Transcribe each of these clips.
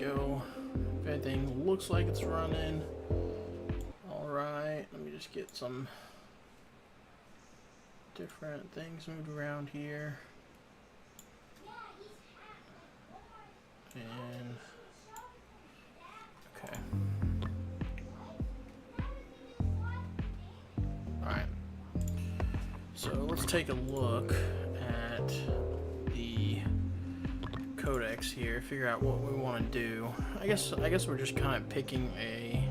go. If anything looks like it's running. Alright, let me just get some different things moved around here. And okay. Alright. So let's take a look at the codex here, figure out what we want to do. I guess we're just kind of picking a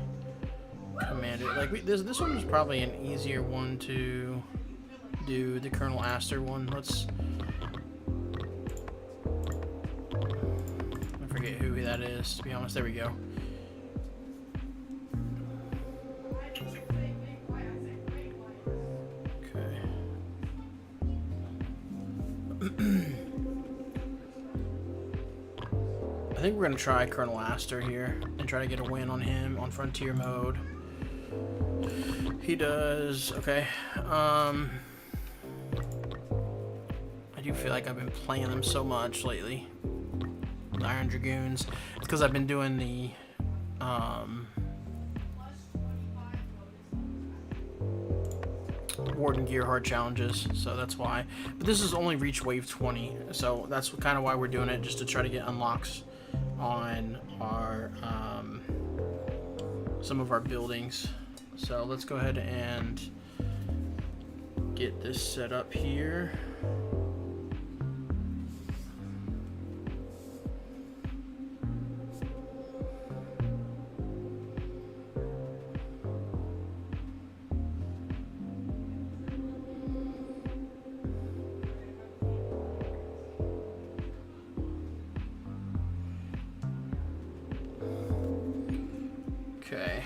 commander. Like this one is probably an easier one to do, the Colonel Aster one. Let's I forget who that is, to be honest. There we go. Okay. I think we're gonna try Colonel Aster here and try to get a win on him on Frontier mode. He does okay. I do feel like I've been playing them so much lately. The Iron Dragoons. It's because I've been doing the Warden Gearhard challenges, so that's why. But this is only reach wave 20, so that's kind of why we're doing it, just to try to get unlocks on our some of our buildings. So let's go ahead and get this set up here. Okay.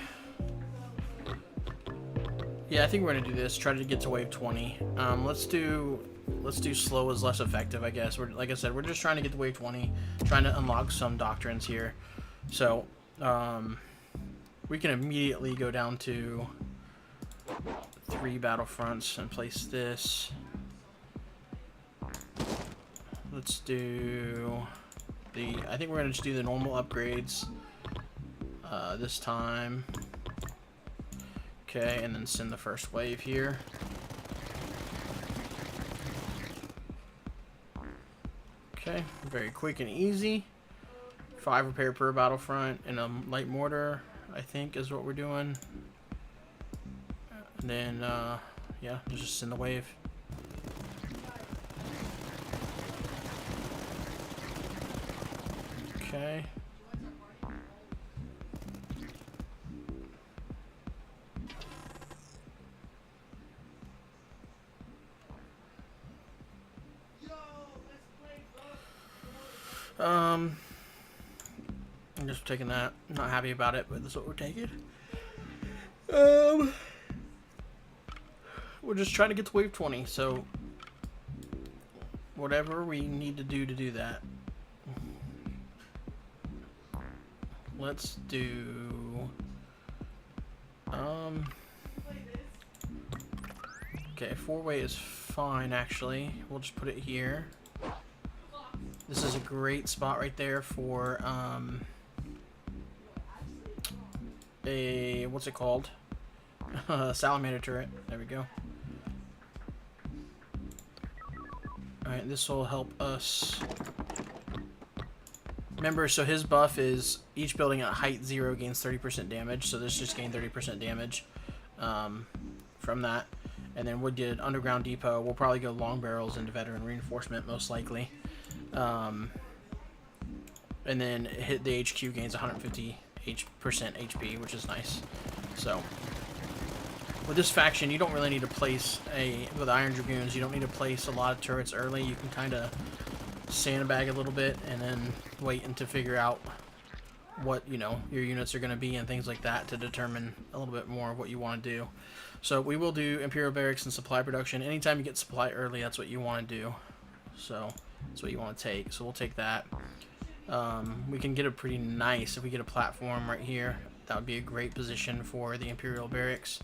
Yeah, I think we're gonna do this. Try to get to wave 20. Let's do slow is less effective, I guess. Like I said, we're just trying to get to wave 20, trying to unlock some doctrines here. So we can immediately go down to 3 battlefronts and place this. Let's do the. I think we're gonna just do the normal upgrades this time. Okay, and then send the first wave here. Okay, very quick and easy. 5 repair per battlefront and a light mortar, I think, is what we're doing. And then, yeah, just send the wave. Okay. I'm just taking that. I'm not happy about it, but that's what we're taking. We're just trying to get to wave 20, so whatever we need to do that. Let's do okay, 4-way is fine actually. We'll just put it here. This is a great spot right there for a, what's it called? Salamander turret. There we go. Alright, this will help us. Remember, so his buff is each building at height 0 gains 30% damage, so this just gained 30% damage from that. And then we did Underground Depot. We'll probably go long barrels into veteran reinforcement, most likely. And then hit the HQ gains 150% HP, which is nice. So with this faction, you don't really need to place with Iron Dragoons, you don't need to place a lot of turrets early. You can kind of sandbag a little bit and then wait until figure out what, you know, your units are going to be and things like that to determine a little bit more of what you want to do. So we will do Imperial Barracks and supply production. Anytime you get supply early, that's what you want to do. So that's what you want to take. So we'll take that. We can get a pretty nice, if we get a platform right here, that would be a great position for the Imperial Barracks.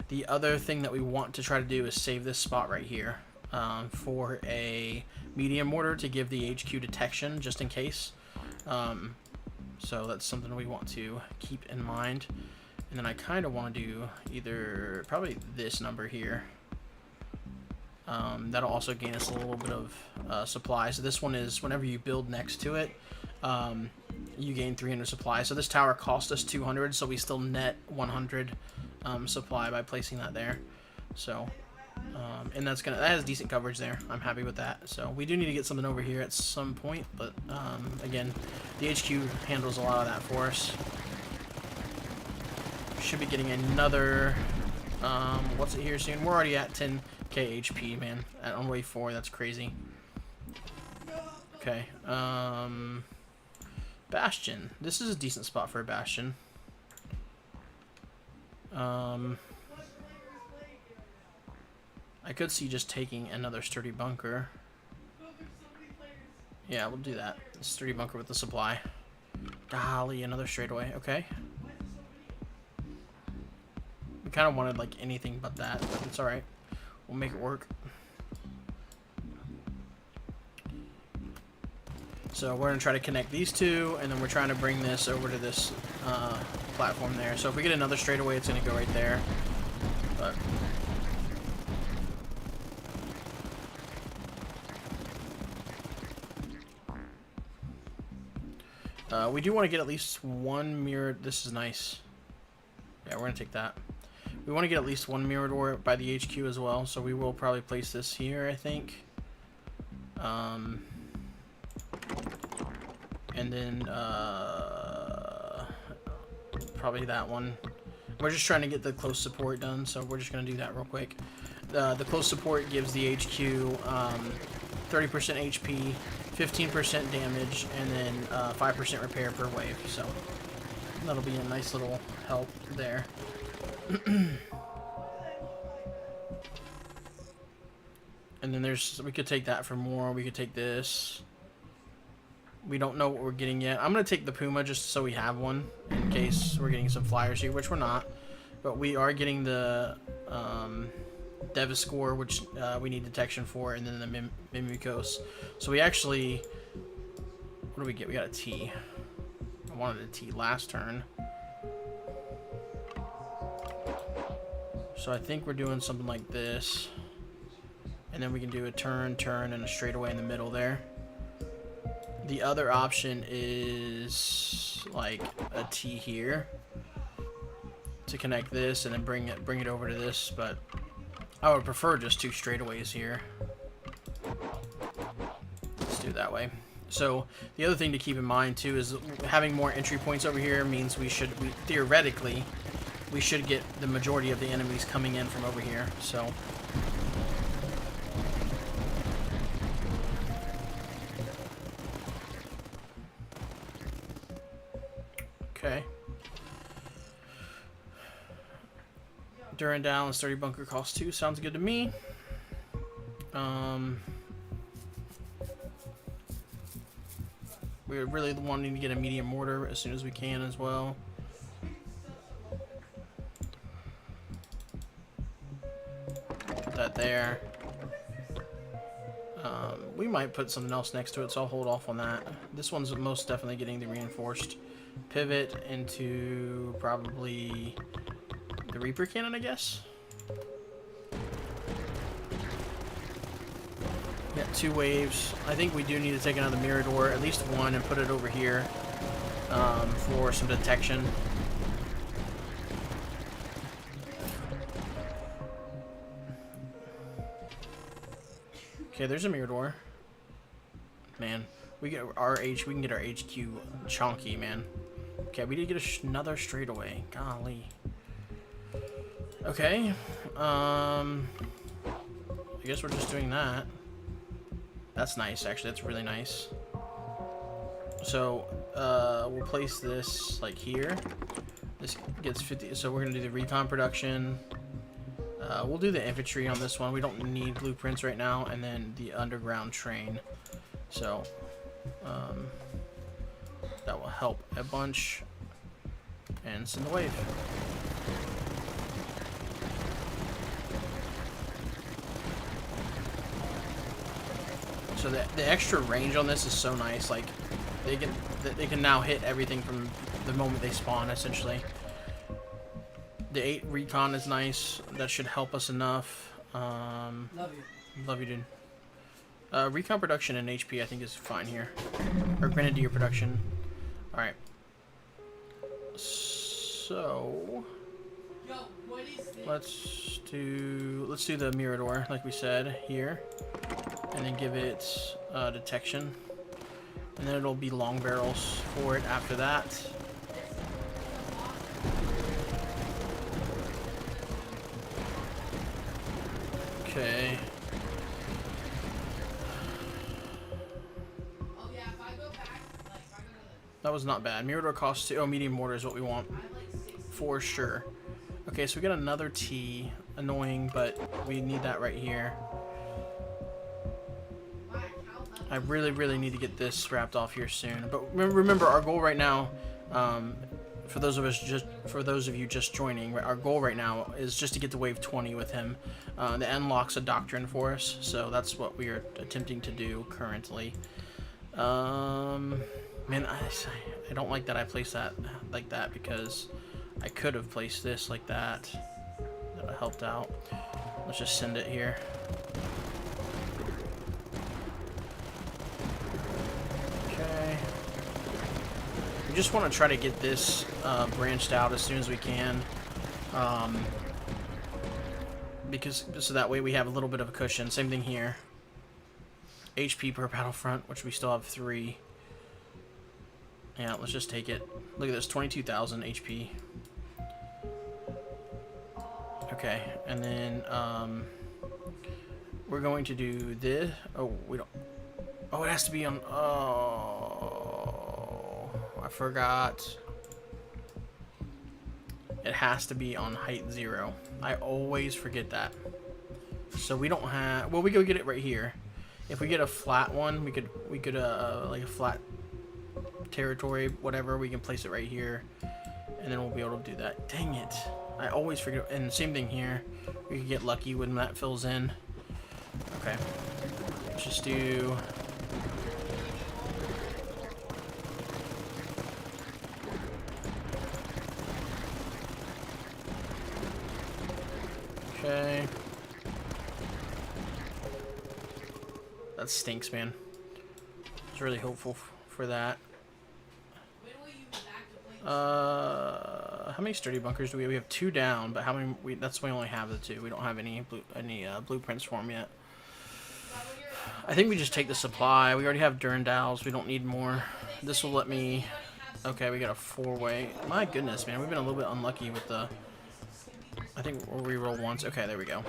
The other thing that we want to try to do is save this spot right here for a medium mortar to give the HQ detection, just in case. So that's something we want to keep in mind. And then I kind of want to do either probably this number here. That'll also gain us a little bit of supply. So this one is whenever you build next to it, you gain 300 supply. So this tower cost us 200, so we still net 100 supply by placing that there. So, and that has decent coverage there. I'm happy with that. So we do need to get something over here at some point, but again, the HQ handles a lot of that for us. Should be getting another. What's it here soon? We're already at 10k HP, man. On wave 4, that's crazy. Okay. Bastion. This is a decent spot for a bastion. I could see just taking another sturdy bunker. Yeah, we'll do that. Sturdy bunker with the supply. Golly, another straightaway. Okay. We kind of wanted like anything but that, but it's alright. We'll make it work. So we're going to try to connect these two, and then we're trying to bring this over to this platform there. So if we get another straightaway, it's going to go right there. But we do want to get at least one mirror. This is nice. Yeah, we're going to take that. We want to get at least one mirror door by the HQ as well, so we will probably place this here, I think. And then probably that one. We're just trying to get the close support done, so we're just going to do that real quick. The close support gives the HQ 30% HP, 15% damage, and then 5% repair per wave. So that'll be a nice little help there. And then we could take that for more. We could take this. We don't know what we're getting yet. I'm going to take the Puma just so we have one in case we're getting some flyers here, which we're not. But we are getting the Deviscore, which we need detection for, and then the Mimikos. So we actually... What do we get? We got a T. I wanted a T last turn. So I think we're doing something like this. And then we can do a turn, and a straightaway in the middle there. The other option is like a T here to connect this and then bring it over to this, but I would prefer just 2 straightaways here. Let's do it that way. So the other thing to keep in mind too is having more entry points over here means theoretically we should get the majority of the enemies coming in from over here. So okay. Duran down and sturdy bunker cost 2. Sounds good to me. We're really wanting to get a medium mortar as soon as we can as well. Put that there. We might put something else next to it, so I'll hold off on that. This one's most definitely getting the reinforced pivot into probably the Reaper cannon, I guess. Got 2 waves. I think we do need to take another mirror door, at least one, and put it over here for some detection. Okay, there's a mirror door. Man, we can get our HQ chunky, man. Okay, we did get another straightaway. Golly. Okay. I guess we're just doing that. That's nice, actually. That's really nice. So, we'll place this, like, here. This gets 50, so we're going to do the recon production. We'll do the infantry on this one. We don't need blueprints right now. And then the underground train. So, that will help a bunch. And send the wave. So the extra range on this is so nice. Like, they can now hit everything from the moment they spawn, essentially. The 8 recon is nice. That should help us enough. Love you, dude. Recon production and HP I think is fine here. Or grenadier production. Alright. So let's do the Mirador like we said here. And then give it detection. And then it'll be long barrels for it after that. Okay. That was not bad. Mirador costs 2. Oh, medium mortar is what we want. For sure. Okay, so we got another T. Annoying, but we need that right here. I really, really need to get this wrapped off here soon. But remember, our goal right now, for those of you just joining, our goal right now is just to get to wave 20 with him. The end locks a doctrine for us, so that's what we are attempting to do currently. Man, I don't like that I placed that like that because I could have placed this like that. That would have helped out. Let's just send it here. Okay. We just want to try to get this branched out as soon as we can. Because so that way we have a little bit of a cushion. Same thing here. HP per battlefront, which we still have 3. Yeah, let's just take it. Look at this, 22,000 HP. Okay, and then we're going to do this. Oh, we don't. Oh, it has to be on. Oh, I forgot. It has to be on height 0. I always forget that. So we don't have. Well, we go get it right here. If we get a flat one, we could like a flat territory, whatever, we can place it right here, and then we'll be able to do that. Dang it. I always forget. And same thing here. We can get lucky when that fills in. Okay. Let's just do... Okay. That stinks, man. I was really hopeful for that. How many sturdy bunkers do we have? We have 2 down, but how many? That's why we only have the 2. We don't have any blueprints for them yet. I think we just take the supply. We already have Durandals. We don't need more. This will let me... Okay, we got a 4-way. My goodness, man. We've been a little bit unlucky with the... I think we'll reroll once. Okay, there we go.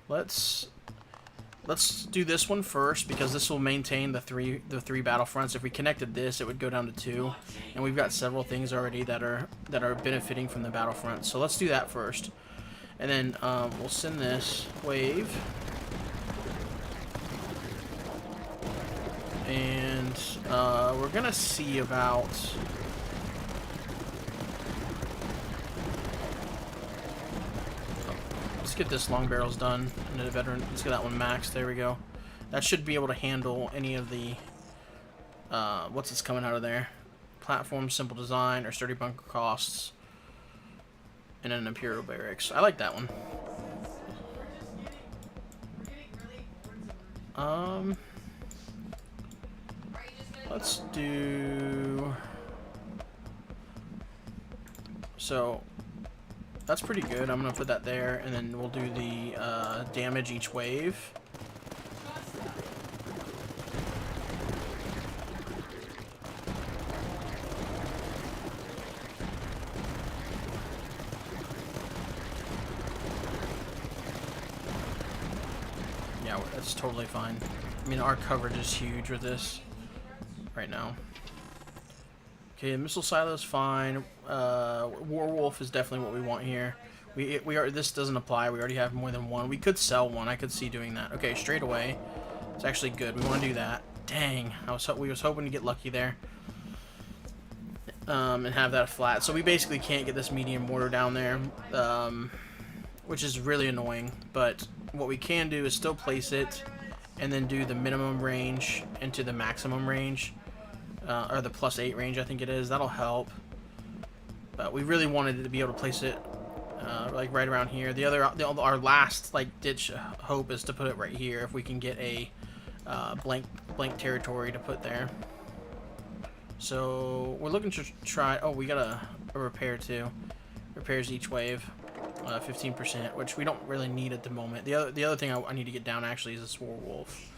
Let's do this one first because this will maintain the three battlefronts. If we connected this, it would go down to 2, and we've got several things already that are benefiting from the battlefront. So let's do that first, and then we'll send this wave, and we're gonna see about. Let's get this long barrels done, and the veteran. Let's get that one maxed. There we go. That should be able to handle any of the what's it's coming out of there. Platform, simple design, or sturdy bunker costs, and an Imperial barracks. I like that one. Let's do. So. That's pretty good. I'm going to put that there, and then we'll do the damage each wave. Yeah, that's totally fine. I mean, our coverage is huge with this right now. Okay, missile silo is fine. Warwolf is definitely what we want here. We are. This doesn't apply. We already have more than one. We could sell one. I could see doing that. Okay, straight away. It's actually good. We want to do that. Dang, we was hoping to get lucky there. And have that flat. So we basically can't get this medium mortar down there, which is really annoying. But what we can do is still place it, and then do the minimum range into the maximum range. or the +8 range, I think it is. That'll help. But we really wanted to be able to place it like right around here. Our last like ditch hope is to put it right here if we can get a blank territory to put there. So we're looking to try. Oh, we got a repair too. Repairs each wave, 15%, which we don't really need at the moment. The other thing I need to get down actually is this werewolf.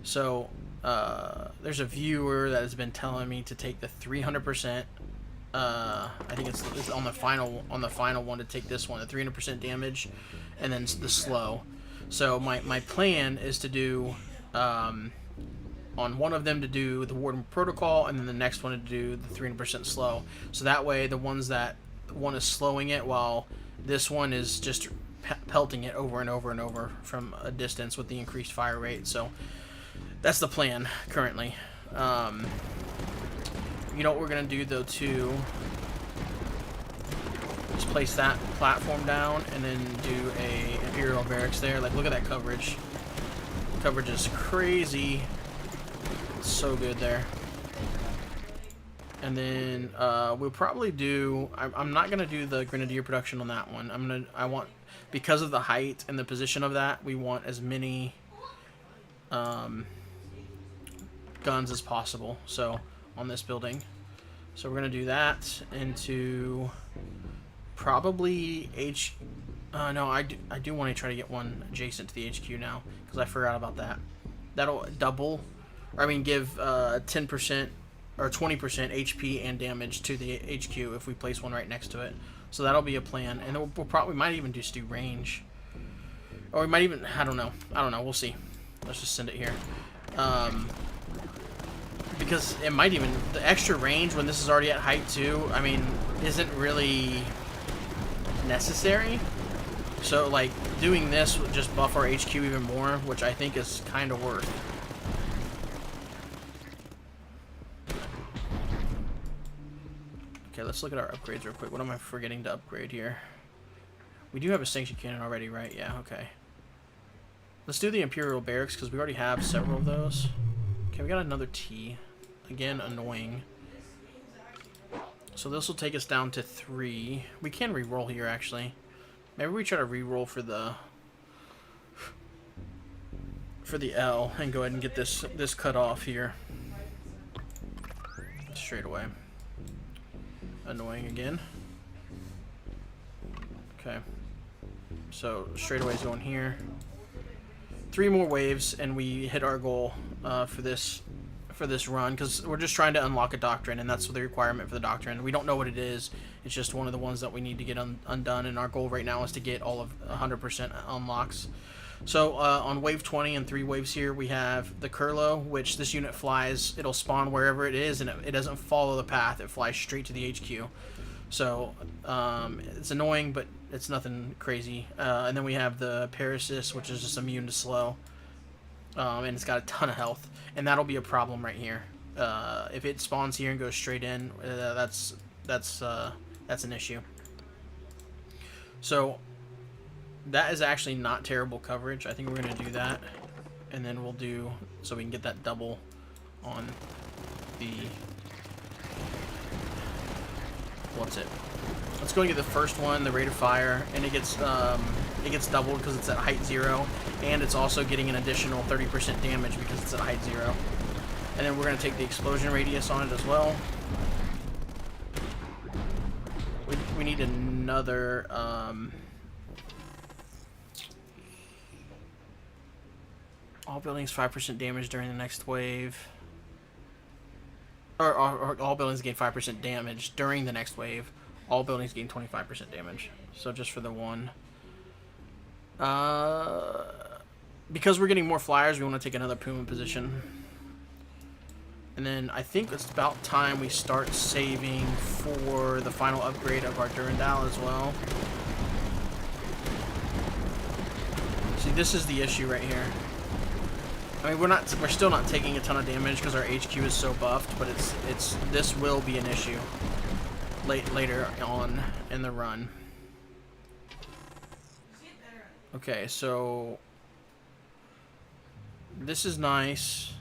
So there's a viewer that has been telling me to take the 300%. I think it's on the final one to take this one, the 300% damage, and then the slow. So my plan is to do on one of them to do the Warden Protocol, and then the next one to do the 300% slow. So that way, the one is slowing it, while this one is just pelting it over and over and over from a distance with the increased fire rate. So that's the plan currently. You know what we're gonna do though too? Just place that platform down and then do a Imperial Barracks there. Like, look at that coverage. Coverage is crazy. It's so good there. And then we'll probably do. I'm not gonna do the Grenadier production on that one. I want, because of the height and the position of that, we want as many guns as possible. So on this building, so we're gonna do that into probably no, I do want to try to get one adjacent to the HQ now, because I forgot about that. That'll double, or I mean give 10% or 20% HP and damage to the HQ if we place one right next to it. So that'll be a plan, and we'll probably might even just do range, or we might even, I don't know, we'll see. Let's just send it here. Because it might even, the extra range when this is already at height too, I mean, isn't really necessary. So like doing this would just buff our HQ even more, which I think is kind of worth. Okay, let's look at our upgrades real quick. What am I forgetting to upgrade here? We do have a Sanction Cannon already, right? Yeah, okay. Let's do the Imperial Barracks, because we already have several of those. Okay, we got another T. Again, annoying. So this will take us down to 3. We can re-roll here, actually. Maybe we try to re-roll for the L and go ahead and get this cut off here. Straight away. Annoying again. Okay. So straight away is going here. 3 more waves and we hit our goal for this run, because we're just trying to unlock a doctrine, and that's the requirement for the doctrine. We don't know what it is. It's just one of the ones that we need to get undone, and our goal right now is to get all of 100% unlocks. So on wave 20 and 3 waves here, we have the Curlo, which this unit flies. It'll spawn wherever it is, and it doesn't follow the path. It flies straight to the HQ. So it's annoying, but it's nothing crazy. And then we have the Parasis, which is just immune to slow. And it's got a ton of health, and that'll be a problem right here. If it spawns here and goes straight in, that's an issue. So that is actually not terrible coverage. I think we're gonna do that, and then we'll do so we can get that double on the what's it? Let's go and get the first one, the rate of fire, and it gets doubled because it's at height 0, and it's also getting an additional 30% damage because it's at height 0. And then we're going to take the explosion radius on it as well. We need another all buildings 5% damage during the next wave. Or all buildings gain 5% damage during the next wave. All buildings gain 25% damage. So just for the one. Because we're getting more flyers, we want to take another Puma position. And then I think it's about time we start saving for the final upgrade of our Durandal as well. See, this is the issue right here. I mean, we're still not taking a ton of damage because our HQ is so buffed, but this will be an issue later on in the run. Okay, so this is nice.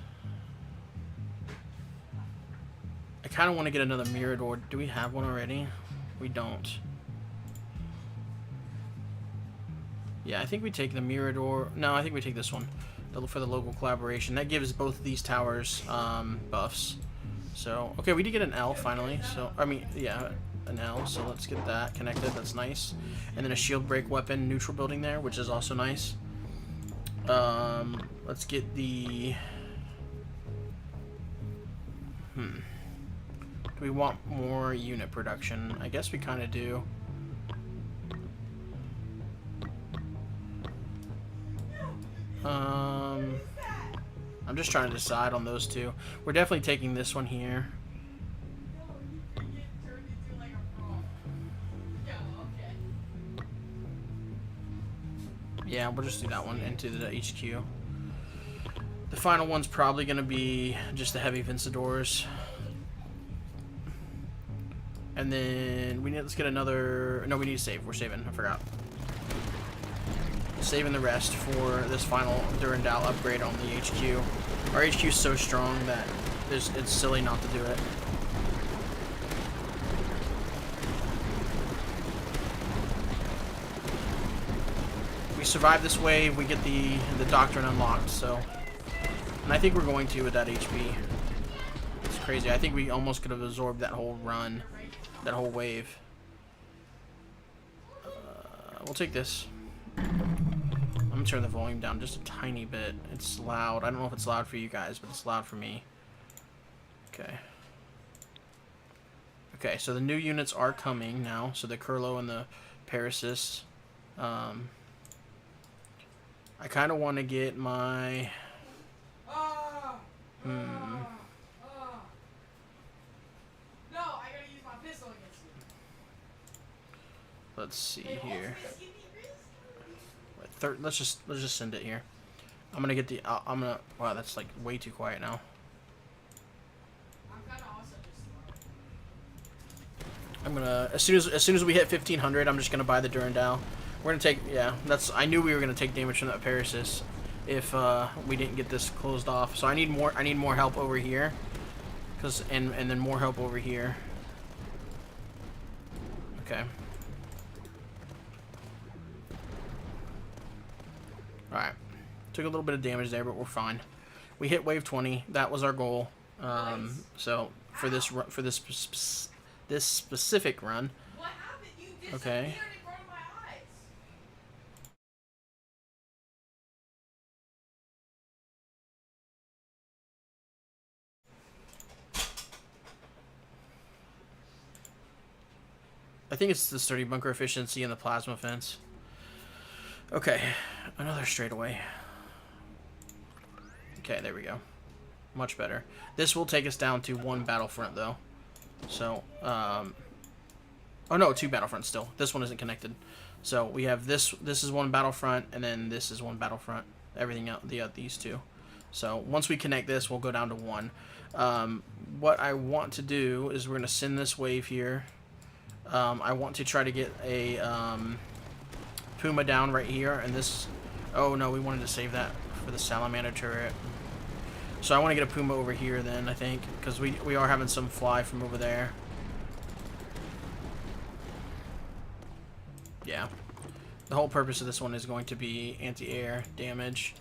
kind of want to get another Mirador. Do we have one already? We don't. Yeah, I think we take the Mirador. No, I think we take this one for the local collaboration. That gives both of these towers buffs. So, okay, we did get an L finally. So, I mean, yeah, an L. So let's get that connected. That's nice. And then a shield break weapon neutral building there, which is also nice. Let's get the... Do we want more unit production? I guess we kind of do. I'm just trying to decide on those two. We're definitely taking this one here. Yeah, we'll just do that one into the HQ. The final one's probably going to be just the heavy Vincadors. And then let's get another... No, we need to save. We're saving. I forgot. Saving the rest for this final Durandal upgrade on the HQ. Our HQ is so strong that it's silly not to do it. We survive this wave, we get the Doctrine unlocked, so... And I think we're going to with that HP. It's crazy. I think we almost could have absorbed that whole run. That whole wave. We'll take this. I'm gonna turn the volume down just a tiny bit. It's loud. I don't know if it's loud for you guys, but it's loud for me. Okay. Okay, so the new units are coming now. So the Curlo and the Parasus. I kind of want to get my... Let's see here. Let's just send it here. I'm gonna get the. Wow, that's like way too quiet now. I'm gonna as soon as we hit 1500, I'm just gonna buy the Durandal. We're gonna take I knew we were gonna take damage from that Parasus if we didn't get this closed off. So I need more help over here, and then more help over here. Okay. Alright. Took a little bit of damage there, but we're fine. We hit wave 20. That was our goal. So for this specific run. What happened? You disappeared in front of my eyes. I think it's the sturdy bunker efficiency and the plasma fence. Okay, another straightaway. Okay, there we go. Much better. This will take us down to 1 battlefront, though. So, oh no, 2 battlefronts still. This one isn't connected. So we have this is 1 battlefront, and then this is 1 battlefront. Everything else, these 2. So once we connect this, we'll go down to 1. What I want to do is we're going to send this wave here. I want to try to get a... Puma down right here, and this... Oh no, we wanted to save that for the Salamander turret. So I want to get a Puma over here then, I think, because we are having some fly from over there. Yeah. The whole purpose of this one is going to be anti-air damage.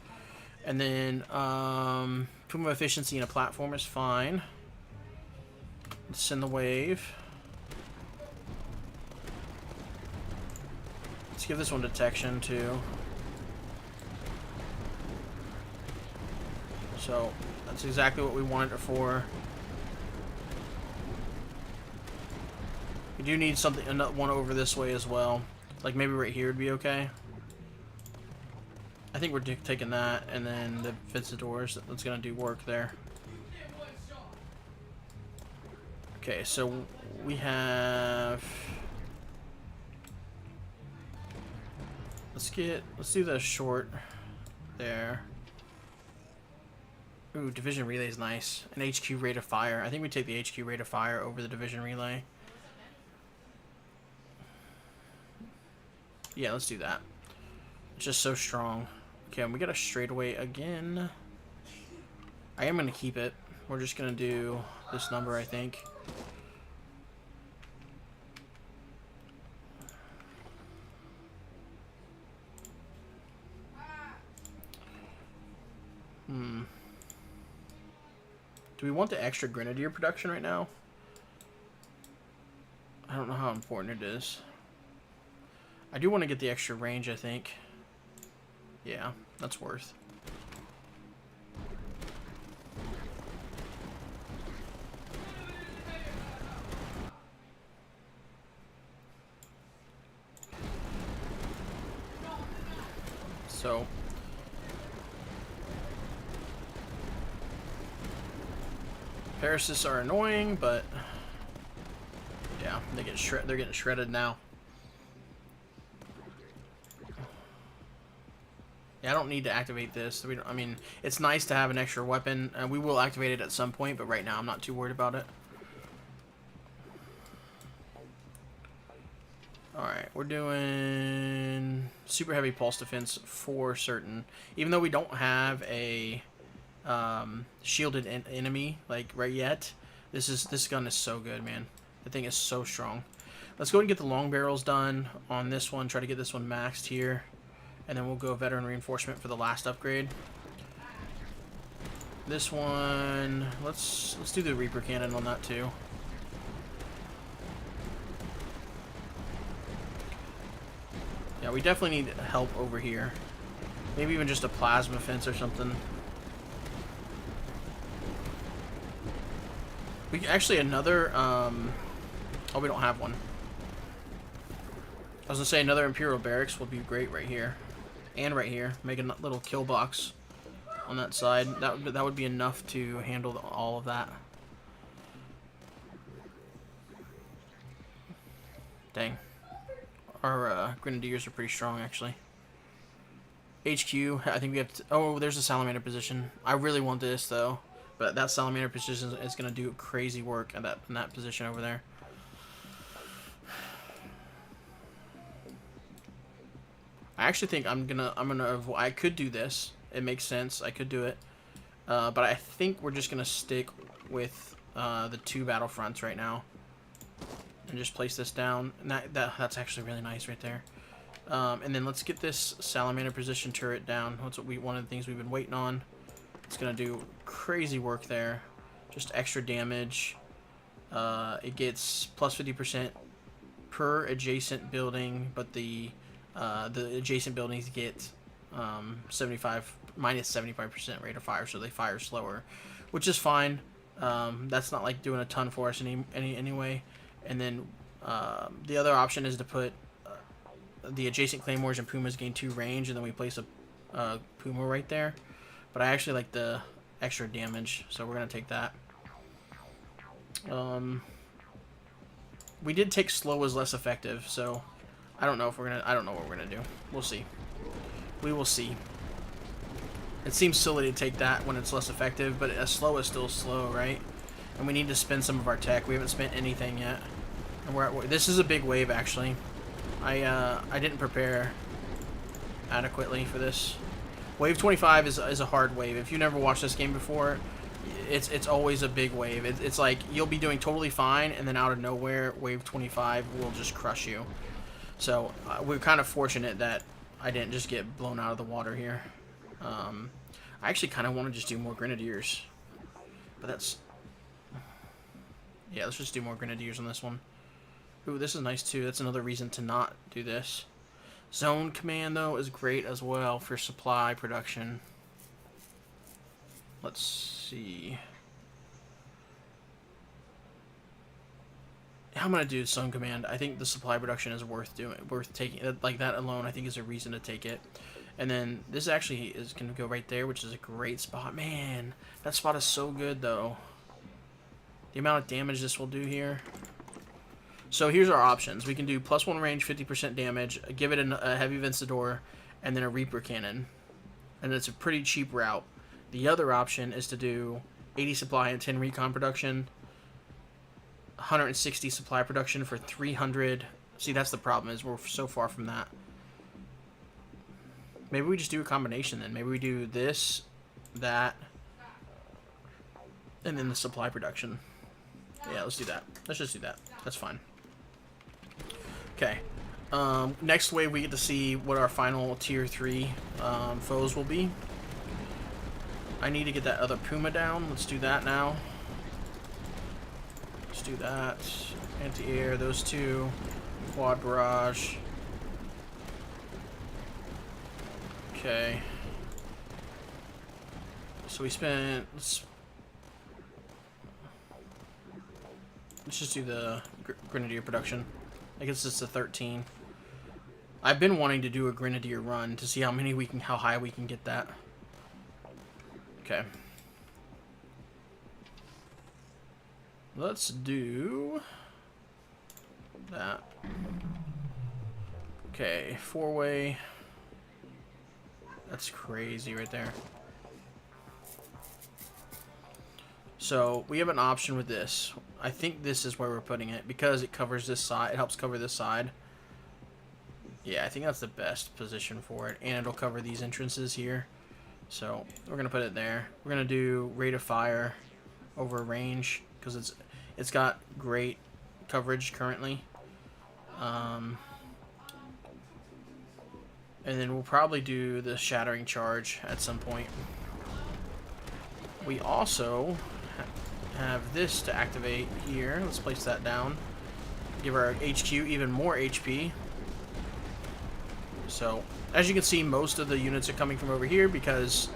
And then, Puma efficiency in a platform is fine. Let's send the wave. Let's give this one detection too. So that's exactly what we wanted it for. We do need something, another one over this way as well. Like maybe right here would be okay. I think we're taking that, and then the Vincadors. That's gonna do work there. Okay, so we have. Let's do the short there. Ooh, division relay is nice. An HQ rate of fire. I think we take the HQ rate of fire over the division relay. Yeah, let's do that. It's just so strong. Okay, we got a straightaway again. I am gonna keep it. We're just gonna do this number, I think. Do we want the extra grenadier production right now? I don't know how important it is. I do want to get the extra range, I think. Yeah, that's worth. So Parasists are annoying, but yeah, they're getting shredded now. Yeah, I don't need to activate this. I mean, it's nice to have an extra weapon, and we will activate it at some point, but right now I'm not too worried about it. Alright, we're doing super heavy pulse defense for certain. Even though we don't have a shielded enemy like right yet, this gun is so good, man. The thing is so strong. Let's go ahead and get the long barrels done on this one. Try to get this one maxed here, and then we'll go veteran reinforcement for the last upgrade. This one, let's do the Reaper cannon on that too. Yeah, we definitely need help over here. Maybe even just a plasma fence or something. We actually another oh, we don't have one. I was gonna say another Imperial barracks would be great right here, and right here. Make a little kill box on that side. That would be enough to handle all of that. Dang. Our Grenadiers are pretty strong, actually. HQ, I think we have to... Oh, there's a Salamander position. I really want this, though. But that Salamander position is going to do crazy work in that position over there. I actually think I could do this. It makes sense. I could do it. But I think we're just going to stick with the two battlefronts right now. And just place this down, and that's actually really nice right there. And then let's get this Salamander position turret down. That's one of the things we've been waiting on. It's gonna do crazy work there, just extra damage. It gets plus 50% per adjacent building, but the adjacent buildings get minus 75% rate of fire, so they fire slower, which is fine. That's not like doing a ton for us anyway. And then the other option is to put the adjacent claymores and pumas gain 2 range, and then we place a puma right there. But I actually like the extra damage, so we're gonna take that. We did take slow as less effective, so I don't know what we're gonna do. We'll see. We will see. It seems silly to take that when it's less effective, but a slow is still slow, right? And we need to spend some of our tech. We haven't spent anything yet. And this is a big wave, actually. I didn't prepare adequately for this. Wave 25 is a hard wave. If you never watched this game before, it's always a big wave. It's like you'll be doing totally fine, and then out of nowhere, wave 25 will just crush you. So we're kind of fortunate that I didn't just get blown out of the water here. I actually kind of want to just do more Grenadiers, but that's... Yeah, let's just do more Grenadiers on this one. Ooh, this is nice too. That's another reason to not do this. Zone command, though, is great as well for supply production. Let's see. I'm gonna do zone command. I think the supply production is worth taking. Like that alone, I think is a reason to take it. And then this actually is gonna go right there, which is a great spot. Man, that spot is so good, though. The amount of damage this will do here. So here's our options. We can do +1 range, 50% damage, give it a heavy Vencedor, and then a Reaper cannon. And it's a pretty cheap route. The other option is to do 80 supply and 10 recon production, 160 supply production for 300. See, that's the problem, is we're so far from that. Maybe we just do a combination then. Maybe we do this, that, and then the supply production. Yeah, let's do that. Let's just do that. That's fine. Okay. Next wave, we get to see what our final tier 3 foes will be. I need to get that other Puma down. Let's do that now. Let's do that. Anti-air, those two. Quad barrage. Okay. So we spent... Let's just do the Grenadier production. I guess it's a 13. I've been wanting to do a Grenadier run to see how high we can get that. Okay. Let's do that. Okay, 4-way. That's crazy right there. So we have an option with this. I think this is where we're putting it because it covers this side. It helps cover this side. Yeah, I think that's the best position for it, and it'll cover these entrances here. So we're gonna put it there. We're gonna do rate of fire over range because it's got great coverage currently. And then we'll probably do the shattering charge at some point. We also have this to activate here. Let's place that down. Give our HQ even more HP. So, as you can see, most of the units are coming from over here because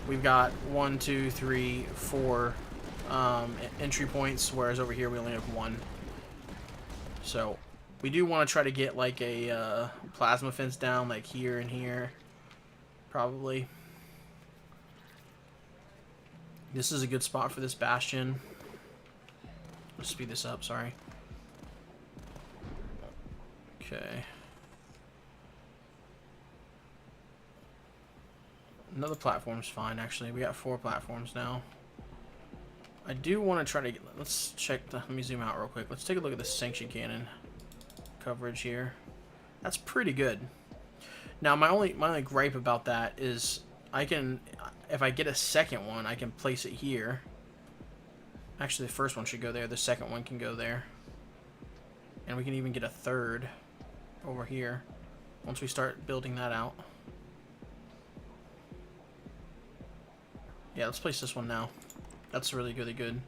we've got 1, 2, 3, 4 entry points, whereas over here we only have 1. So, we do want to try to get like a plasma fence down, like here and here, probably. This is a good spot for this bastion. Let's speed this up, sorry. Okay. Another platform's fine, actually. We got 4 platforms now. I do want to try to get... Let's check the... Let me zoom out real quick. Let's take a look at the sanction cannon coverage here. That's pretty good. Now, my only gripe about that is I can... If I get a second one, I can place it here. Actually, the first one should go there. The second one can go there. And we can even get a third over here once we start building that out. Yeah, let's place this one now. That's really good.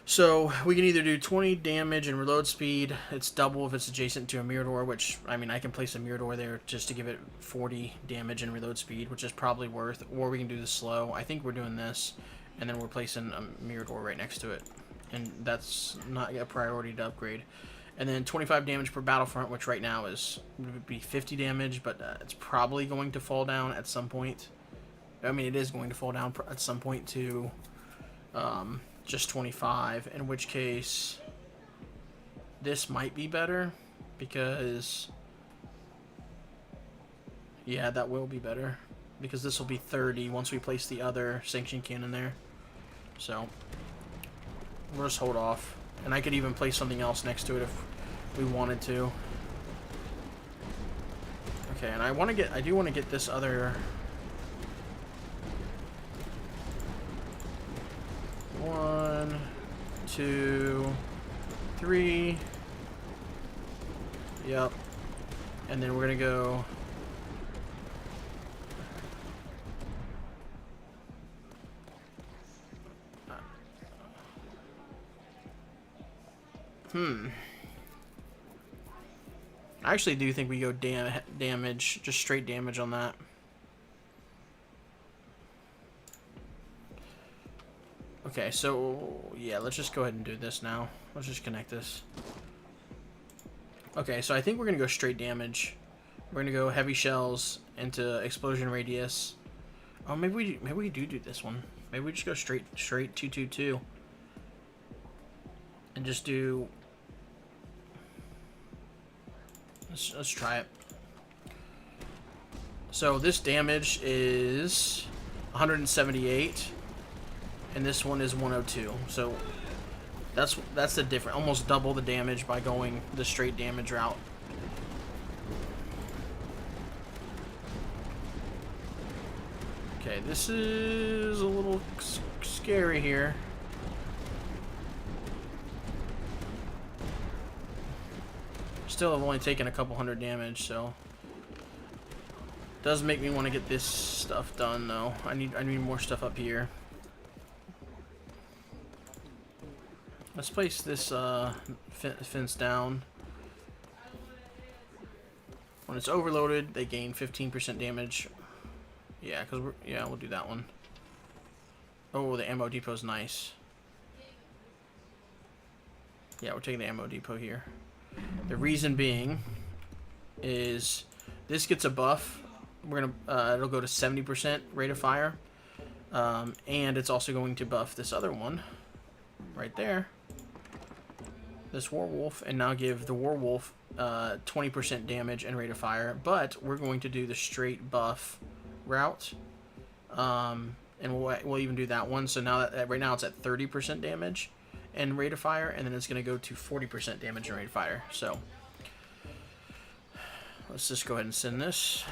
So, we can either do 20 damage and reload speed. It's double if it's adjacent to a Mirador, which, I mean, I can place a Mirador there just to give it 40 damage and reload speed, which is probably worth. Or we can do the slow. I think we're doing this, and then we're placing a Mirador right next to it. And that's not a priority to upgrade. And then 25 damage per battlefront, which right now would be 50 damage, but it's probably going to fall down at some point. I mean, it is going to fall down at some point to just 25, in which case this might be better because, yeah, that will be better because this will be 30 once we place the other sanction cannon there. So we'll just hold off, and I could even place something else next to it if we wanted to. Okay, and I do want to get this other... 1, 2, 3. Yep. And then we're gonna go. I actually do think we go damage, just straight damage on that. Okay, so, yeah, let's just go ahead and do this now. Let's just connect this. Okay, so I think we're going to go straight damage. We're going to go heavy shells into explosion radius. Oh, maybe we do this one. Maybe we just go straight 222. And just do... Let's try it. So this damage is 178. And this one is 102, so that's the difference. Almost double the damage by going the straight damage route. Okay, this is a little scary here. Still have only taken a couple hundred damage, so does make me want to get this stuff done though. I need more stuff up here. Let's place this fence down. When it's overloaded, they gain 15% damage. Yeah, we'll do that one. Oh, the ammo depot's nice. Yeah, we're taking the ammo depot here. The reason being is this gets a buff. We're gonna it'll go to 70% rate of fire, and it's also going to buff this other one right there, this Warwolf, and now give the Warwolf 20% damage and rate of fire. But we're going to do the straight buff route, and we'll even do that one. So now that right now it's at 30% damage and rate of fire, and then it's going to go to 40% damage and rate of fire. So let's just go ahead and send this.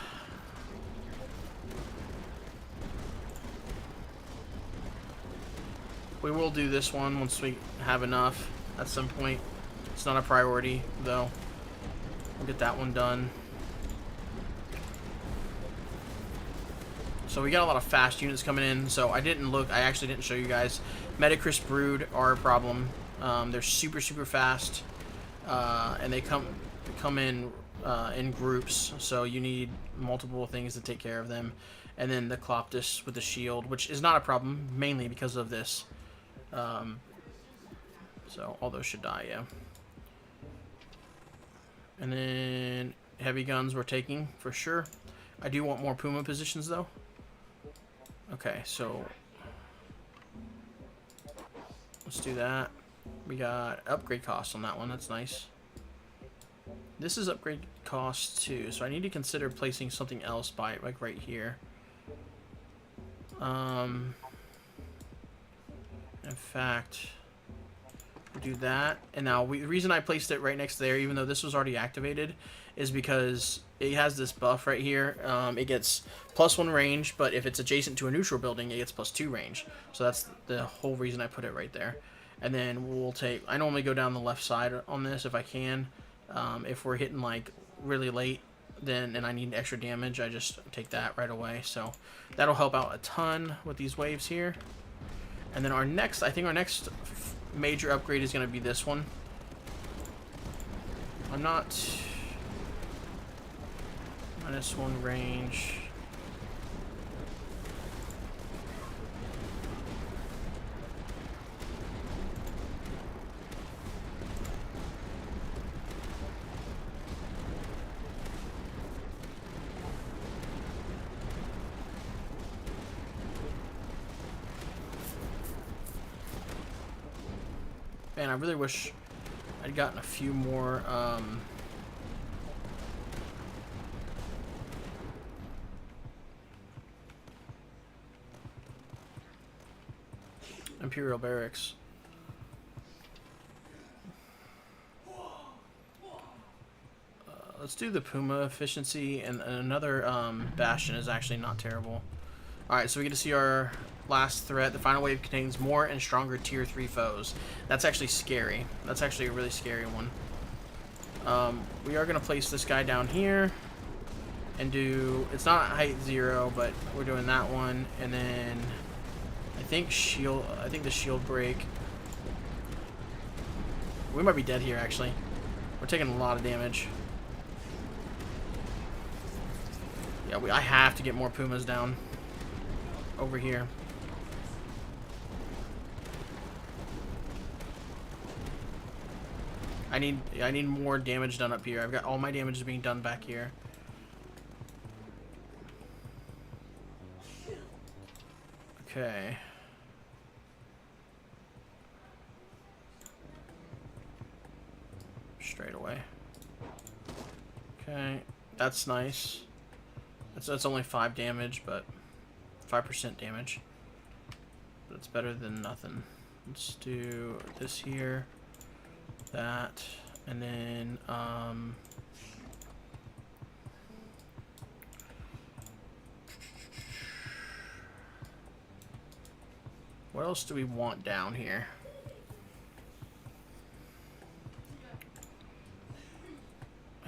We will do this one once we have enough at some point. It's not a priority, though. We'll get that one done. So we got a lot of fast units coming in. So I actually didn't show you guys. Metacris Brood are a problem. They're super fast, and they come in groups. So you need multiple things to take care of them. And then the Cloptis with the shield, which is not a problem, mainly because of this. So all those should die, yeah. And then heavy guns we're taking for sure. I do want more Puma positions though. Okay, so let's do that. We got upgrade costs on that one. That's nice. This is upgrade cost too, so I need to consider placing something else by it, like right here. In fact, do that. And now the reason I placed it right next to there, even though this was already activated, is because it has this buff right here. It gets +1 range, but if it's adjacent to a neutral building, it gets +2 range. So that's the whole reason I put it right there. And then we'll take, I normally go down the left side on this if I can. If we're hitting like really late, then and I need extra damage, I just take that right away. So that'll help out a ton with these waves here. And then I think our next major upgrade is going to be this one. I'm not... -1 range. Man, I really wish I'd gotten a few more, Imperial Barracks. Let's do the Puma efficiency, and another Bastion is actually not terrible. Alright, so we get to see our last threat. The final wave contains more and stronger tier 3 foes. That's actually scary. That's actually a really scary one. We are going to place this guy down here and do... It's not height 0, but we're doing that one. And then I think the shield break. We might be dead here, actually. We're taking a lot of damage. Yeah, I have to get more Pumas down over here. I need more damage done up here. I've got all my damage being done back here. Okay. Straight away. Okay, that's nice. That's only 5 damage, but 5% damage. But it's better than nothing. Let's do this here, that, and then what else do we want down here?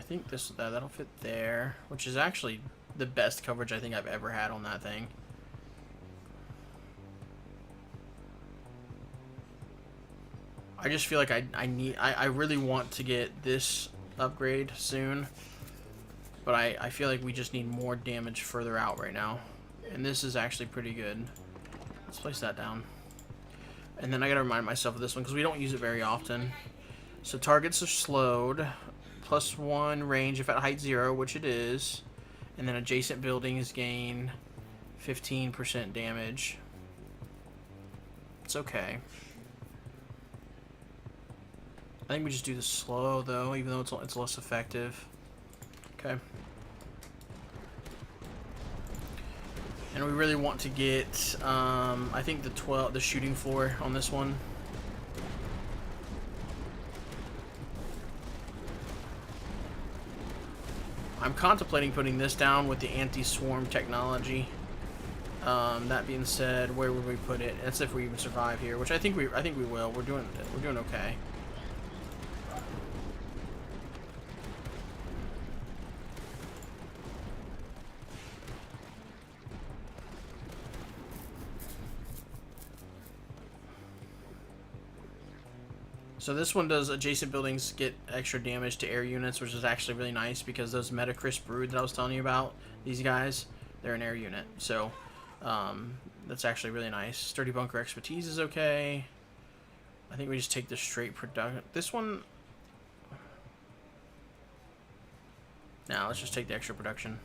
think that'll fit there, which is actually the best coverage I think I've ever had on that thing. I just feel like I really want to get this upgrade soon, but I feel like we just need more damage further out right now, and this is actually pretty good. Let's place that down, and then I gotta remind myself of this one because we don't use it very often. So targets are slowed, +1 range if at height 0, which it is, and then adjacent buildings gain 15% damage. It's okay. I think we just do the slow, though, even though it's less effective. Okay. And we really want to get, I think the shooting floor on this one. I'm contemplating putting this down with the anti-swarm technology. That being said, where would we put it? That's if we even survive here, which I think we will. We're doing okay. So this one does adjacent buildings get extra damage to air units, which is actually really nice because those Metacrisp Brood that I was telling you about, these guys, they're an air unit. So that's actually really nice. Sturdy Bunker Expertise is okay. I think we just take the straight production. This one... Now let's just take the extra production.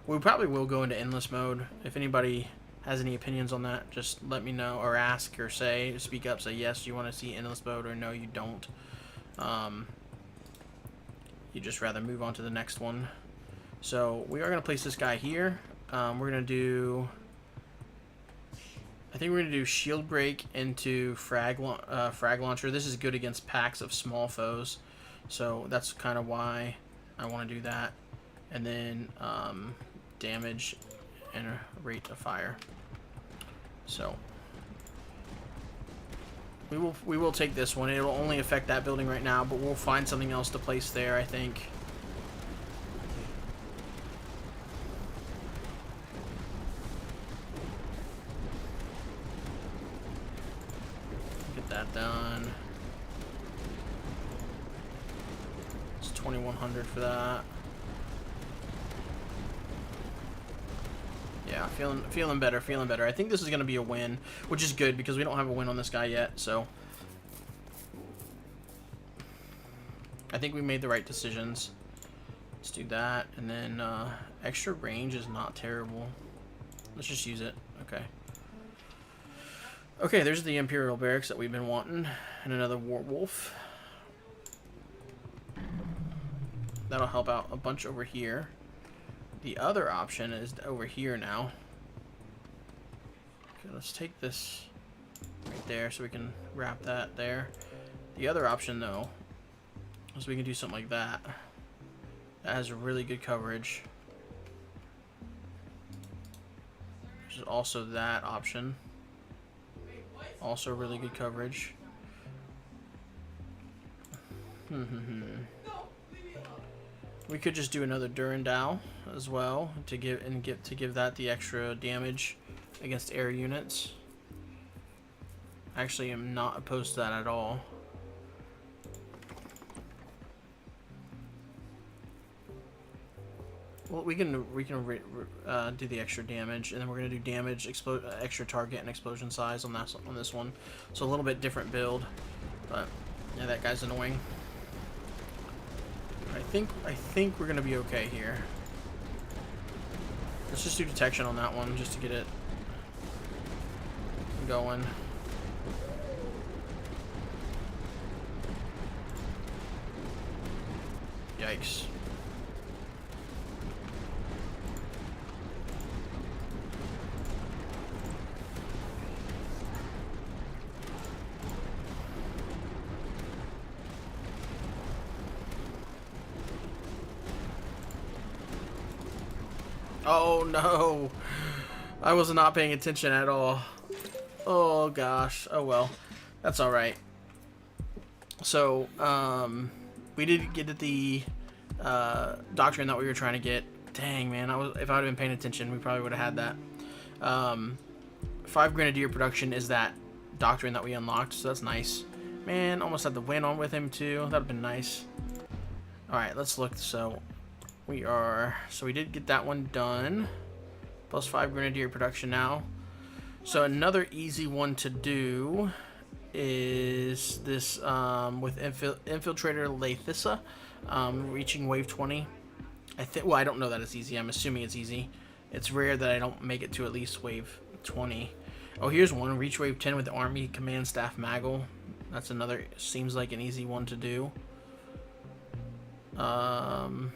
We probably will go into endless mode. If anybody has any opinions on that, just let me know, or ask, or speak up, say yes, you want to see endless mode, or no, you don't. You just rather move on to the next one. So we are going to place this guy here. We're going to do, I think we're going to do shield break into frag launcher. This is good against packs of small foes, so that's kind of why I want to do that. And then damage and a rate of fire. So we will take this one. It'll only affect that building right now, but we'll find something else to place there, I think. Get that done. It's 2100 for that. Yeah, feeling better, feeling better. I think this is going to be a win, which is good because we don't have a win on this guy yet, so I think we made the right decisions. Let's do that, and then extra range is not terrible. Let's just use it. Okay. Okay, there's the Imperial Barracks that we've been wanting, and another Warwolf. That'll help out a bunch over here. The other option is over here now. Okay, let's take this right there so we can wrap that there. The other option, though, is we can do something like that. That has really good coverage. Which is also that option. Also really good coverage. We could just do another Durandal as well to give that the extra damage against air units. Actually, I'm not opposed to that at all. Well, we can do the extra damage, and then we're gonna do damage, extra target, and explosion size on this one. So a little bit different build, but yeah, that guy's annoying. I think we're gonna be okay here. Let's just do detection on that one just to get it going. Yikes. Oh no, I was not paying attention at all. Oh gosh, oh well, that's all right. So we did get the doctrine that we were trying to get. Dang, man, if I would have been paying attention, we probably would have had that. 5 Grenadier production is that doctrine that we unlocked, so that's nice. Man, almost had the win on with him too. That'd have been nice. Alright, let's look. So we did get that one done. Plus 5 Grenadier production now. So another easy one to do is this with Infiltrator Lathissa, reaching wave 20. Well, I don't know that it's easy. I'm assuming it's easy. It's rare that I don't make it to at least wave 20. Oh, here's one. Reach wave 10 with the Army Command Staff Maggle. That's another, seems like an easy one to do. And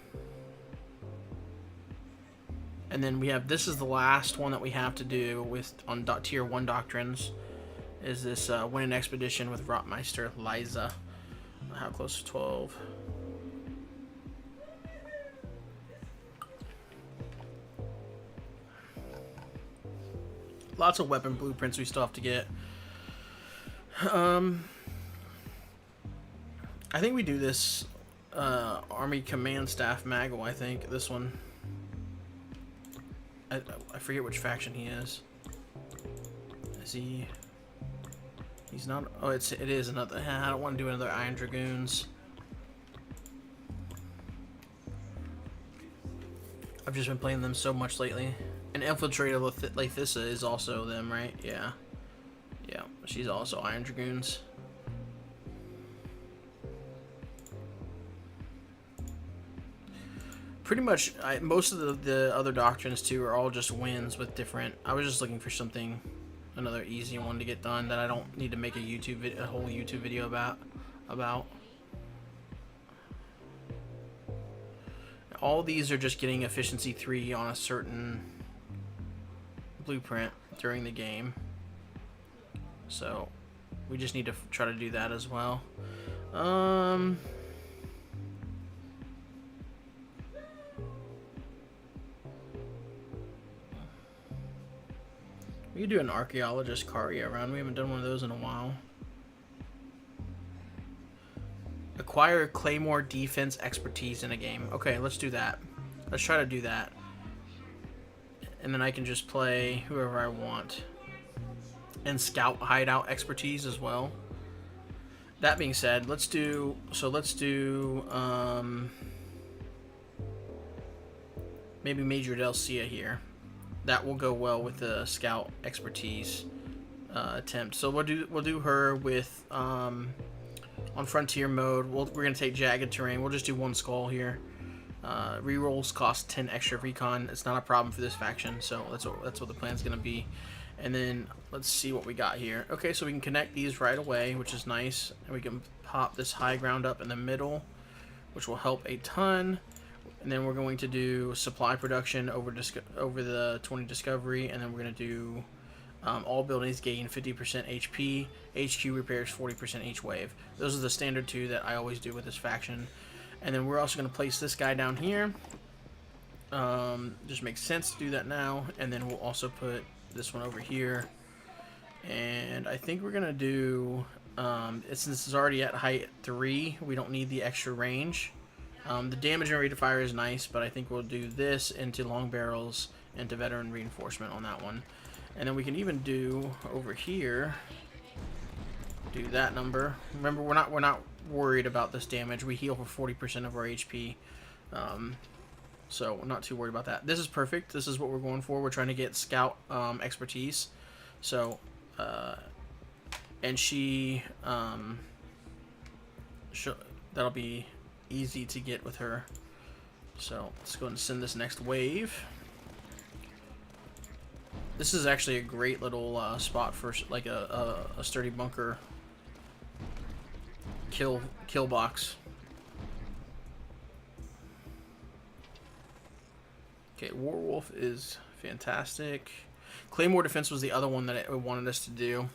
then we have, this is the last one that we have to do with on tier 1 doctrines, is this win an expedition with Rotmeister Liza. How close to 12? Lots of weapon blueprints we still have to get. I think we do this Army Command Staff Maggle. I think this one. I forget which faction he is. Is he? He's not. Oh, it is another. I don't want to do another Iron Dragoons. I've just been playing them so much lately. And Infiltrator Lathissa is also them, right? Yeah. Yeah, she's also Iron Dragoons. Pretty much, most of the other doctrines too are all just wins with different. I was just looking for something, another easy one to get done that I don't need to make a whole YouTube video about. All these are just getting efficiency 3 on a certain blueprint during the game, so we just need to try to do that as well. We could do an archaeologist Karya round. We haven't done one of those in a while. Acquire Claymore defense expertise in a game. Okay, let's do that. Let's try to do that. And then I can just play whoever I want. And scout hideout expertise as well. That being said, let's do maybe Major Delcia here. That will go well with the scout expertise attempt. So we'll do her with on frontier mode. We're gonna take jagged terrain. We'll just do 1 skull here. Rerolls cost 10 extra recon. It's not a problem for this faction, so that's what the plan's gonna be. And then let's see what we got here. Okay, so we can connect these right away, which is nice, and we can pop this high ground up in the middle, which will help a ton. And then we're going to do supply production over the 20 discovery, and then we're going to do all buildings gain 50% HP, HQ repairs 40% each wave. Those are the standard 2 that I always do with this faction. And then we're also going to place this guy down here. Just makes sense to do that now. And then we'll also put this one over here. And I think we're going to do, since it's already at height 3, we don't need the extra range. The damage and rate of fire is nice, but I think we'll do this into long barrels and to veteran reinforcement on that one. And then we can even do over here, do that number. Remember, we're not worried about this damage. We heal for 40% of our HP, so we're not too worried about that. This is perfect. This is what we're going for. We're trying to get scout expertise. So, and that'll be easy to get with her. So let's go ahead and send this next wave. This is actually a great little spot for like a sturdy bunker kill box. Okay, Warwolf is fantastic. Claymore defense was the other one that it wanted us to do.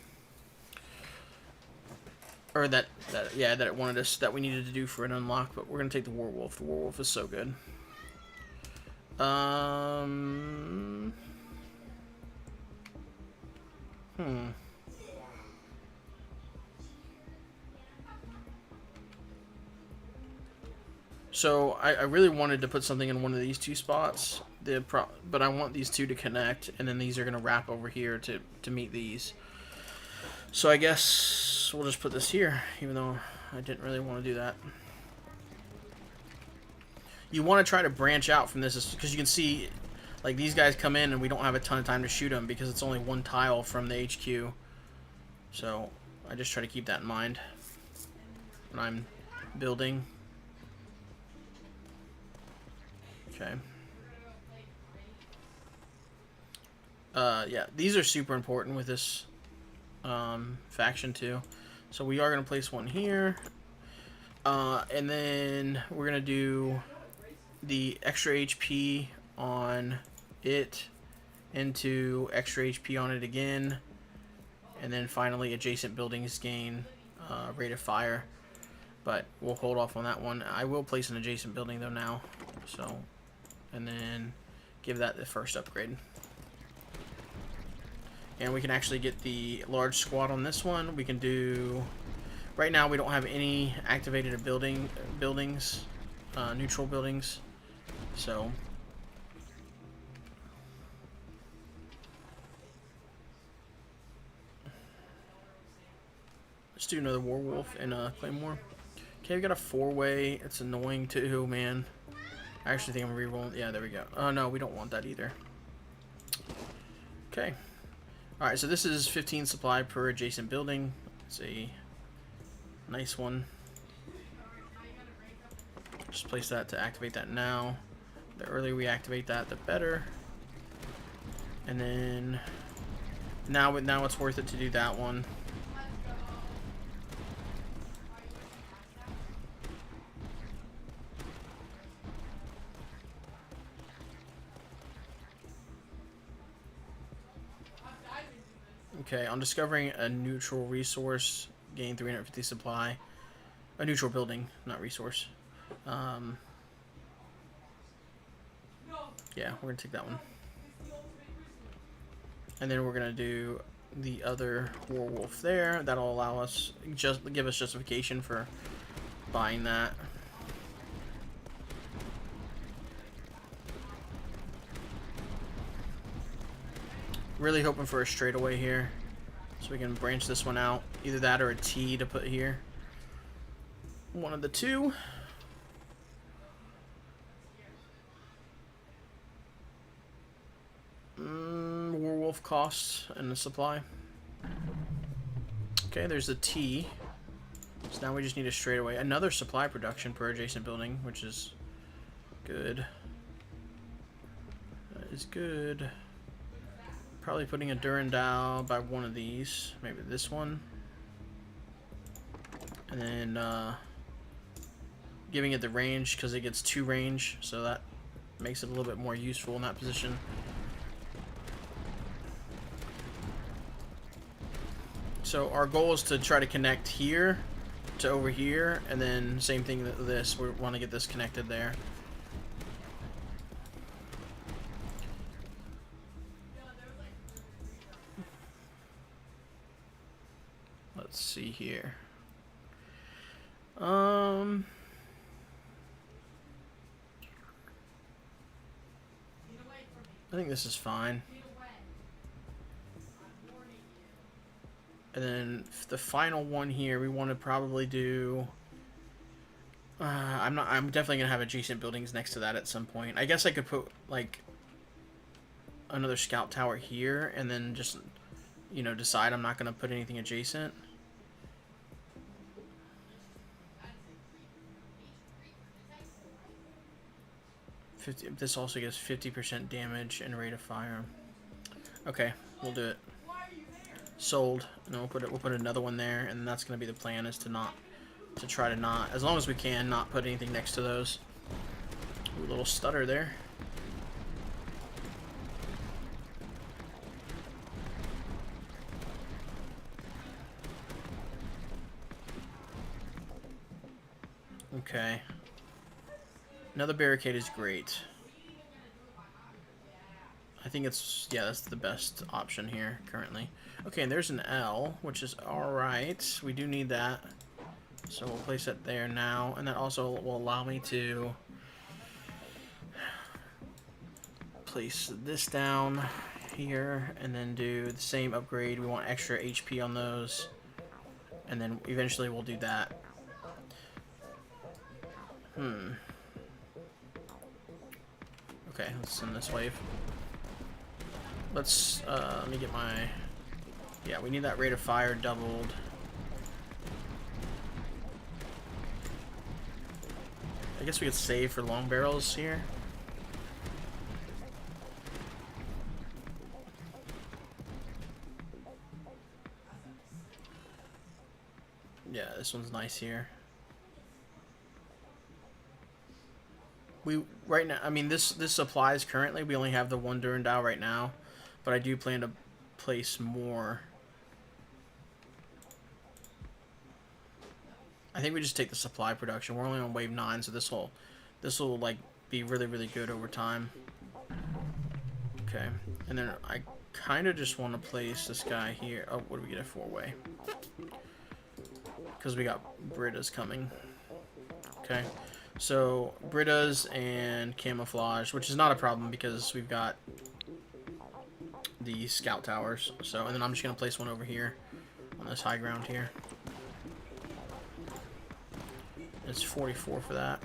Or that it wanted us, that we needed to do for an unlock, but we're gonna take the Warwolf. The Warwolf is so good. So I really wanted to put something in one of these two spots. But I want these two to connect, and then these are going to wrap over here to meet these. So I guess we'll just put this here, even though I didn't really want to do that. You want to try to branch out from this, because you can see, like, these guys come in and we don't have a ton of time to shoot them because it's only one tile from the HQ. So I just try to keep that in mind when I'm building. Okay. Yeah, these are super important with this faction too. So we are going to place one here. And then we're going to do the extra HP on it into extra HP on it again. And then finally adjacent buildings gain rate of fire. But we'll hold off on that one. I will place an adjacent building though now. So, and then give that the first upgrade. And we can actually get the large squad on this one. We can do... Right now we don't have any activated buildings, neutral buildings. So... let's do another Werewolf and a Claymore. Okay, we got a 4-way. It's annoying too, man. I actually think I'm re-rolling. Yeah, there we go. Oh, no, we don't want that either. Okay. Alright, so this is 15 supply per adjacent building. It's a nice one. Just place that to activate that now. The earlier we activate that, the better. And then now it's worth it to do that one. Okay, on discovering a neutral resource, gain 350 supply. A neutral building, not resource. Yeah, we're going to take that one. And then we're going to do the other Werewolf there. That'll allow us, give us justification for buying that. Really hoping for a straightaway here, so we can branch this one out. Either that or a T to put here. One of the two. Werewolf costs and the supply. Okay, there's a T. So now we just need a straightaway. Another supply production per adjacent building, which is good. That is good. Probably putting a Durandal by one of these. Maybe this one. And then giving it the range, because it gets 2 range. So that makes it a little bit more useful in that position. So our goal is to try to connect here to over here. And then same thing with this. We want to get this connected there. Let's see here. I think this is fine. And then the final one here, we want to probably do. I'm definitely gonna have adjacent buildings next to that at some point. I guess I could put like another scout tower here, and then just, you know, decide I'm not gonna put anything adjacent. This also gives 50% damage and rate of fire. Okay, we'll do it. Sold. And then we'll put another one there, and that's gonna be the plan, is to try to not, as long as we can, not put anything next to those. Ooh, a little stutter there. Okay. Another barricade is great. I think it's, yeah, that's the best option here currently. Okay, and there's an L, which is alright. We do need that. So we'll place it there now, and that also will allow me to place this down here, and then do the same upgrade. We want extra HP on those, and then eventually we'll do that. Okay, let's send this wave. Let's, let me get my... Yeah, we need that rate of fire doubled. I guess we could save for long barrels here. Yeah, this one's nice here. Right now, I mean, this applies currently. We only have the one Durandal right now, but I do plan to place more. I think we just take the supply production. We're only on wave 9, so this will like be really good over time. Okay, and then I kind of just want to place this guy here. Oh, what do we get a 4-way? Because we got Britas coming. Okay. So, Britas and Camouflage, which is not a problem because we've got the scout towers. So, and then I'm just going to place one over here on this high ground here. It's 44 for that.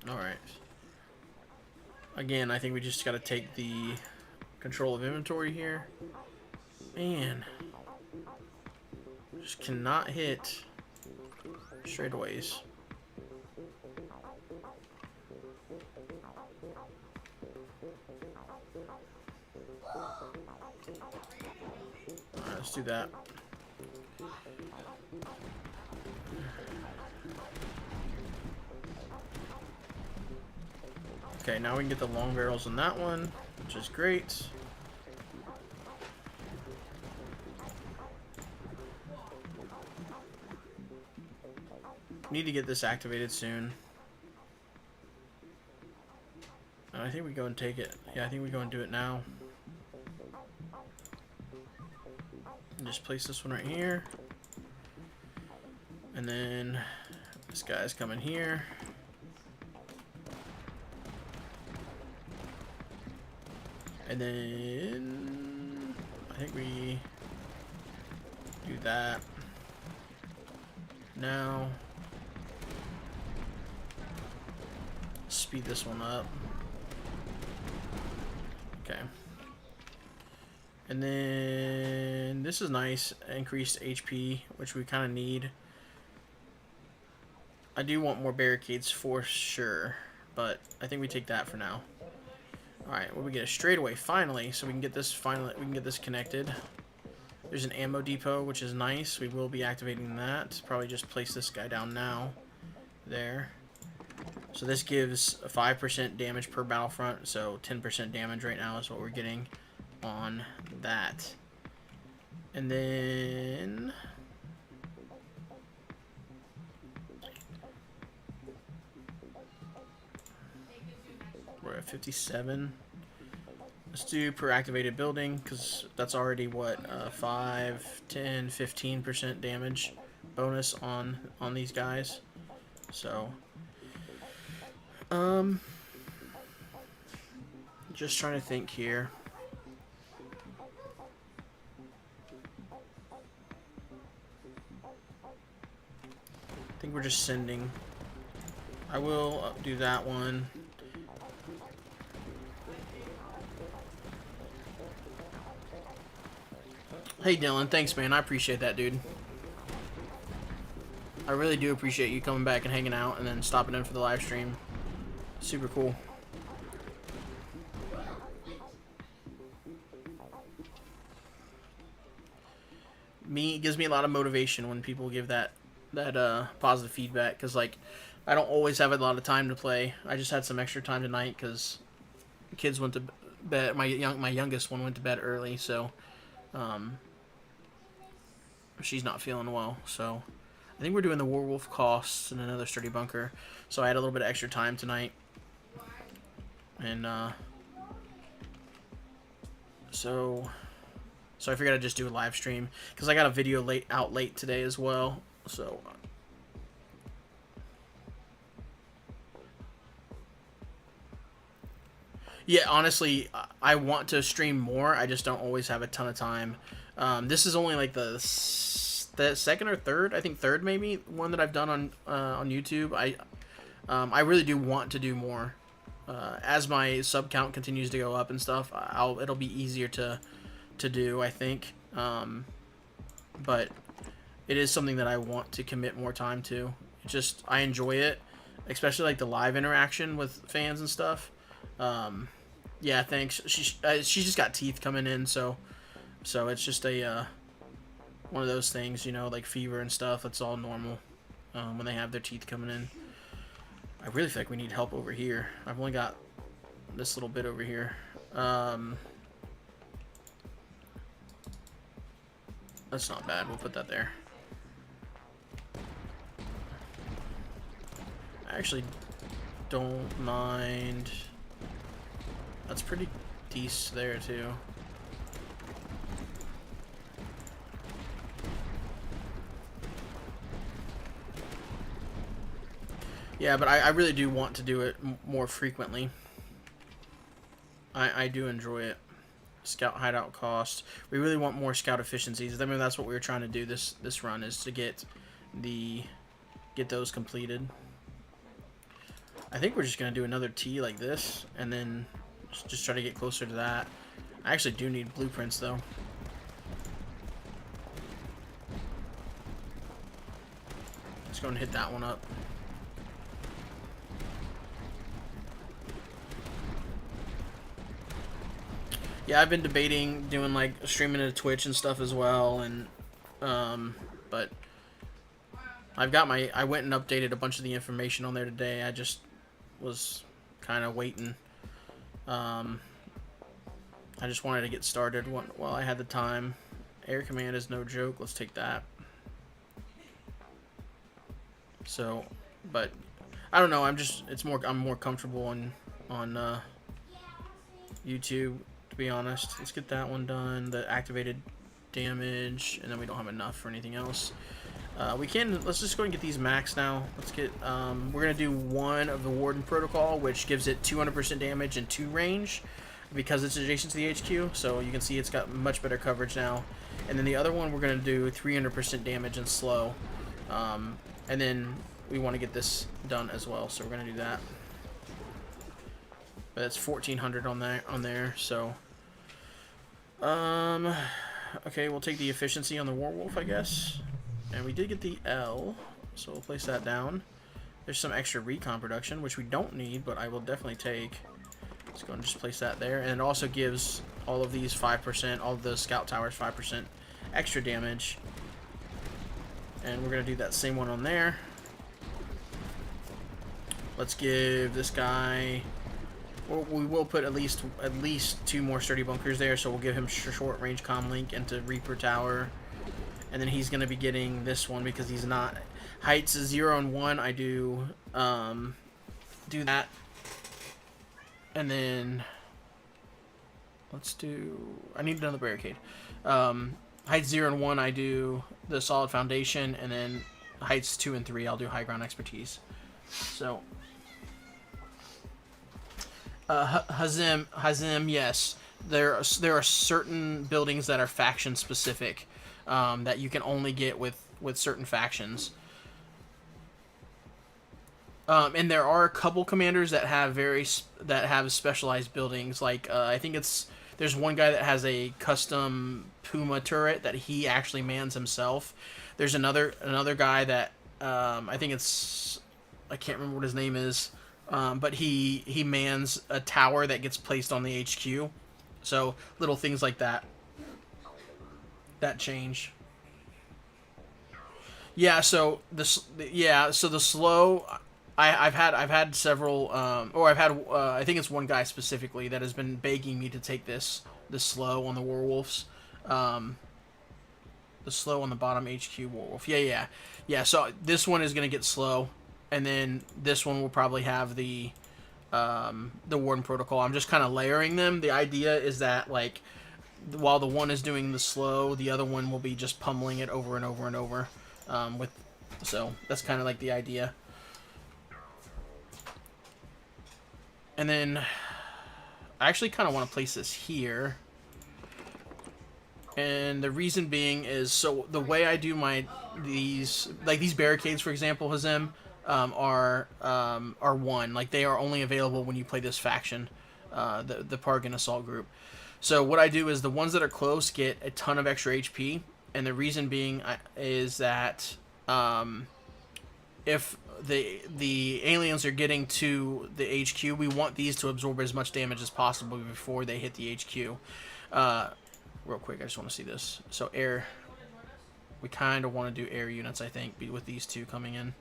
Alright. Again, I think we just got to take the control of inventory here. Man. Just cannot hit straightaways. Alright, let's do that. Okay, now we can get the long barrels on that one, which is great. Need to get this activated soon. And I think we go and take it. Yeah, I think we go and do it now. And just place this one right here. And then this guy's coming here. And then I think we do that now. Speed this one up. Okay. And then this is nice, increased HP, which we kind of need. I do want more barricades for sure, but I think we take that for now. Alright, well, we get a straightaway finally, so we can get this connected. There's an ammo depot, which is nice. We will be activating that. Probably just place this guy down now. There. So this gives a 5% damage per battlefront, so 10% damage right now is what we're getting on that. And then we're at 57. Let's do per activated building, because that's already what, 5, 10, 15% damage bonus on these guys. So just trying to think here. I think we're just sending. I will do that one. Hey Dylan, thanks man, I appreciate that, dude. I really do appreciate you coming back and hanging out and then stopping in for the live stream. Super cool. It gives me a lot of motivation when people give that positive feedback, because like I don't always have a lot of time to play. I just had some extra time tonight because the kids went to bed. My youngest one went to bed early, so she's not feeling well. So I think we're doing the Warwolf costs and another sturdy bunker. So I had a little bit of extra time tonight. And, so I figured I'd just do a live stream. Because I got a video out late today as well. So... yeah, honestly, I want to stream more. I just don't always have a ton of time. This is only like the second or third, I think third maybe, one that I've done on YouTube. I really do want to do more. As my sub count continues to go up and stuff, it'll be easier to do, I think. But it is something that I want to commit more time to. I enjoy it, especially like the live interaction with fans and stuff. Yeah, thanks. She's just got teeth coming in, so it's just a one of those things, you know, like fever and stuff. It's all normal when they have their teeth coming in. I really feel like we need help over here. I've only got this little bit over here. That's not bad. We'll put that there. I actually don't mind. That's pretty decent there, too. Yeah, but I really do want to do it more frequently. I do enjoy it. Scout hideout cost. We really want more scout efficiencies. I mean, that's what we were trying to do this run, is to get those completed. I think we're just going to do another T like this, and then just try to get closer to that. I actually do need blueprints, though. Let's go and hit that one up. Yeah, I've been debating doing, like, streaming to Twitch and stuff as well, and, but I went and updated a bunch of the information on there today. I just was kind of waiting. I just wanted to get started while I had the time. Air command is no joke. Let's take that. So, but I don't know. I'm more comfortable on YouTube, to be honest. Let's get that one done. The activated damage, and then we don't have enough for anything else. Let's just go and get these max now. Let's get, we're going to do one of the Warden Protocol, which gives it 200% damage and 2 range, because it's adjacent to the HQ, so you can see it's got much better coverage now. And then the other one, we're going to do 300% damage and slow. And then we want to get this done as well, so we're going to do that. But it's 1400 on there, so... okay, we'll take the efficiency on the Warwolf, I guess. And we did get the L, so we'll place that down. There's some extra recon production, which we don't need, but I will definitely take. Let's go and just place that there. And it also gives all of these 5%, all of the scout towers 5% extra damage. And we're going to do that same one on there. Let's give this guy... well, we will put at least 2 more sturdy bunkers there, so we'll give him short range comm link into Reaper Tower. And then he's going to be getting this one because he's not... heights 0 and 1, I do that. And then... let's do... I need another barricade. Heights 0 and 1, I do the solid foundation. And then heights 2 and 3, I'll do high ground expertise. So... Hazim, yes. There are certain buildings that are faction specific. That you can only get with certain factions. And there are a couple commanders that have specialized buildings. Like I think there's one guy that has a custom Puma turret that he actually mans himself. There's another guy that I think I can't remember what his name is, but he mans a tower that gets placed on the HQ. So little things like that change. Yeah, so the slow, I've had several, I think it's one guy specifically that has been begging me to take this slow on the Werewolves. The slow on the bottom HQ Warwolf. Yeah. So this one is gonna get slow, and then this one will probably have the Warden Protocol. I'm just kind of layering them. The idea is that like while the one is doing the slow, the other one will be just pummeling it over and over and over. So that's kind of like the idea. And then I actually kind of want to place this here. And the reason being is, so the way I do these barricades, for example, Hazem, are one. Like, they are only available when you play this faction, the Pargan Assault Group. So what I do is the ones that are close get a ton of extra HP, and the reason being is that if the aliens are getting to the HQ, we want these to absorb as much damage as possible before they hit the HQ. Real quick, I just want to see this. So air, we kind of want to do air units, I think, with these two coming in.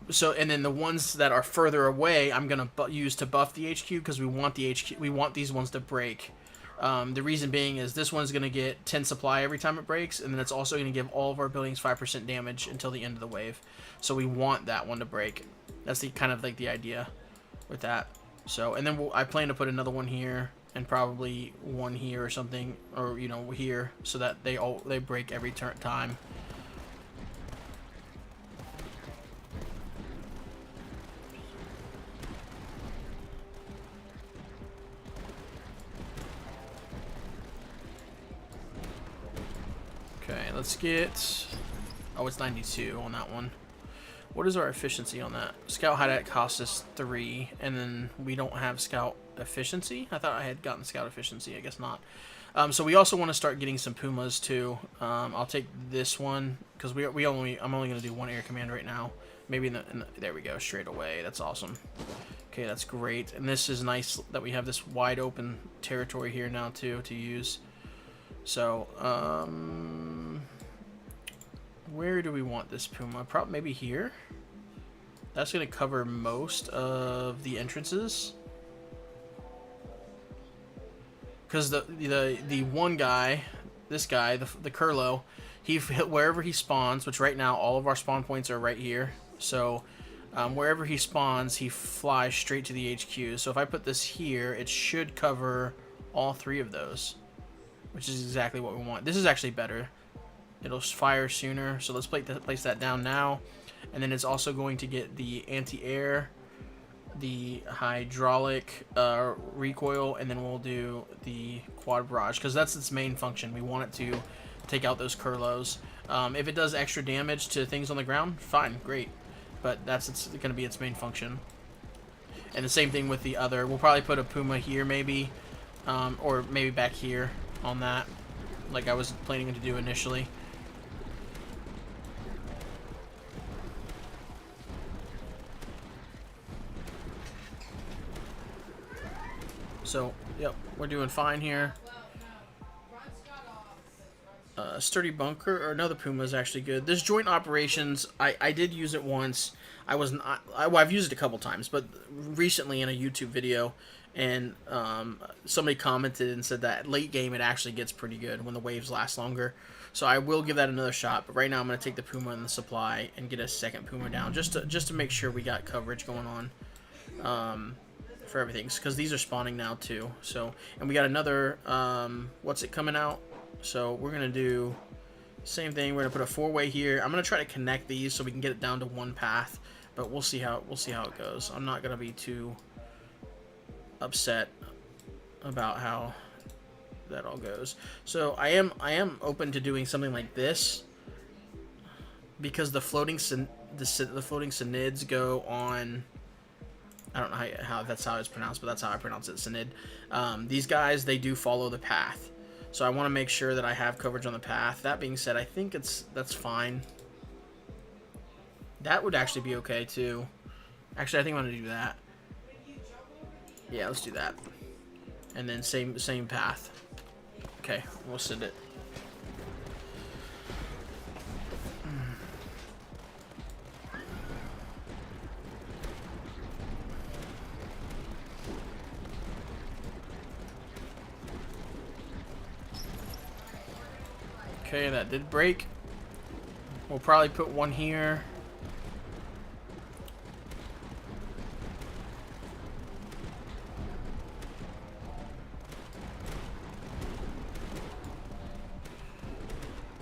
So, and then the ones that are further away, I'm gonna use to buff the HQ because we want these ones to break. The reason being is this one's gonna get 10 supply every time it breaks, and then it's also gonna give all of our buildings 5% damage until the end of the wave. So we want that one to break. That's the kind of like the idea with that. So, and then I plan to put another one here, and probably one here or something, or here, so that they break every time. Okay, let's get. Oh, it's 92 on that one. What is our efficiency on that? Scout hideout costs us 3, and then we don't have scout efficiency. I thought I had gotten scout efficiency. I guess not. So we also want to start getting some Pumas too. I'll take this one because I'm only going to do one air command right now. Maybe there we go, straight away. That's awesome. Okay, that's great. And this is nice that we have this wide open territory here now too to use. So where do we want this Puma? Probably maybe here. That's going to cover most of the entrances. Because the one guy, this guy, the Curlo, he wherever he spawns, which right now all of our spawn points are right here. So wherever he spawns, he flies straight to the HQ. So if I put this here, it should cover all 3 of those, which is exactly what we want. This is actually better. It'll fire sooner. So let's place that down now. And then it's also going to get the anti-air, the hydraulic recoil, and then we'll do the quad barrage because that's its main function. We want it to take out those Curlos. If it does extra damage to things on the ground, fine, great, but it's going to be its main function. And the same thing with the other. We'll probably put a Puma here maybe, or maybe back here on that, like I was planning to do initially. So, yep, we're doing fine here. Sturdy bunker, or another Puma is actually good. This joint operations, I did use it once. I've used it a couple times, but recently in a YouTube video, and somebody commented and said that late game it actually gets pretty good when the waves last longer. So I will give that another shot. But right now I'm going to take the Puma and the supply and get a second Puma down just to make sure we got coverage going on. For everything, because these are spawning now too. So, and we got another what's it coming out, so we're gonna do same thing. We're gonna put a 4-way here. I'm gonna try to connect these so we can get it down to one path, but we'll see how it goes. I'm not gonna be too upset about how that all goes. So I am open to doing something like this because the floating Synids go on. I don't know how that's how it's pronounced, but that's how I pronounce it, Synid. These guys, they do follow the path. So I want to make sure that I have coverage on the path. That being said, I think that's fine. That would actually be okay, too. Actually, I think I'm going to do that. Yeah, let's do that. And then same path. Okay, we'll send it. Okay, that did break. We'll probably put one here.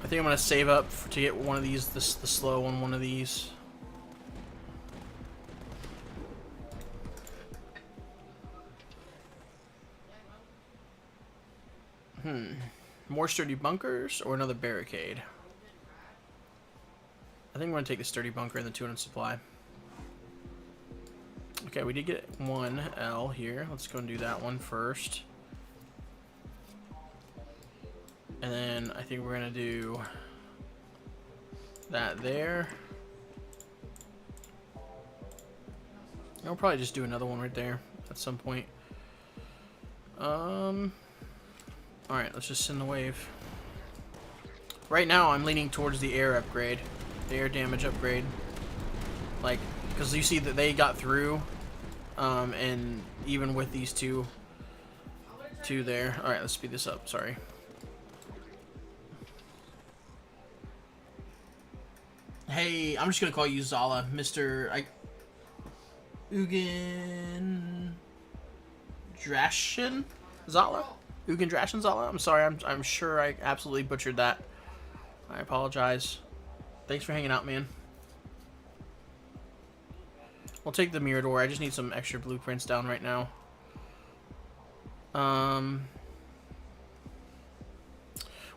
I think I'm gonna save up to get one of these, the slow one of these. More sturdy bunkers or another barricade? I think we're gonna take the sturdy bunker and the 200 supply. Okay, we did get one L here. Let's go and do that one first. And then I think we're gonna do that there. And we'll probably just do another one right there at some point. Alright, let's just send the wave. Right now, I'm leaning towards the air upgrade. The air damage upgrade. Like, because you see that they got through. And even with these two there. Alright, let's speed this up. Sorry. Hey, I'm just going to call you Zala. Mr. Ugin Drashin Zala? Ugin Drashin Zala? I'm sorry, I'm sure I absolutely butchered that. I apologize. Thanks for hanging out, man. We'll take the Mirador. I just need some extra blueprints down right now.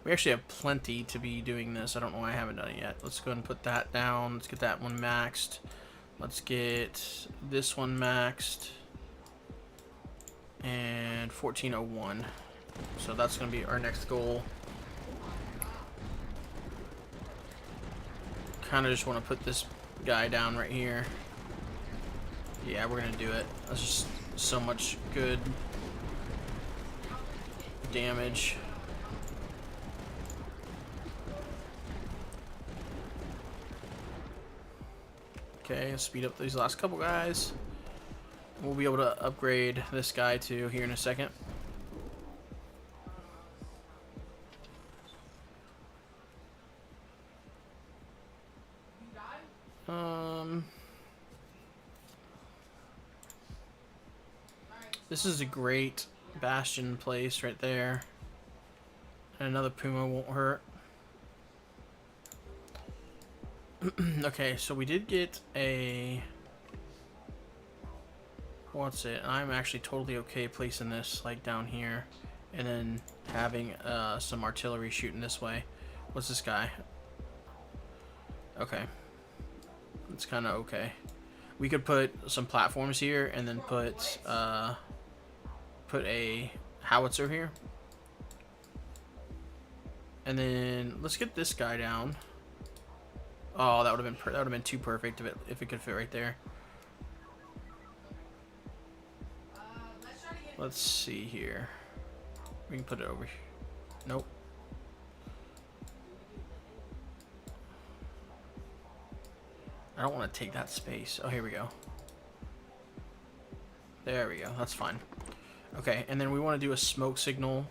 We actually have plenty to be doing this. I don't know why I haven't done it yet. Let's go ahead and put that down. Let's get that one maxed. Let's get this one maxed. And 1401. So that's going to be our next goal. Kind of just want to put this guy down right here. Yeah, we're going to do it. That's just so much good damage. Okay, let's speed up these last couple guys. We'll be able to upgrade this guy too here in a second. This is a great bastion place right there. And another Puma won't hurt. Okay, so we did get a... What's it? I'm actually totally okay placing this like down here. And then having some artillery shooting this way. What's this guy? Okay. It's kind of okay. We could put some platforms here and then put a howitzer here. And then let's get this guy down. Oh, that would have been too perfect if it could fit right there. Let's see here. We can put it over here. Nope. I don't want to take that space. Oh, here we go. There we go. That's fine. Okay, and then we want to do a smoke signal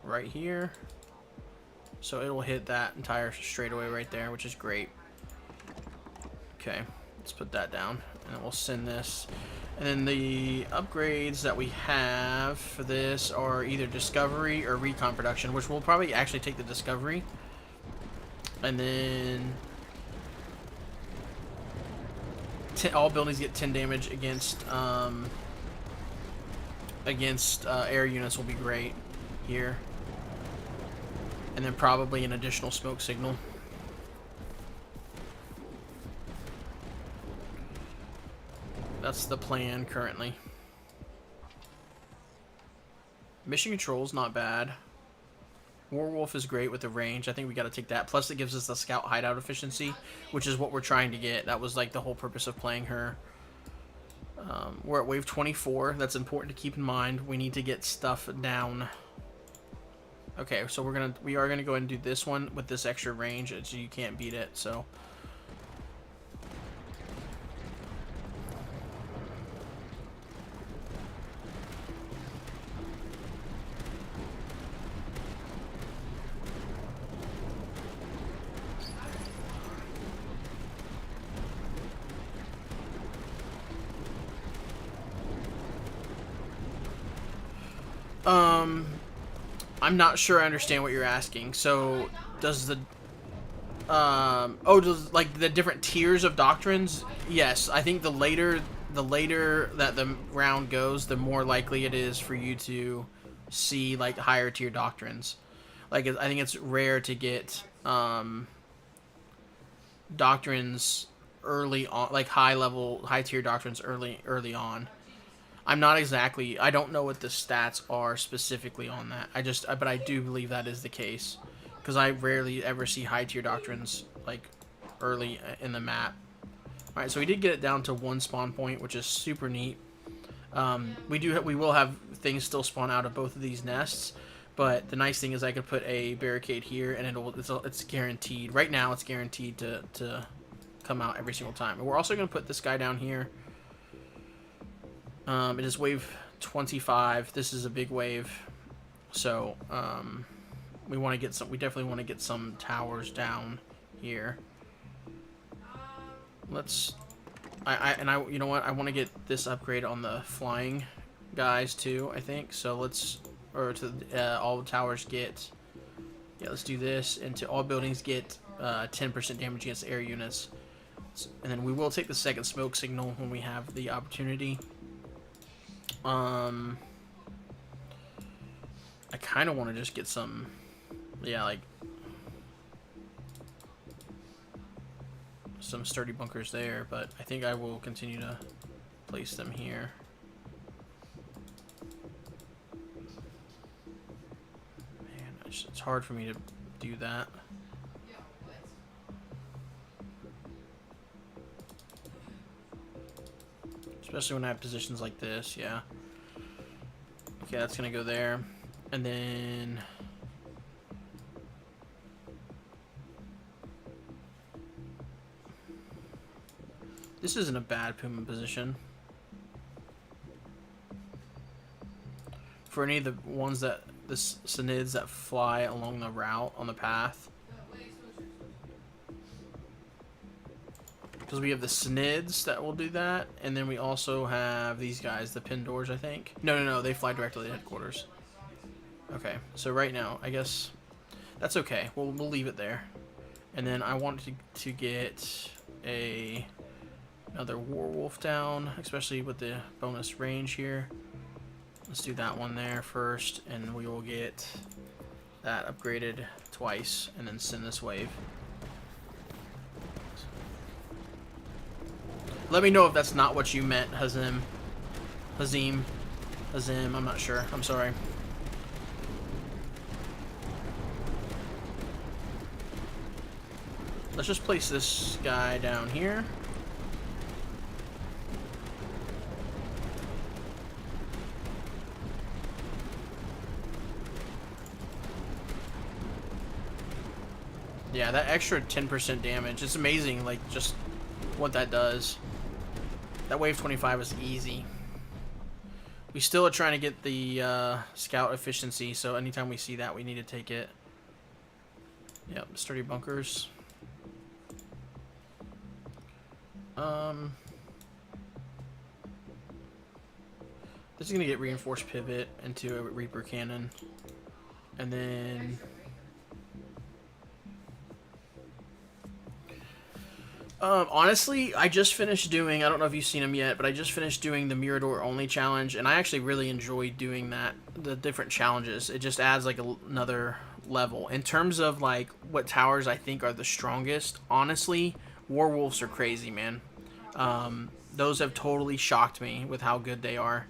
right here. So it'll hit that entire straightaway right there, which is great. Okay, let's put that down. And then we'll send this. And then the upgrades that we have for this are either Discovery or Recon Production, which we'll probably actually take the Discovery. And then... all buildings get 10 damage against air units will be great here. And then probably an additional smoke signal. That's the plan currently. Mission control's not bad. Warwolf is great with the range. I think we got to take that. Plus, it gives us the scout hideout efficiency, which is what we're trying to get. That was like the whole purpose of playing her. We're at wave 24. That's important to keep in mind. We need to get stuff down. Okay, so we are gonna go ahead and do this one with this extra range, so you can't beat it. So. I'm not sure I understand what you're asking. So, does the oh, does like the different tiers of doctrines? Yes, I think the later that the round goes, the more likely it is for you to see like higher tier doctrines. Like I think it's rare to get doctrines early on, like high tier doctrines early on. I'm not exactly. I don't know what the stats are specifically on that. But I do believe that is the case, because I rarely ever see high tier doctrines like early in the map. All right, so we did get it down to one spawn point, which is super neat. We will have things still spawn out of both of these nests, but the nice thing is I could put a barricade here, and it's guaranteed. Right now, it's guaranteed to come out every single time. And we're also going to put this guy down here. It is wave 25. This is a big wave, so we want to get some. We definitely want to get some towers down here. Let's. You know what? I want to get this upgrade on the flying guys too. I think so. All towers get. Yeah, let's do this. And to all buildings get 10% damage against air units. And then we will take the second smoke signal when we have the opportunity. I kind of want to just get some, yeah, like some sturdy bunkers there, but I think I will continue to place them here. Man, it's hard for me to do that. Especially when I have positions like this, yeah. Okay, that's gonna go there. And then this isn't a bad Puma position. For any of the ones the Synids that fly along the route, on the path. Because we have the Synids that will do that, and then we also have these guys, the Pindors, I think. No, they fly directly to headquarters. Okay, so right now, I guess that's okay. We'll leave it there. And then I want to get another Warwolf down, especially with the bonus range here. Let's do that one there first, and we will get that upgraded twice, and then send this wave. Let me know if that's not what you meant, Hazim, I'm not sure. I'm sorry. Let's just place this guy down here. Yeah, that extra 10% damage, it's amazing, like, just what that does. That wave 25 is easy. We still are trying to get the scout efficiency, so anytime we see that, we need to take it. Yep, sturdy bunkers. This is going to get reinforced pivot into a Reaper cannon. And then honestly, I just finished doing, I don't know if you've seen them yet, but I just finished doing the Mirador only challenge, and I actually really enjoy doing that, the different challenges. It just adds like another level. In terms of like what towers I think are the strongest, honestly, Warwolves are crazy, man. Those have totally shocked me with how good they are.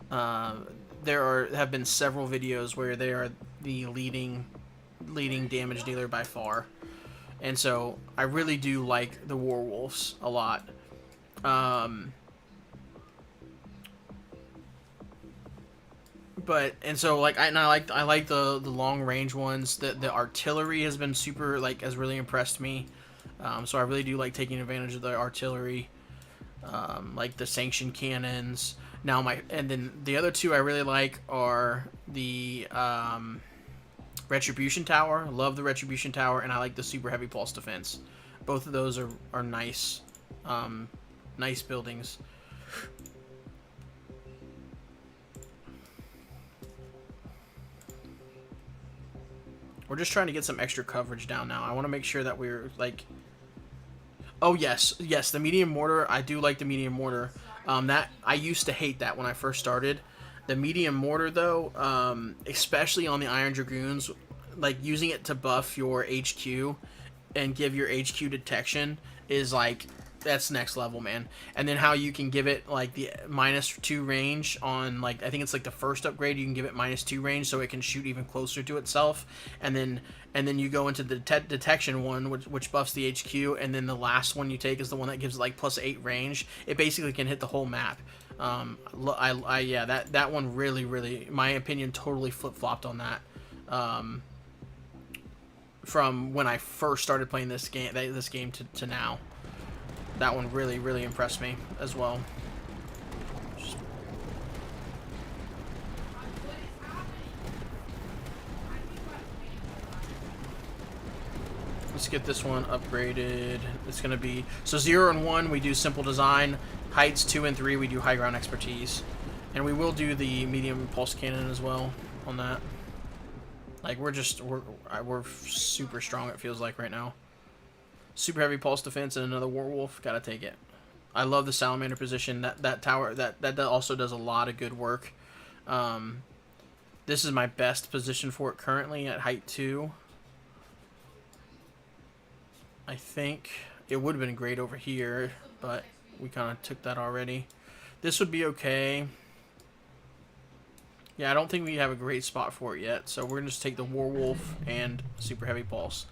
Have been several videos where they are the leading damage dealer by far. And so I really do like the Warwolves a lot. I like the long range ones. The artillery has been super, like, has really impressed me. So I really do like taking advantage of the artillery, like the sanctioned cannons. And then the other two I really like are the Retribution Tower. Love the Retribution Tower, and I like the Super Heavy Pulse Defense. Both of those are nice, nice buildings. We're just trying to get some extra coverage down now. I want to make sure that we're like... Oh, yes. Yes, the medium mortar. I do like the medium mortar. That I used to hate that when I first started. The medium mortar, though, especially on the Iron Dragoons, like using it to buff your HQ and give your HQ detection is like... That's next level, man. And then how you can give it like the -2 range on, like, I think it's like the first upgrade, you can give it -2 range so it can shoot even closer to itself. And then you go into the detection one, which buffs the HQ, and then the last one you take is the one that gives like +8 range. It basically can hit the whole map. Yeah, that one really, my opinion, totally flip-flopped on that. From when I first started playing this game to now. That one really impressed me as well. Let's get this one upgraded. It's going to be... So 0 and 1, we do simple design. Heights 2 and 3, we do high ground expertise. And we will do the medium pulse cannon as well on that. Like, we're super strong, it feels like, right now. Super heavy pulse defense and another werewolf. Gotta take it. I love the salamander position. That tower that also does a lot of good work. This is my best position for it currently at height 2. I think it would have been great over here, but we kind of took that already. This would be okay. Yeah, I don't think we have a great spot for it yet, so we're gonna just take the werewolf and super heavy pulse.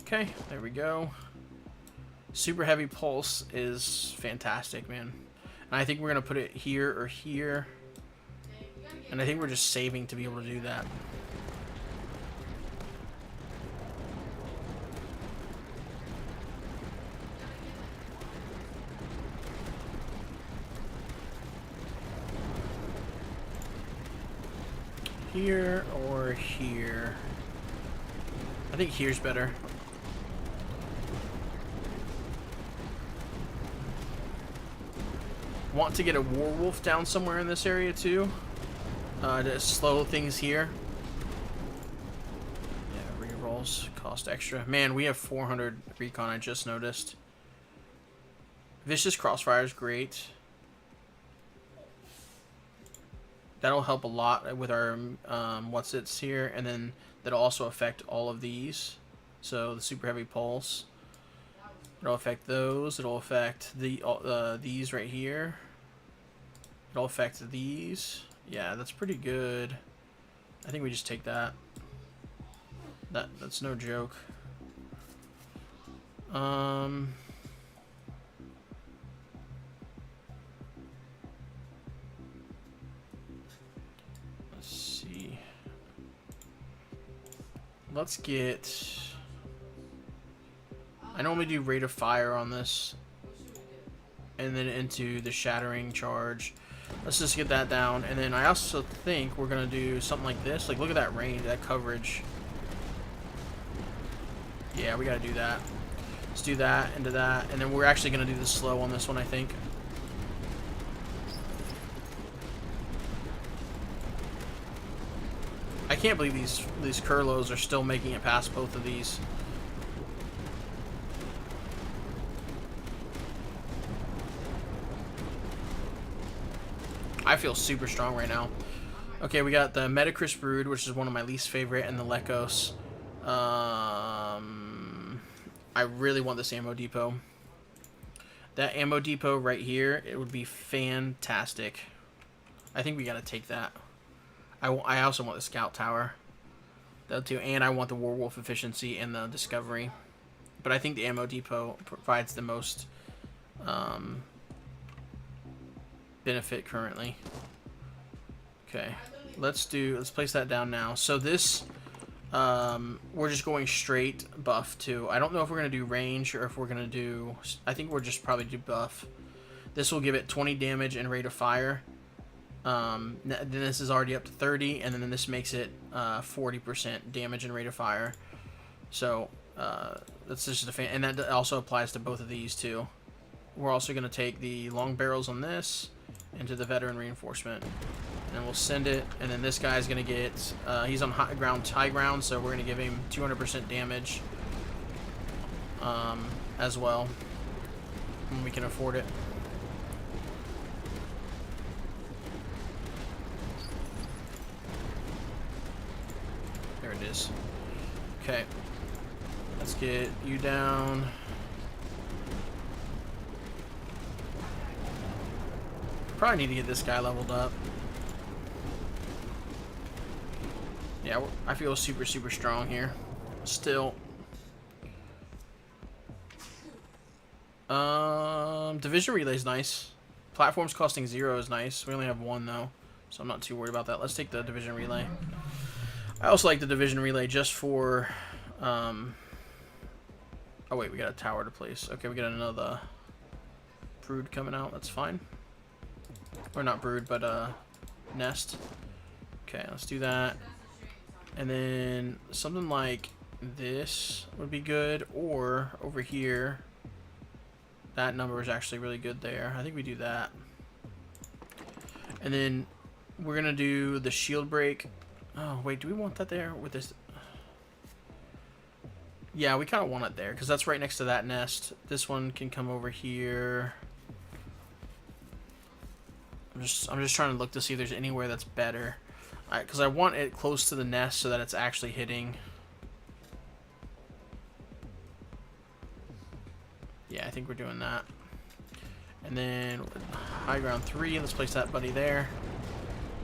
Okay, there we go. Super heavy pulse is fantastic, man. And I think we're going to put it here or here. And I think we're just saving to be able to do that. Here or here. I think here's better. Want to get a werewolf down somewhere in this area too, to slow things here. Yeah, rerolls cost extra. Man, we have 400 recon, I just noticed. Vicious Crossfire is great. That'll help a lot with our what's-its here, and then that'll also affect all of these. So the super heavy pulse. It'll affect those. It'll affect these right here. It'll affect these. Yeah, that's pretty good. I think we just take that. That's no joke. Let's see. Let's get... I normally do rate of fire on this, and then into the shattering charge. Let's just get that down, and then I also think we're gonna do something like this. Like, look at that range, that coverage. Yeah, we gotta do that. Let's do that into that, and then we're actually gonna do the slow on this one, I think. I can't believe these Curlos are still making it past both of these. I feel super strong right now. Okay, we got the Metacris Brood, which is one of my least favorite, and the Lekos. I really want this ammo depot. That ammo depot right here, it would be fantastic. I think we gotta take that. I also want the Scout Tower. That too, and I want the Werewolf efficiency and the Discovery. But I think the ammo depot provides the most benefit currently. Okay, let's place that down now. So this, we're just going straight buff to. I don't know if we're gonna do range or if we're gonna do. I think we're just probably do buff. This will give it 20 damage and rate of fire. Then this is already up to 30, and then this makes it 40% damage and rate of fire. So that's just a fan, and that also applies to both of these too. We're also gonna take the long barrels on this, into the veteran reinforcement. And then we'll send it, and then this guy's going to get, he's on high ground, so we're going to give him 200% damage as well, when we can afford it. There it is. Okay. Let's get you down. Probably need to get this guy leveled up. Yeah, I feel super, super strong here. Still. Division relay is nice. Platforms costing 0 is nice. We only have 1 though, so I'm not too worried about that. Let's take the division relay. I also like the division relay just for, oh wait, we got a tower to place. Okay, we got another brood coming out. That's fine. Or not brood, but nest. Okay, let's do that. And then something like this would be good, or over here. That number is actually really good there. I think we do that. And then we're gonna do the shield break. Oh wait, do we want that there with this? Yeah, we kind of want it there because that's right next to that nest. This one can come over here. I'm just trying to look to see if there's anywhere that's better. Because I want it close to the nest so that it's actually hitting. Yeah, I think we're doing that. And then high ground 3, let's place that buddy there.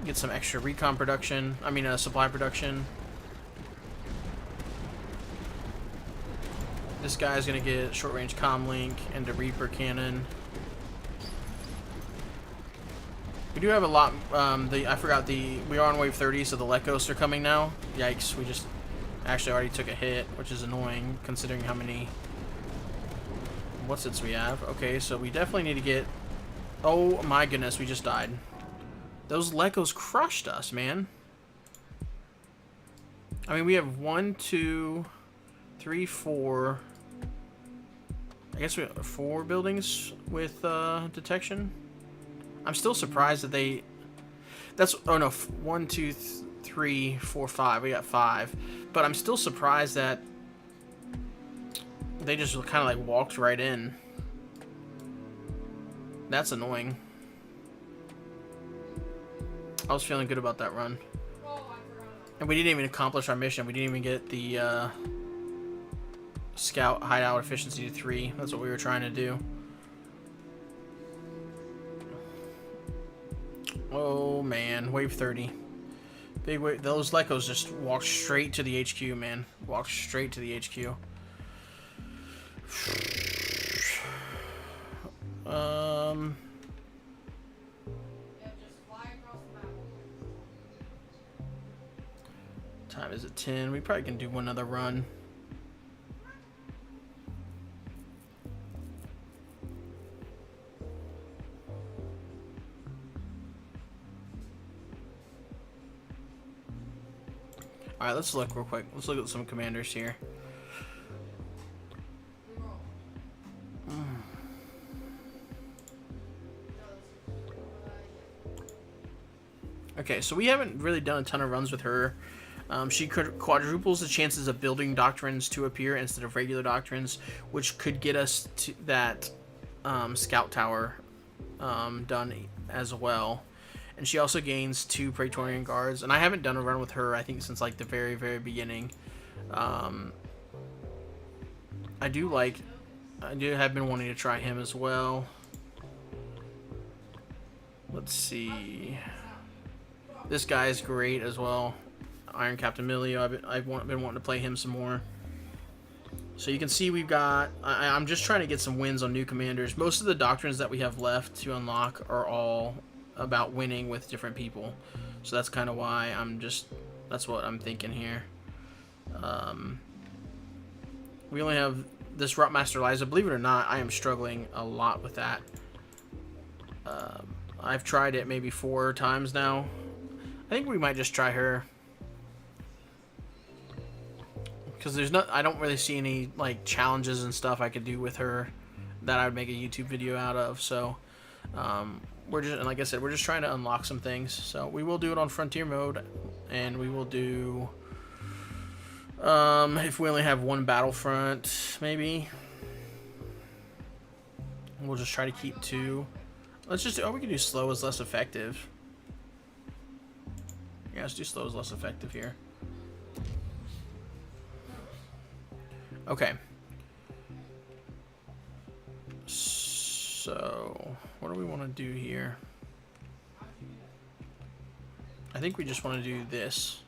Get some extra recon production. I mean, supply production. This guy's gonna get short range comm link and a Reaper cannon. We do have a lot. I forgot we are on wave 30, so the Lekos are coming now. Yikes! We just actually already took a hit, which is annoying considering how many what's its we have. Okay, so we definitely need to get. Oh my goodness, we just died. Those Lekos crushed us, man. I mean, we have 1, 2, 3, 4. I guess we have 4 buildings with detection. I'm still surprised that they. That's oh no, 1, 2, 3, 4, 5. We got 5, but I'm still surprised that they just kind of like walked right in. That's annoying. I was feeling good about that run. And we didn't even accomplish our mission. We didn't even get the scout hideout efficiency to 3. That's what we were trying to do. Oh man, wave 30. Big wave. Those Lekos just walked straight to the HQ, man. Walked straight to the HQ. Time is at 10. We probably can do one other run. Alright, let's look real quick. Let's look at some commanders here. Okay, so we haven't really done a ton of runs with her. She quadruples the chances of building doctrines to appear instead of regular doctrines, which could get us to that scout tower done as well. And she also gains 2 Praetorian Guards. And I haven't done a run with her, I think, since like the very, very beginning. I do have been wanting to try him as well. Let's see. This guy is great as well. Iron Captain Emilio. I've been wanting to play him some more. So you can see we've got. I'm just trying to get some wins on new commanders. Most of the doctrines that we have left to unlock are all about winning with different people. So that's kind of why that's what I'm thinking here. We only have this Rupmaster Liza. Believe it or not, I am struggling a lot with that. I've tried it maybe 4 times now. I think we might just try her. Because I don't really see any like challenges and stuff I could do with her that I would make a YouTube video out of. So we're just, and like I said, we're just trying to unlock some things. So we will do it on Frontier mode, and we will do, if we only have one battlefront, maybe. We'll just try to keep 2. Let's just, we can do slow is less effective. Yeah, let's do slow is less effective here. Okay. So, what do we want to do here? I think we just want to do this.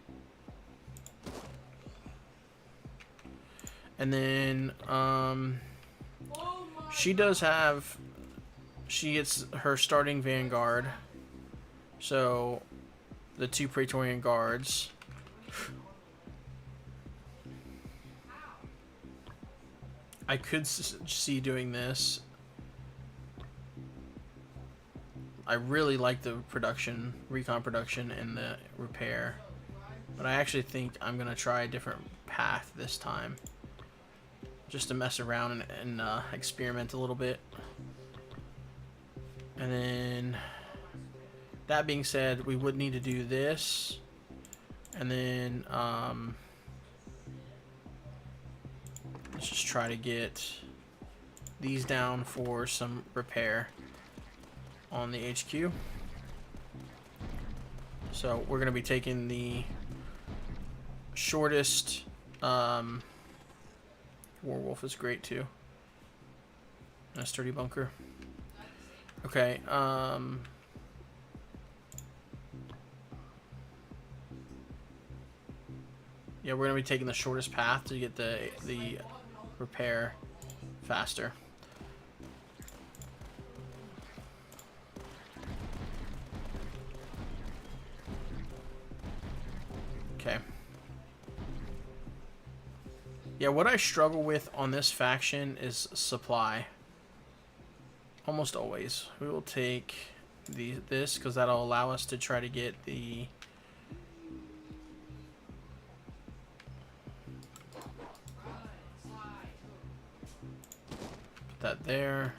And then, she does have, she gets her starting Vanguard. So, the 2 Praetorian Guards. I could see doing this. I really like the production, recon production, and the repair. But I actually think I'm going to try a different path this time. Just to mess around and experiment a little bit. And then, that being said, we would need to do this. And then, let's just try to get these down for some repair on the HQ. So we're going to be taking the shortest. Warwolf is great too. And a sturdy bunker. Okay. Yeah, we're going to be taking the shortest path to get the repair faster. Okay. Yeah, what I struggle with on this faction is supply. Almost always. We will take this because that'll allow us to try to get the put that there.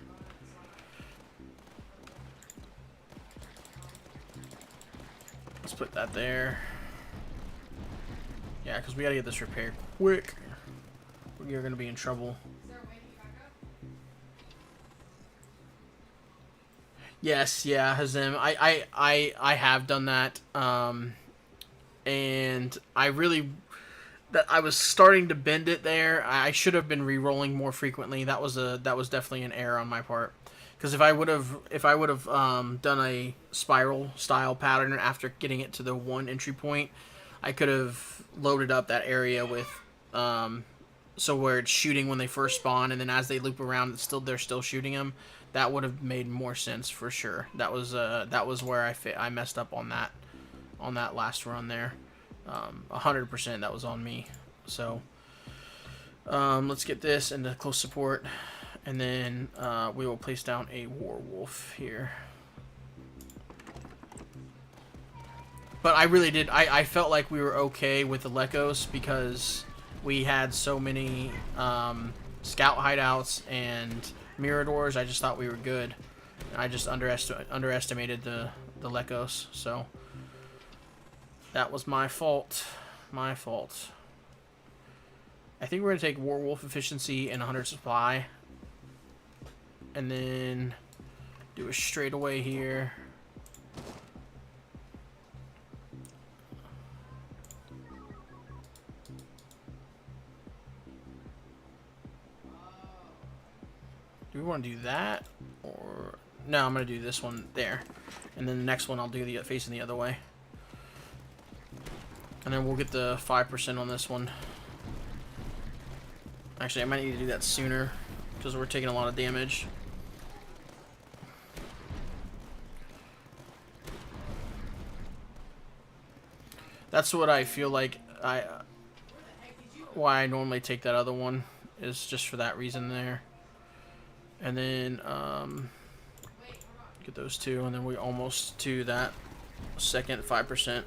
Let's put that there. Yeah, because we gotta get this repaired quick. You're gonna be in trouble. Yes, yeah, Hazim. I have done that. And I really I was starting to bend it there. I should have been re-rolling more frequently. That was definitely an error on my part. Because if I would have done a spiral style pattern after getting it to the 1 entry point, I could have loaded up that area with so where it's shooting when they first spawn, and then as they loop around, they're still shooting them. That would have made more sense for sure. That was where I messed up on that last run there. 100% that was on me. So let's get this into close support, and then we will place down a Warwolf here. But I really did. I felt like we were okay with the Lekos because we had so many scout hideouts and Miradors. I just thought we were good. I just underestimated the Lekos. So that was my fault. My fault. I think we're going to take Warwolf efficiency and 100 supply. And then do a straightaway here. Do we want to do that? Or no, I'm going to do this one there. And then the next one I'll do facing the other way. And then we'll get the 5% on this one. Actually, I might need to do that sooner because we're taking a lot of damage. That's what I feel like why I normally take that other one is just for that reason there. And then get those two, and then we almost to that second 5%.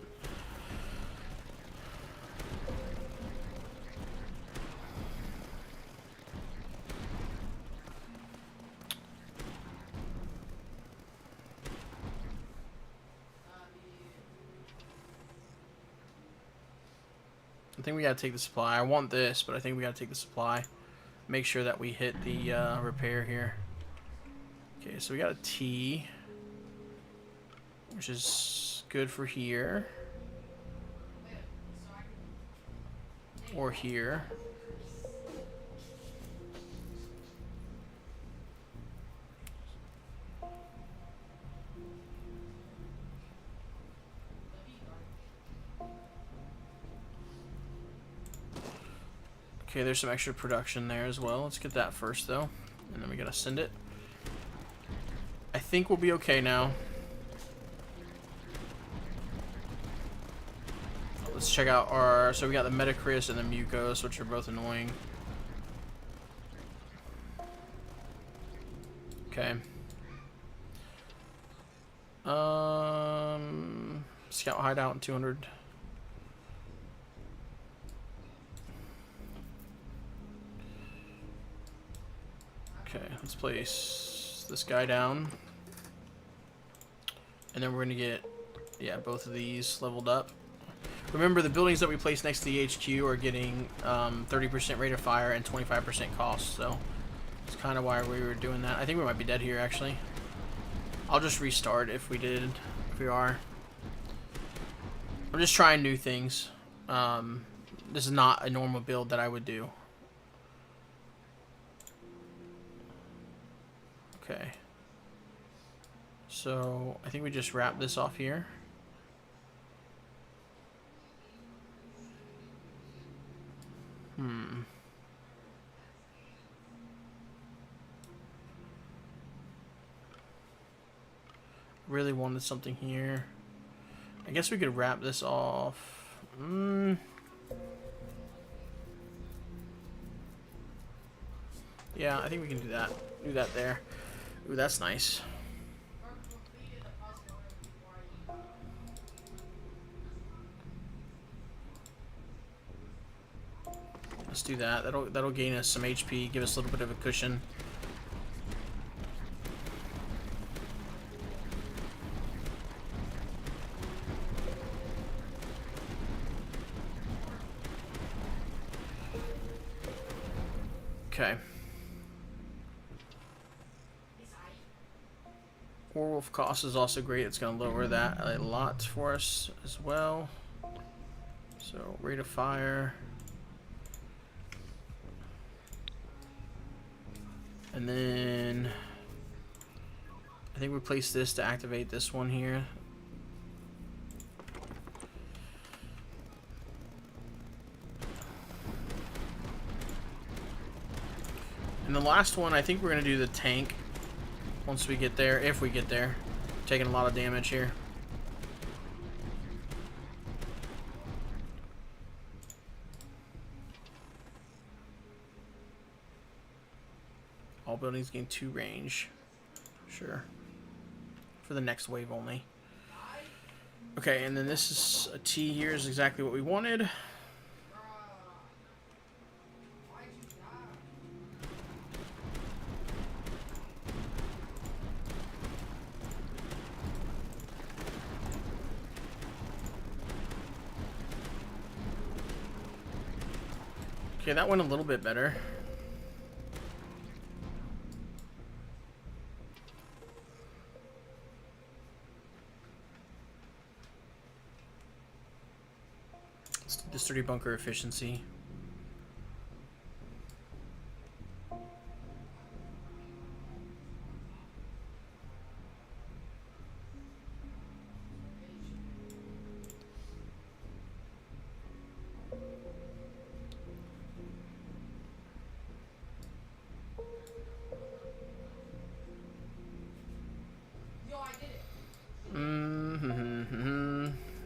I think we gotta take the supply. I want this, but I think we gotta take the supply. Make sure that we hit the repair here. Okay, so we got a T, which is good for here. Or here. Okay, there's some extra production there as well. Let's get that first, though. And then we gotta send it. I think we'll be okay now. Let's check out our... So we got the Metacris and the Mucos, which are both annoying. Okay. Scout hideout in 200. Okay, let's place this guy down. And then we're going to get, yeah, both of these leveled up. Remember, the buildings that we place next to the HQ are getting 30% rate of fire and 25% cost, so that's kind of why we were doing that. I think we might be dead here, actually. I'll just restart if we are. I'm just trying new things. This is not a normal build that I would do. Okay. So, I think we just wrap this off here. Really wanted something here. I guess we could wrap this off. Yeah, I think we can do that. Do that there. Ooh, that's nice. Let's do that. That'll gain us some HP, give us a little bit of a cushion. Okay. Warwolf cost is also great. It's going to lower that a lot for us as well. So, rate of fire. And then I think we place this to activate this one here. And the last one, I think we're going to do the tank once we get there, if we get there. Taking a lot of damage here. All buildings gain 2 range. Sure. For the next wave only. Okay, and then this is a T here is exactly what we wanted. Okay, that went a little bit better. Let's do the sturdy bunker efficiency.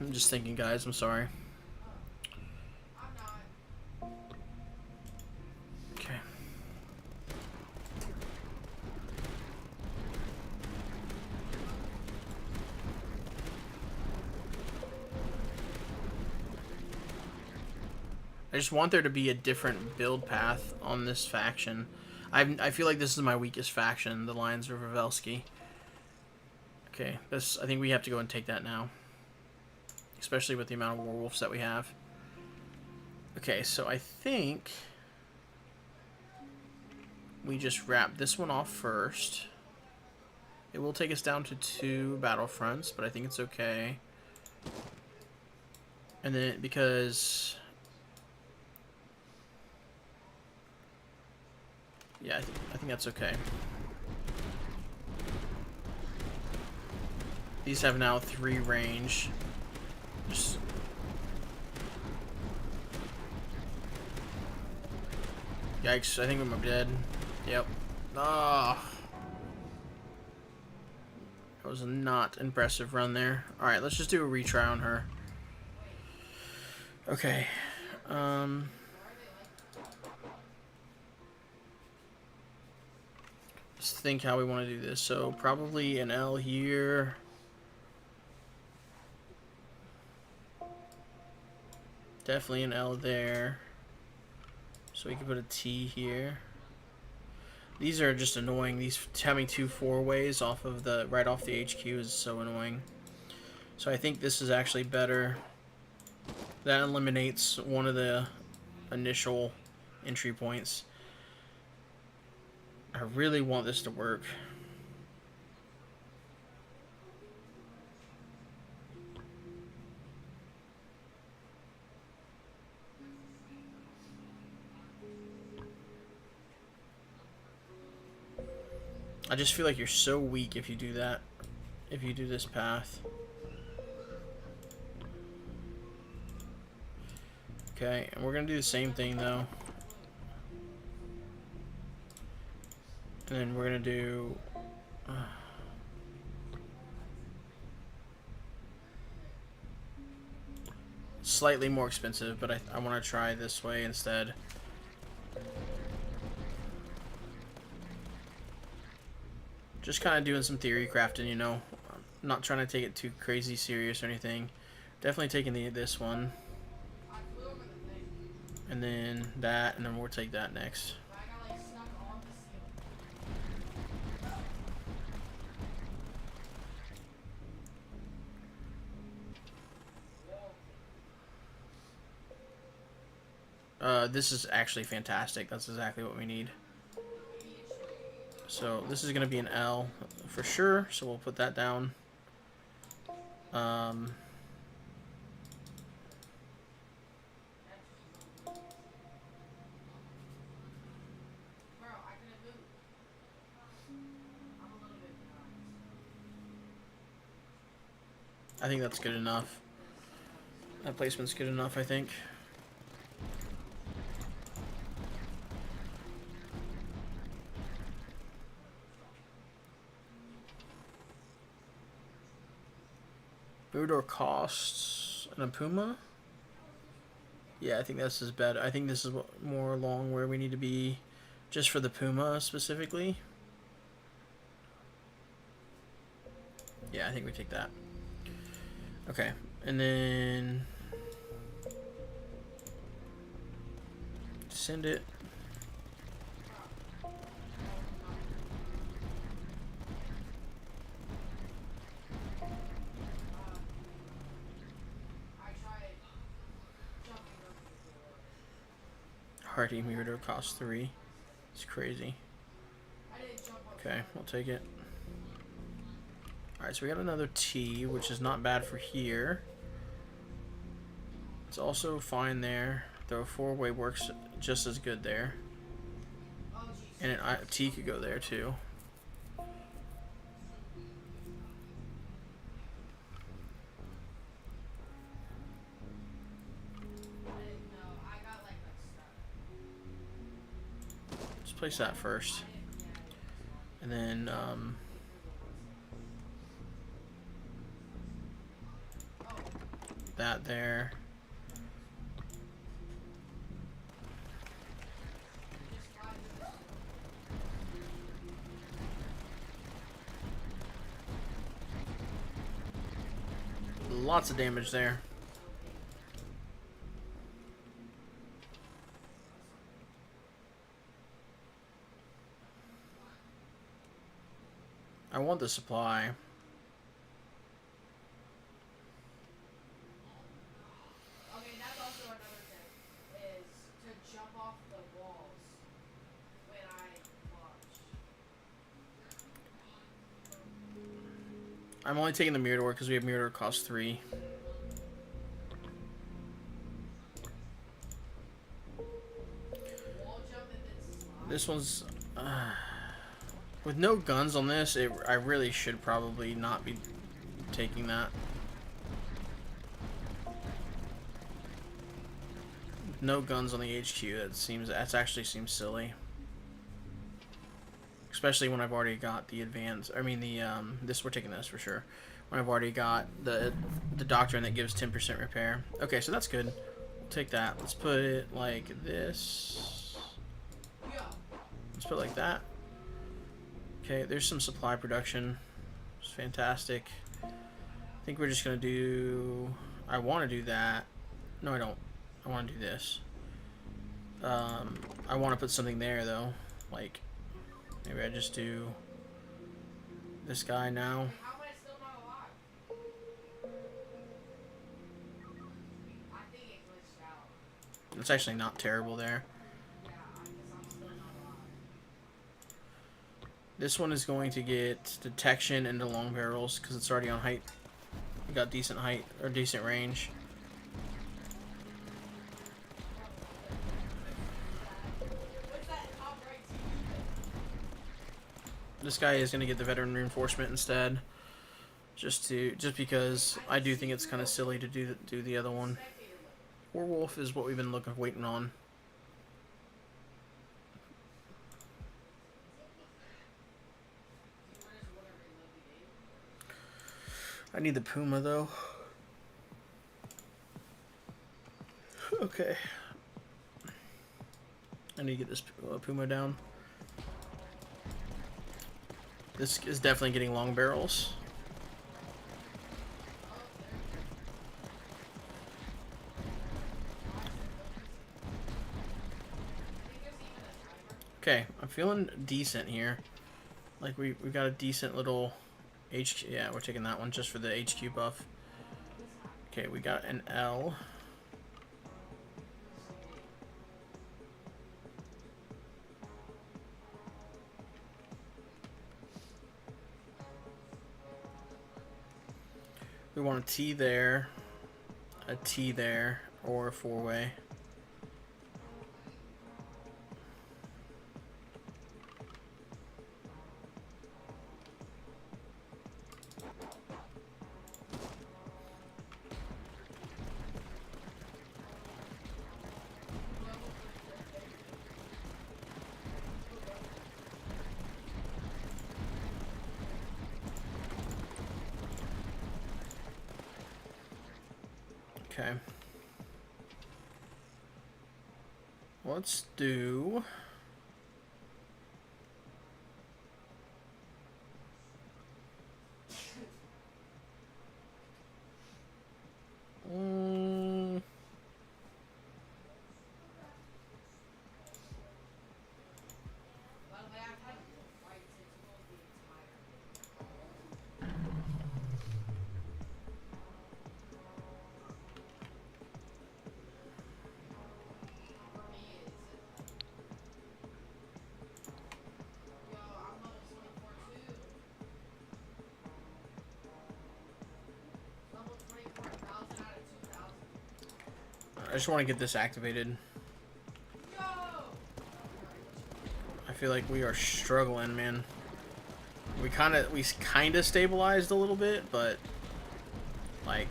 I'm just thinking, guys. I'm sorry. Okay. I just want there to be a different build path on this faction. I feel like this is my weakest faction, the Lions of Pavelski. Okay, I think we have to go and take that now. Especially with the amount of werewolves that we have. Okay, so I think we just wrap this one off first. It will take us down to 2 battlefronts, but I think it's okay. And then, because... yeah, I think that's okay. These have now 3 range. Just... yikes, I think I'm dead. Yep. Ah. That was a not impressive run there. Alright, let's just do a retry on her. Okay. Let's think how we want to do this. So, probably an L here. Definitely an L there. So we can put a T here. These are just annoying. These having 2 4-ways off of the right off the HQ is so annoying. So I think this is actually better. That eliminates one of the initial entry points. I really want this to work. I just feel like you're so weak if you do that. If you do this path. Okay, and we're gonna do the same thing though. And then we're gonna do... slightly more expensive, but I want to try this way instead. Just kind of doing some theory crafting, you know. I'm not trying to take it too crazy serious or anything. Definitely taking this one. And then that, and then we'll take that next. This is actually fantastic. That's exactly what we need. So this is going to be an L for sure. So we'll put that down. I think that's good enough. That placement's good enough, I think. Boudor costs and a Puma. Yeah, I think this is better. I think this is more along where we need to be, just for the Puma specifically. Yeah, I think we take that. Okay, and then send it. Hardy Murder costs 3. It's crazy. Okay, we'll take it. Alright, so we got another T, which is not bad for here. It's also fine there, though a 4-way works just as good there. And a T could go there too. Let's place that first. And then, that there. Lots of damage there. I want the supply. I'm only taking the Mirador because we have Mirador cost 3. This one's with no guns on this. I really should probably not be taking that. No guns on the HQ. That actually seems silly. Especially when I've already got the advance. I mean we're taking this for sure. When I've already got the doctrine that gives 10% repair. Okay, so that's good. We'll take that. Let's put it like this. Let's put it like that. Okay, there's some supply production. It's fantastic. I think we're just gonna do. I want to do that. No, I don't. I want to do this. I want to put something there though. Like maybe I just do this guy now. It's actually not terrible there. This one is going to get detection into long barrels because it's already on height. We got decent height or decent range. This guy is going to get the veteran reinforcement instead, just because I do think it's kind of silly to do the other one. Warwolf is what we've been waiting on. I need the Puma though. Okay. I need to get this Puma down. This is definitely getting long barrels. Okay, I'm feeling decent here. Like we've got a decent little HQ. Yeah, we're taking that one just for the HQ buff. Okay, we got an L. We want a T there, a T there, or a 4-way. Okay. Let's do... I just want to get this activated. I feel like we are struggling, man. We kind of stabilized a little bit, but like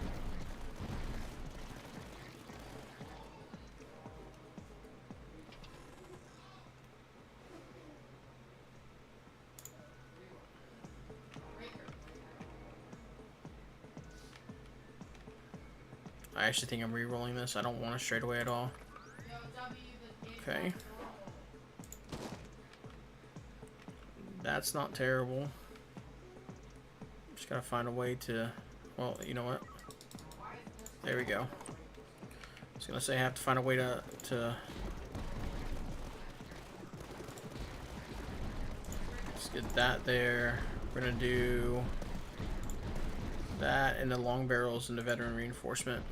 I actually think I'm re-rolling this. I don't want it straight away at all. Okay. That's not terrible. Just gotta find a way to... Well, you know what? There we go. I was gonna say I have to find a way to let's get that there. We're gonna do that and the long barrels and the veteran reinforcement.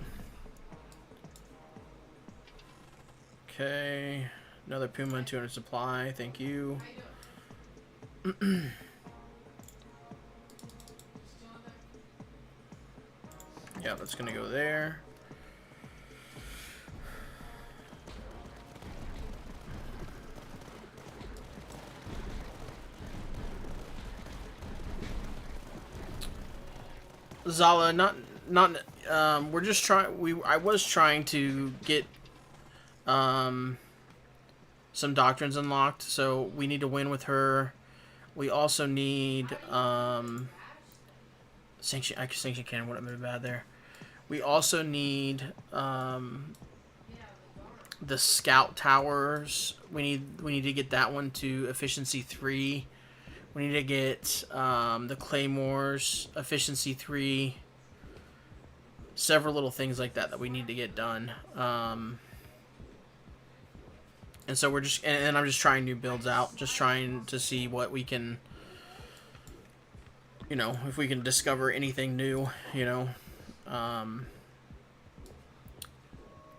Okay, another Puma and 200 supply. Thank you. Yeah, that's gonna go there. Zala, we're just trying. I was trying to get some doctrines unlocked, so we need to win with her. We also need sanction cannon wouldn't have been bad there. We also need the scout towers. We need to get that one to efficiency 3. We need to get the claymores efficiency 3. Several little things like that we need to get done. And so we're just, and I'm just trying new builds out, just trying to see what we can, you know, if we can discover anything new, you know.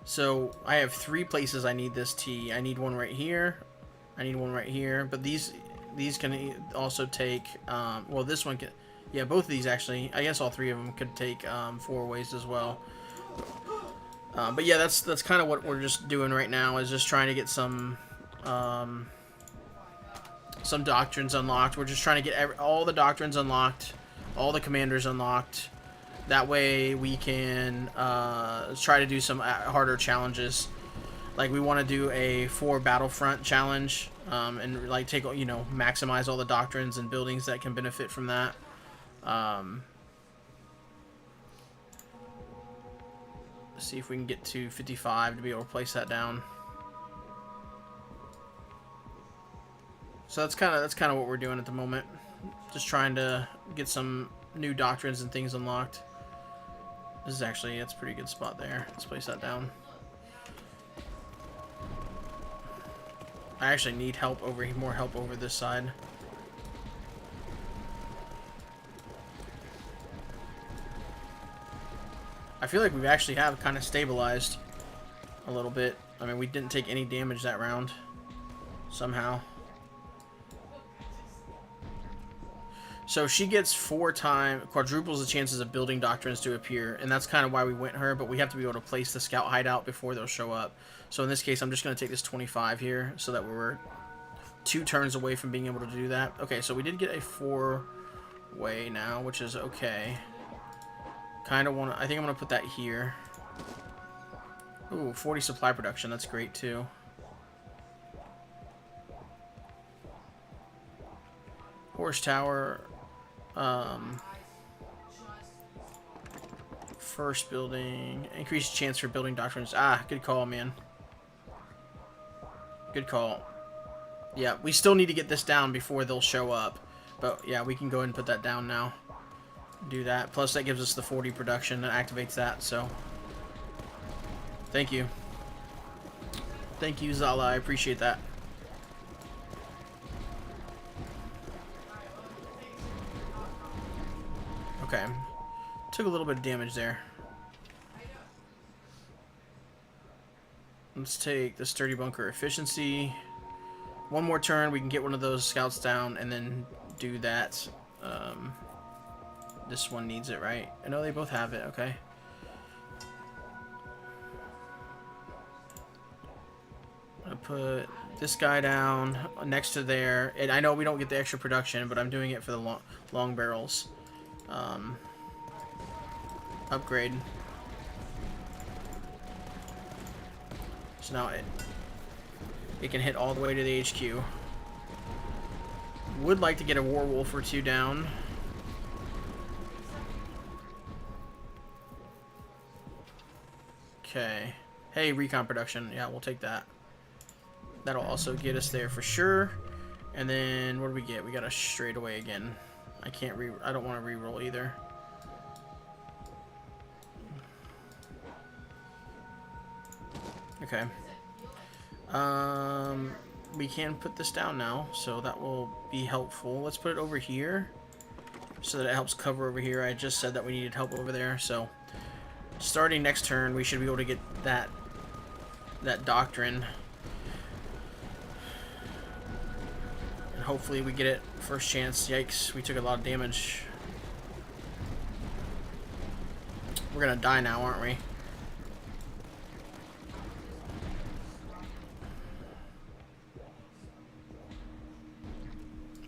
So I have 3 places I need this tea. I need one right here. I need one right here. But these can also take, well, this one can, yeah, both of these actually. I guess all 3 of them could take 4 ways as well. But yeah, that's kind of what we're just doing right now, is just trying to get some doctrines unlocked. We're just trying to get all the doctrines unlocked, all the commanders unlocked. That way we can try to do some harder challenges. Like we want to do a 4 battlefront challenge, and like take, you know, maximize all the doctrines and buildings that can benefit from that. Let's see if we can get to 55 to be able to place that down. So that's kind of what we're doing at the moment. Just trying to get some new doctrines and things unlocked. This is actually, that's a pretty good spot there. Let's place that down. I actually need help more help over this side. I feel like we actually have kind of stabilized a little bit. I mean, we didn't take any damage that round somehow. So she gets quadruples the chances of building doctrines to appear, and that's kind of why we went her, but we have to be able to place the scout hideout before they'll show up. So in this case, I'm just going to take this 25 here, so that we're 2 turns away from being able to do that. Okay, so we did get a 4-way now, which is okay. Kind of want to, I think I'm going to put that here. Ooh, 40 supply production, that's great too. Horse tower. First building. Increased chance for building doctrines. Ah, good call, man. Good call. Yeah, we still need to get this down before they'll show up. But yeah, we can go ahead and put that down now. Do that. Plus that gives us the 40 production that activates that, so. Thank you. Thank you, Zala. I appreciate that. Okay. Took a little bit of damage there. Let's take the sturdy bunker efficiency. One more turn, we can get one of those scouts down and then do that. This one needs it, right? I know they both have it, okay. I'll put this guy down next to there. And I know we don't get the extra production, but I'm doing it for the long barrels. Upgrade. So now it can hit all the way to the HQ. Would like to get a Warwolf or 2 down. Okay. Hey, recon production. Yeah, we'll take that. That'll also get us there for sure. And then what do we get? We got a straightaway again. I don't want to re-roll either. Okay. We can put this down now, so that will be helpful. Let's put it over here so that it helps cover over here. I just said that we needed help over there, so starting next turn, we should be able to get that doctrine. And hopefully we get it first chance. Yikes, we took a lot of damage. We're gonna die now, aren't we?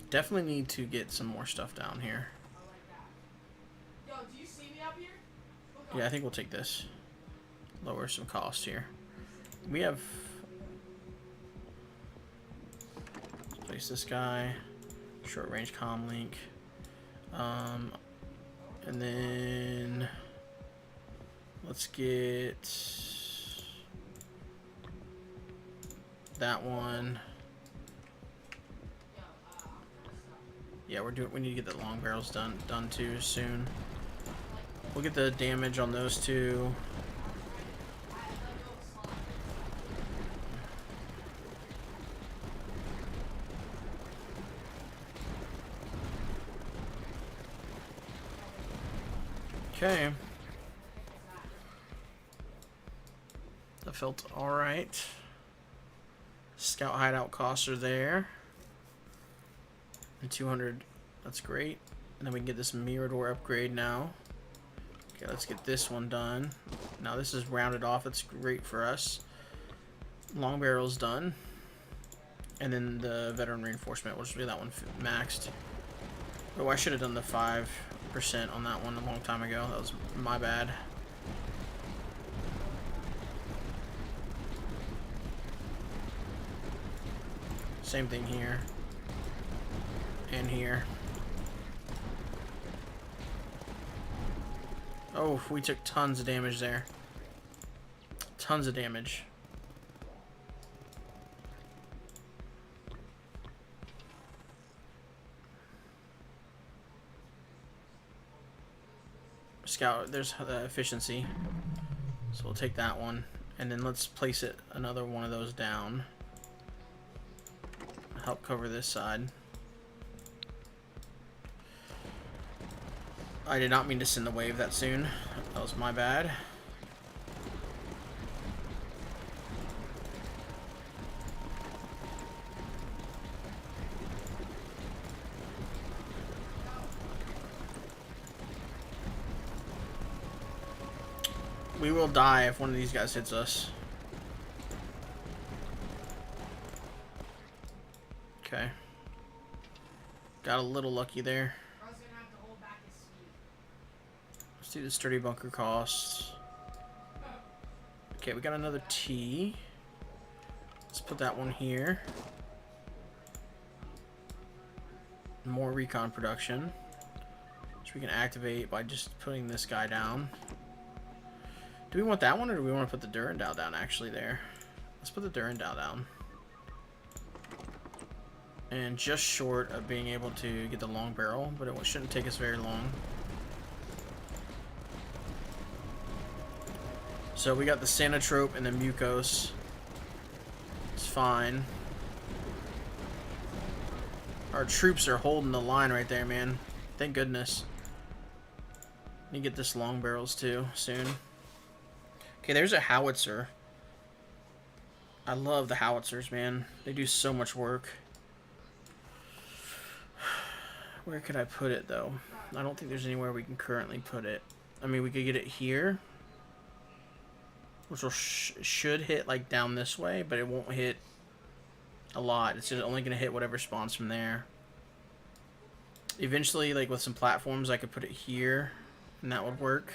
Definitely need to get some more stuff down here. Yo, do you see me up here? Yeah, I think we'll take this. Lower some cost here. We have... Let's place this guy. Short range comm link. And then... Let's get... that one. Yeah, we need to get the long barrels done too soon. We'll get the damage on those two. Okay. That felt alright. Scout hideout costs are there. And 200, that's great. And then we can get this Mirador upgrade now. Okay, let's get this one done. Now this is rounded off, that's great for us. Long barrel's done. And then the veteran reinforcement, we'll just do that one maxed. Oh, I should have done the 5% on that one a long time ago. That was my bad. Same thing here. And here. Oh, we took tons of damage there. Tons of damage. Scout, there's the efficiency. So we'll take that one. And then let's place it another one of those down. Help cover this side. I did not mean to send the wave that soon. That was my bad. We will die if one of these guys hits us. Okay. Got a little lucky there. Let's do the sturdy bunker costs. Okay, we got another T. Let's put that one here. More recon production, which we can activate by just putting this guy down. Do we want that one, or do we want to put the Durandal down actually there? Let's put the Durandal down. And just short of being able to get the long barrel, but it shouldn't take us very long. So we got the Sanatrope and the Mucos. It's fine. Our troops are holding the line right there, man. Thank goodness. Need to get this long barrels too soon. Okay, there's a howitzer. I love the howitzers, man. They do so much work. Where could I put it, though? I don't think there's anywhere we can currently put it. I mean, we could get it here, which will should hit, like, down this way, but it won't hit a lot. It's just only going to hit whatever spawns from there. Eventually, like, with some platforms, I could put it here, and that would work.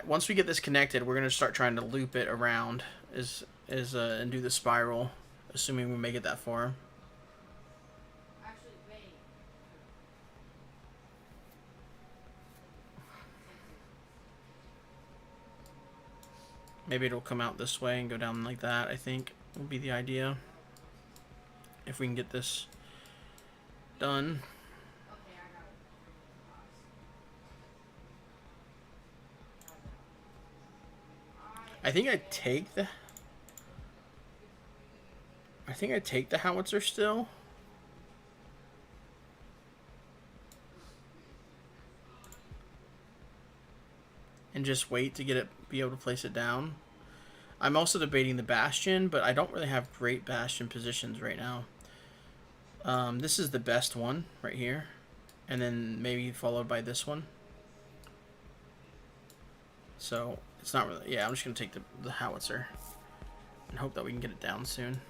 Once we get this connected, we're going to start trying to loop it around and do the spiral, assuming we make it that far. Maybe it'll come out this way and go down like that, I think will be the idea. If we can get this done. I think I take the howitzer still. And just wait to be able to place it down. I'm also debating the Bastion, but I don't really have great Bastion positions right now. This is the best one right here. And then maybe followed by this one. So it's not really. Yeah, I'm just gonna take the howitzer and hope that we can get it down soon.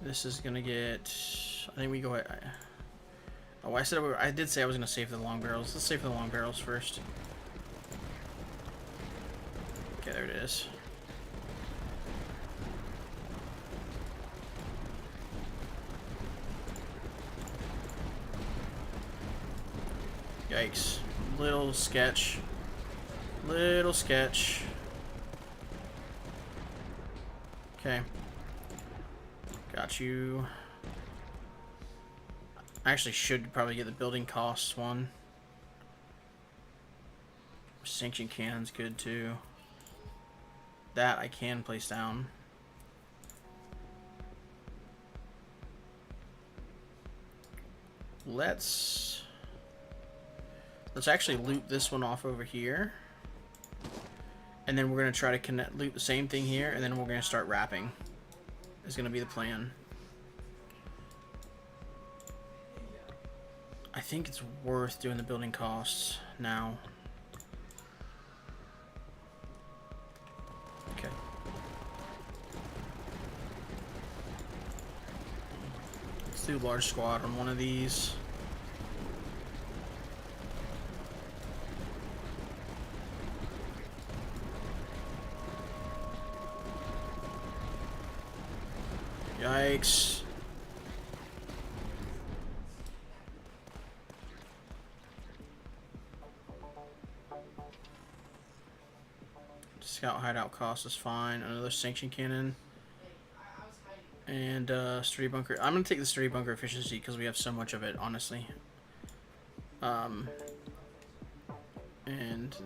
This is gonna get. I think we go. Oh, I did say I was gonna save the long barrels. Let's save the long barrels first. Okay, there it is. Yikes. Little sketch. Little sketch. Okay. Got you. I actually should probably get the building costs one. Sanction cannon's good too. That I can place down. Let's actually loot this one off over here. And then we're going to try to loot the same thing here, and then we're going to start wrapping. Is going to be the plan. I think it's worth doing the building costs now. Okay. Let's do large squad on one of these. Yikes. Scout hideout cost is fine. Another sanction cannon. And sturdy bunker. I'm gonna take the sturdy bunker efficiency because we have so much of it, honestly. And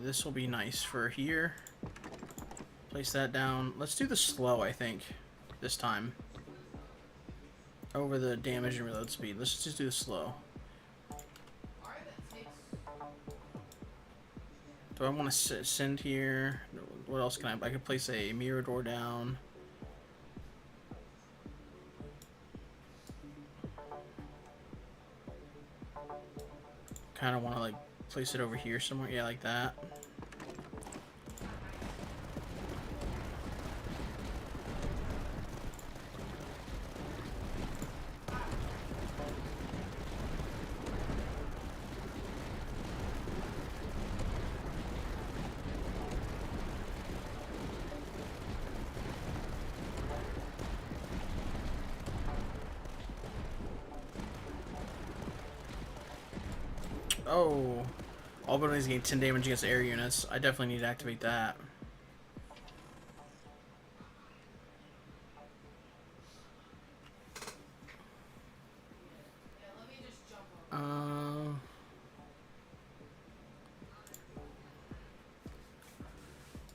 this will be nice for here. Place that down. Let's do the slow, I think, this time. Over the damage and reload speed. Let's just do the slow. Do I want to send here? What else can I could place a mirror door down. Kind of want to like place it over here somewhere. Yeah, like that. Oh, all buildings gain 10 damage against air units. I definitely need to activate that.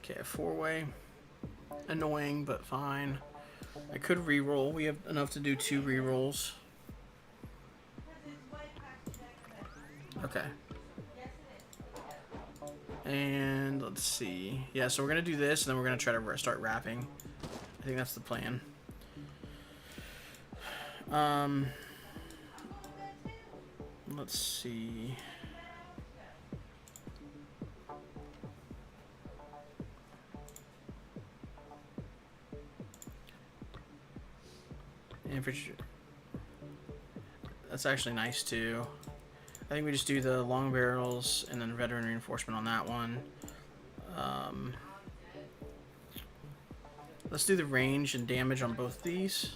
Okay, a 4-way. Annoying, but fine. I could reroll. We have enough to do 2 rerolls. Okay. And let's see. Yeah, so we're going to do this, and then we're going to try to start wrapping. I think that's the plan. Let's see. Infantry. That's actually nice too. I think we just do the long barrels and then veteran reinforcement on that one. Let's do the range and damage on both these.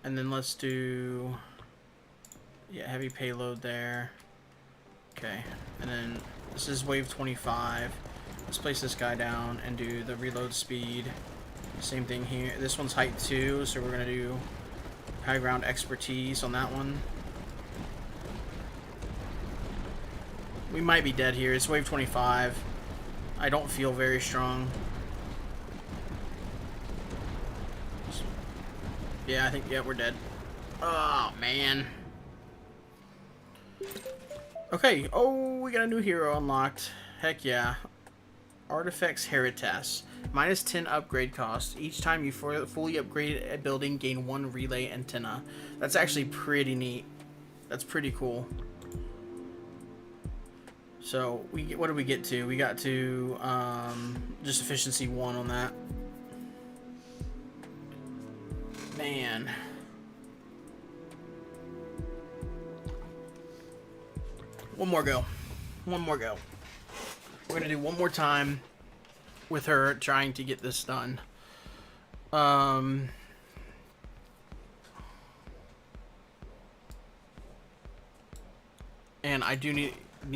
And then let's do, yeah, heavy payload there. Okay, and then this is wave 25. Let's place this guy down and do the reload speed. Same thing here. This one's height 2, so we're gonna do high ground expertise on that one. We might be dead here. It's wave 25. I don't feel very strong. Yeah, I think, yeah, we're dead. Oh, man. Okay. Oh, we got a new hero unlocked. Heck yeah. Artifacts Heritas. Minus 10 upgrade cost. Each time you fully upgrade a building, gain 1 relay antenna. That's actually pretty neat. That's pretty cool. So what did we get to? We got to just efficiency 1 on that. Man. One more go. One more go. We're gonna do one more time with her trying to get this done. And I do need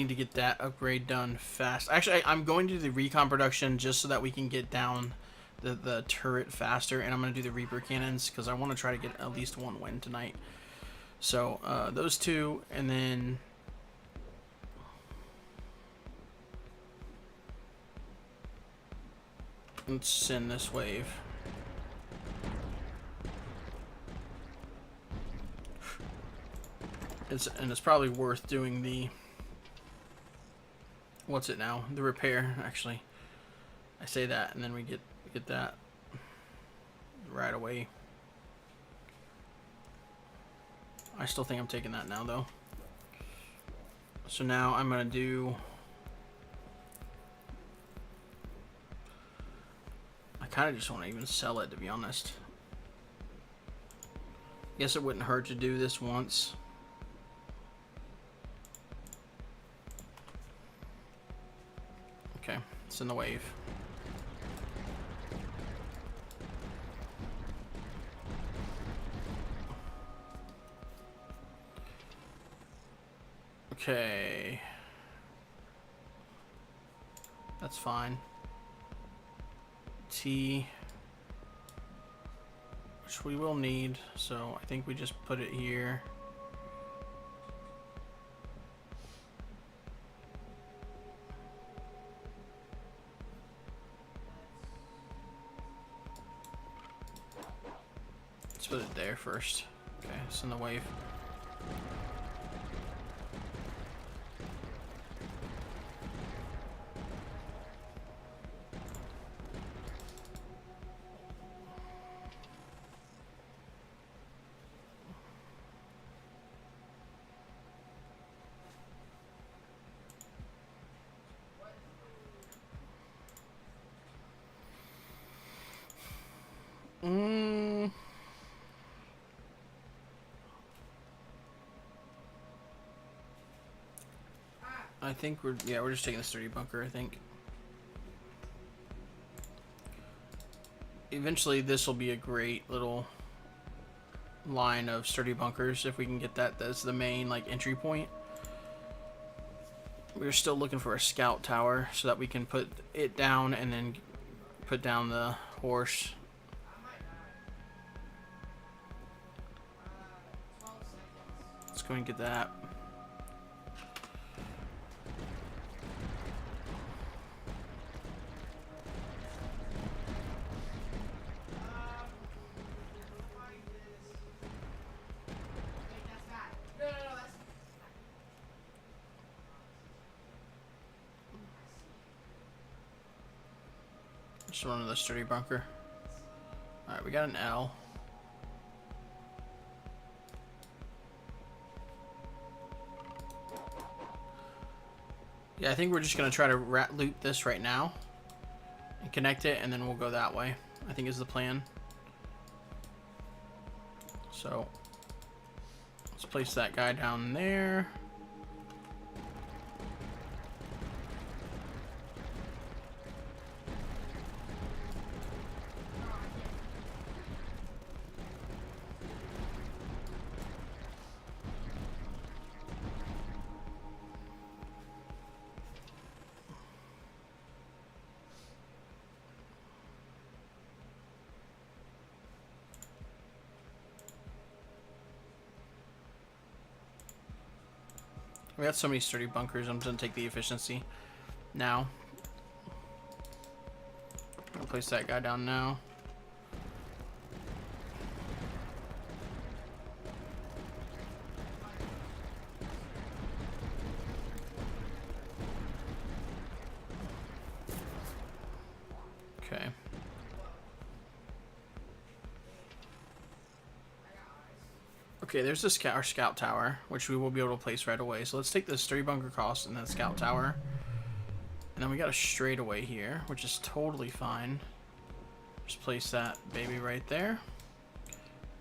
to get that upgrade done fast. Actually, I'm going to do the recon production just so that we can get down the turret faster, and I'm going to do the Reaper cannons because I want to try to get at least one win tonight. So those two, and then let's send this wave. It's probably worth doing the, what's it now? The repair, actually. I say that, and then we get that right away. I still think I'm taking that now, though. So now I'm gonna do. I kind of just want to even sell it, to be honest. Guess it wouldn't hurt to do this once. Okay, it's in the wave. Okay. That's fine. T, which we will need, so I think we just put it here. Let's put it there first. Okay, it's in the wave. I think we're just taking the sturdy bunker, I think. Eventually this will be a great little line of sturdy bunkers if we can get that as the main like entry point. We're still looking for a scout tower so that we can put it down and then put down the horse. Let's go and get that. Just one of the sturdy bunker. Alright, we got an L. Yeah, I think we're just going to try to loot this right now and connect it, and then we'll go that way, I think is the plan. So, let's place that guy down there. We got so many sturdy bunkers, I'm just gonna take the efficiency now. I'll place that guy down now. Okay. Okay, there's the our scout tower, which we will be able to place right away. So let's take the sturdy bunker cost and then scout tower. And then we got a straightaway here, which is totally fine. Just place that baby right there.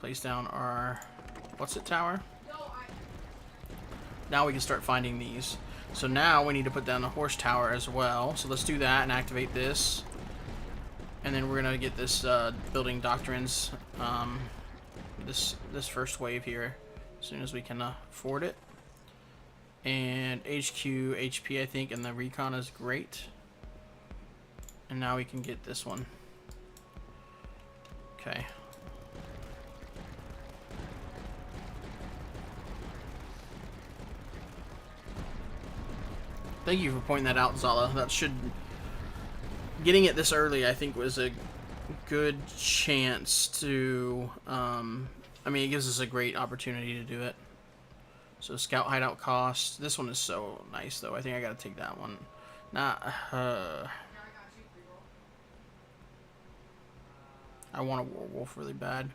Place down our... what's it, tower? Now we can start finding these. So now we need to put down the horse tower as well. So let's do that and activate this. And then we're going to get this building doctrines... this first wave here as soon as we can afford it. And HQ, HP I think, and the recon is great. And now we can get this one. Okay. Thank you for pointing that out, Zala. That should... getting it this early I think was a good chance to I mean, it gives us a great opportunity to do it. So scout hideout cost. This one is so nice though. I think I gotta take that one. Nah, I want a werewolf really bad.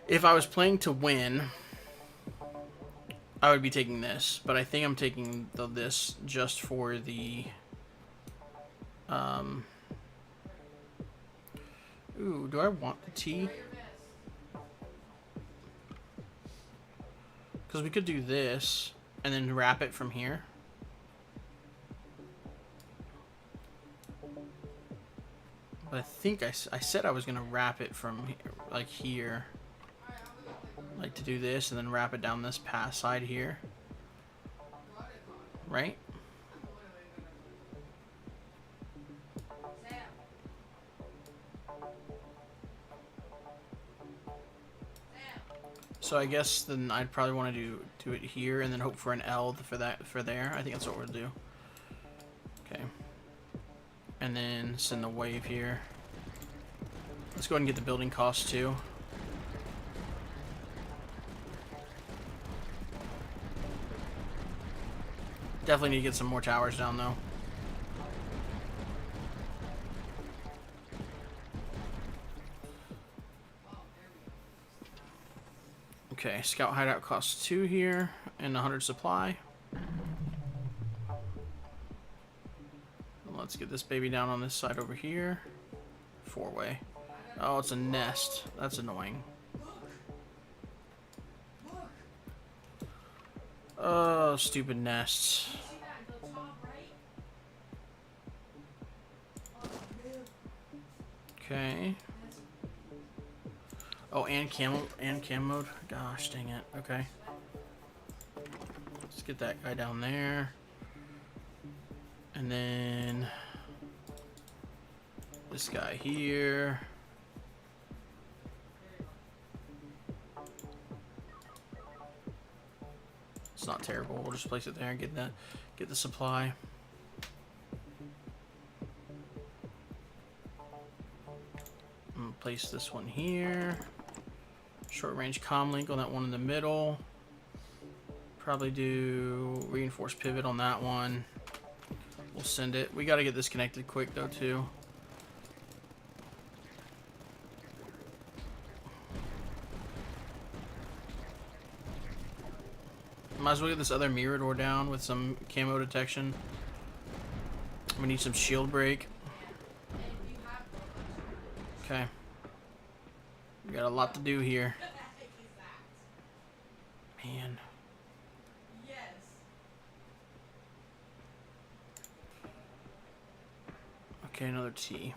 If I was playing to win, I would be taking this, but I think I'm taking this just for the ooh, do I want the T? Because we could do this and then wrap it from here. But I think I said I was going to wrap it from like here. Like to do this and then wrap it down this pass side here. Right? So I guess then I'd probably want to do it here and then hope for an L for there. I think that's what we'll do. Okay. And then send the wave here. Let's go ahead and get the building cost too. Definitely need to get some more towers down though. Okay, scout hideout costs 2 here and 100 supply. Let's get this baby down on this side over here. 4-way. Oh, it's a nest. That's annoying. Oh, stupid nests. Okay. Oh, and cam mode. Gosh, dang it. Okay. Let's get that guy down there. And then this guy here. It's not terrible. We'll just place it there and get the supply. I'm gonna place this one here. Short range comm link on that one in the middle. Probably do reinforced pivot on that one. We'll send it. We got to get this connected quick though too. Might as well get this other mirror door down with some camo detection. We need some shield break. Okay. We got a lot to do here. Man. Okay, another T.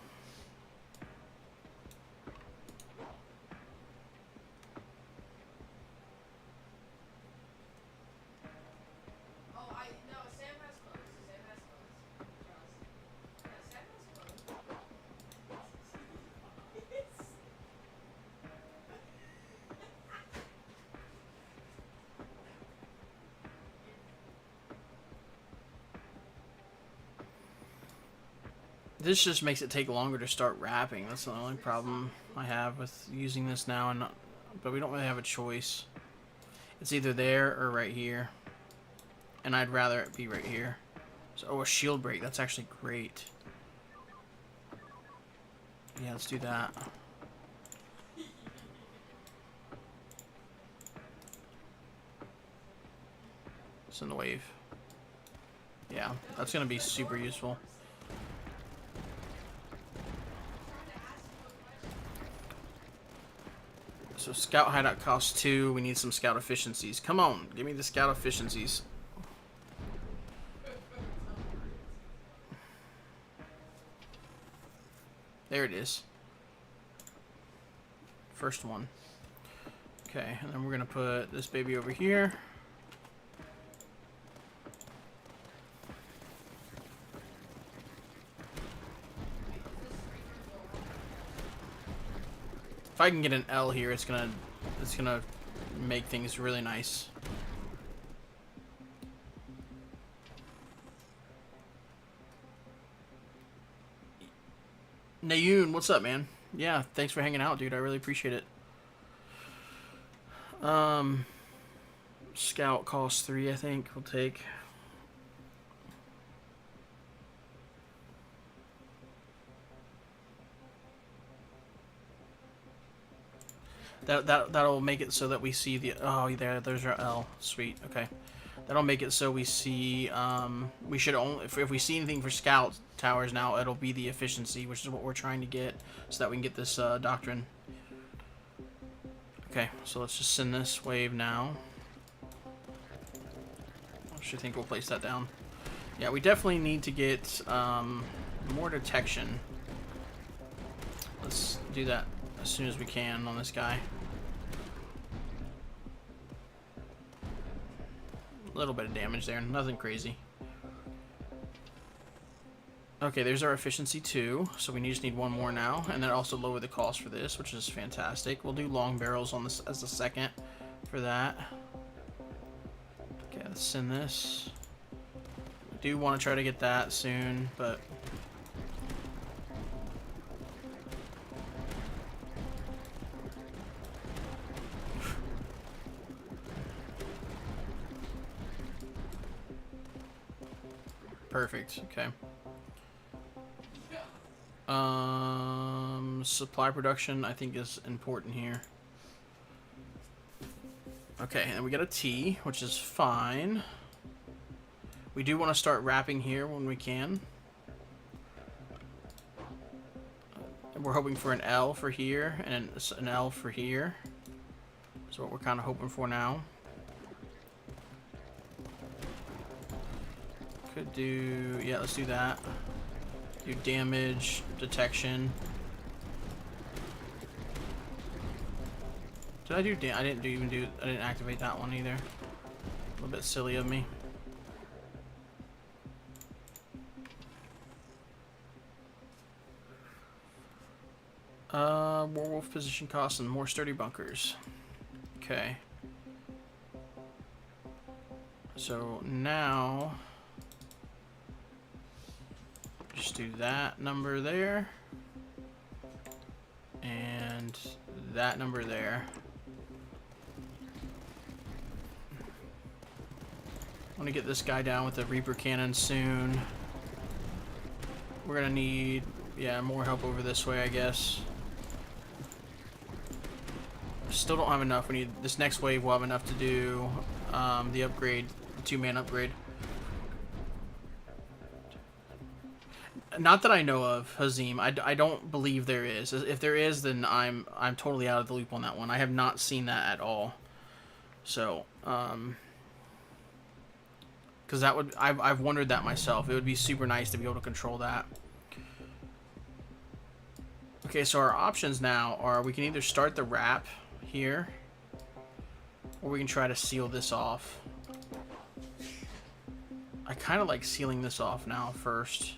This just makes it take longer to start wrapping. That's the only problem I have with using this now, and but we don't really have a choice. It's either there or right here, and I'd rather it be right here. So, oh, a shield break. That's actually great. Yeah, let's do that. Send the wave. Yeah, that's gonna be super useful. So scout hideout costs 2. We need some scout efficiencies. Come on, give me the scout efficiencies. There it is. First one. Okay, and then we're gonna put this baby over here. If I can get an L here, it's gonna make things really nice. Nayoon, what's up, man? Yeah, thanks for hanging out, dude. I really appreciate it. Scout costs 3, I think. We'll take. That'll make it so that we see the there's our L. Sweet. Okay. That'll make it so we see we should only if we see anything for scout towers now, it'll be the efficiency, which is what we're trying to get so that we can get this doctrine. Okay, so let's just send this wave now. I should think we'll place that down. Yeah, we definitely need to get more detection. Let's do that as soon as we can on this guy. A little bit of damage there, nothing crazy. Okay, there's our efficiency 2, so we just need one more now, and then also lower the cost for this, which is fantastic. We'll do long barrels on this as the second for that. Okay, let's send this. We do want to try to get that soon, but perfect. Okay. Supply production I think is important here. Okay, and we got a T, which is fine. We do want to start wrapping here when we can. We're hoping for an L for here and an L for here. That's what we're kind of hoping for now. Could do, yeah, let's do that. Do damage, detection. Did I do I didn't activate that one either. A little bit silly of me. Werewolf position costs and more sturdy bunkers. Okay. So now just do that number there and that number there. I want to get this guy down with the Reaper cannon soon. We're gonna need, yeah, more help over this way, I guess. Still don't have enough. We need this next wave. We'll have enough to do the upgrade, the 2-man upgrade. Not that I know of, Hazim. I don't believe there is. If there is, then I'm totally out of the loop on that one. I have not seen that at all. So, because that would, I've wondered that myself. It would be super nice to be able to control that. Okay, so our options now are we can either start the wrap here, or we can try to seal this off. I kind of like sealing this off now first.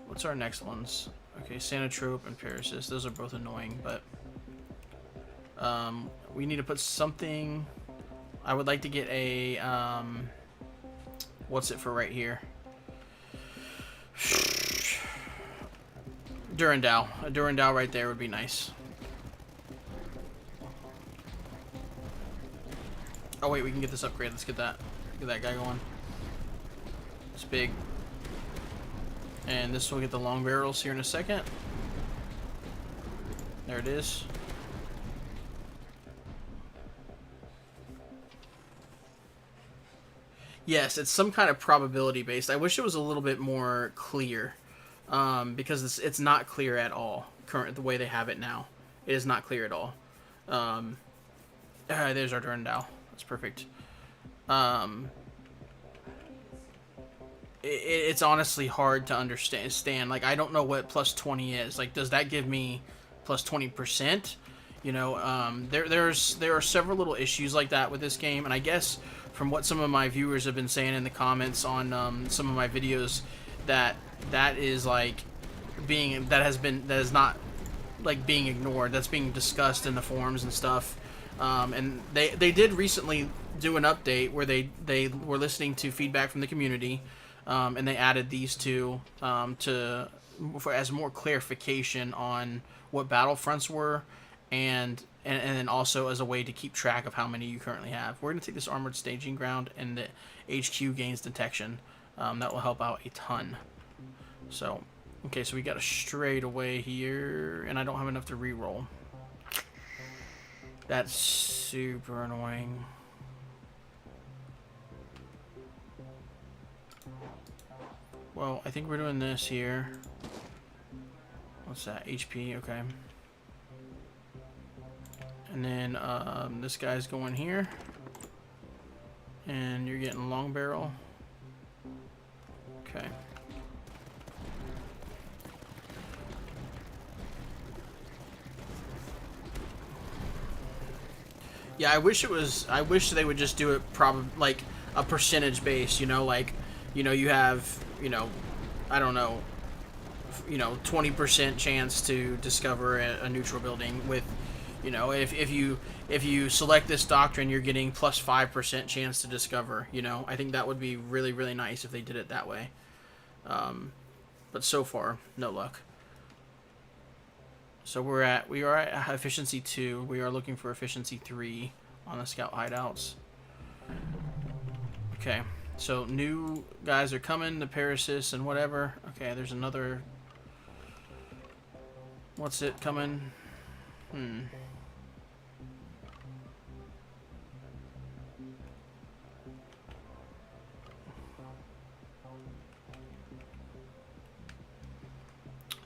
What's our next ones? Okay, Sanatrope and Parasis. Those are both annoying, but we need to put something. I would like to get a what's it for right here? Durandal. A Durandal right there would be nice. Oh wait, we can get this upgrade. Let's get that guy going. It's big. And this will get the long barrels here in a second. There it is. Yes, it's some kind of probability based. I wish it was a little bit more clear, because it's not clear at all. Current the way they have it now, it is not clear at all. Um, there's our Durandal. That's perfect. Um, it's honestly hard to understand. Like, I don't know what plus 20 is. Like, does that give me plus 20%? You know, there are several little issues like that with this game, and I guess from what some of my viewers have been saying in the comments on some of my videos, that is like that is not like being ignored. That's being discussed in the forums and stuff. And they did recently do an update where they were listening to feedback from the community, and they added these two as more clarification on what battlefronts were, and then also as a way to keep track of how many you currently have. We're going to take this armored staging ground, and the HQ gains detection. That will help out a ton. So, okay, so we got a straightaway here, and I don't have enough to reroll. That's super annoying. Well, I think we're doing this here. What's that? HP, okay. And then this guy's going here. And you're getting long barrel. Okay. Yeah, I wish they would just do it like a percentage base, you know, like, you know, you have, you know, I don't know, 20% chance to discover a neutral building with, you know, if you select this doctrine, you're getting plus 5% chance to discover, you know. I think that would be really, really nice if they did it that way. But so far, no luck. So we are at efficiency 2. We are looking for efficiency 3 on the scout hideouts. Okay, so new guys are coming, the Parasis and whatever. Okay, there's another. What's it coming? I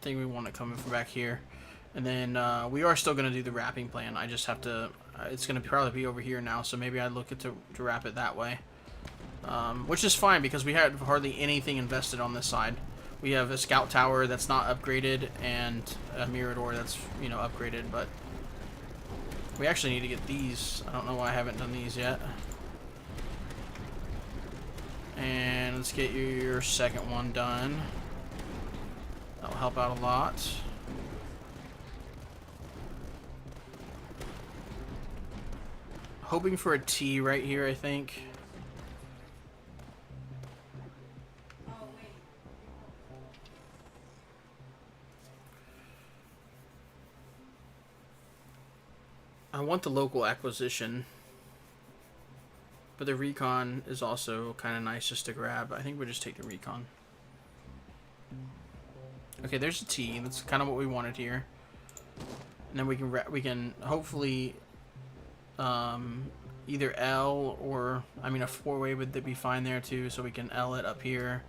think we want it coming from back here. And then we are still going to do the wrapping plan. I just have to, it's going to probably be over here now, so maybe I'd look at to wrap it that way. Which is fine, because we had hardly anything invested on this side. We have a scout tower that's not upgraded, and a Mirador that's, you know, upgraded, but we actually need to get these. I don't know why I haven't done these yet. And let's get your second one done. That'll help out a lot. Hoping for a T right here, I think. I want the local acquisition, but the recon is also kind of nice just to grab. I think we'll just take the recon. Okay, there's a T. That's kind of what we wanted here. And then we can hopefully either L or, I mean, a 4-way would be fine there too, so we can L it up here.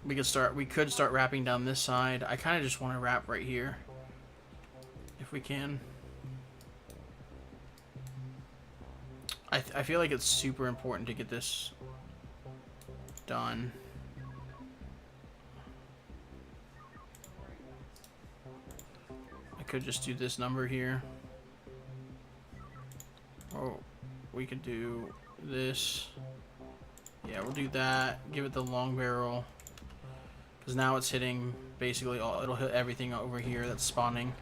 We could start wrapping down this side. I kind of just want to wrap right here if we can. I feel like it's super important to get this done. I could just do this number here. Or we could do this. Yeah, we'll do that. Give it the long barrel. Because now it's hitting basically all, it'll hit everything over here that's spawning.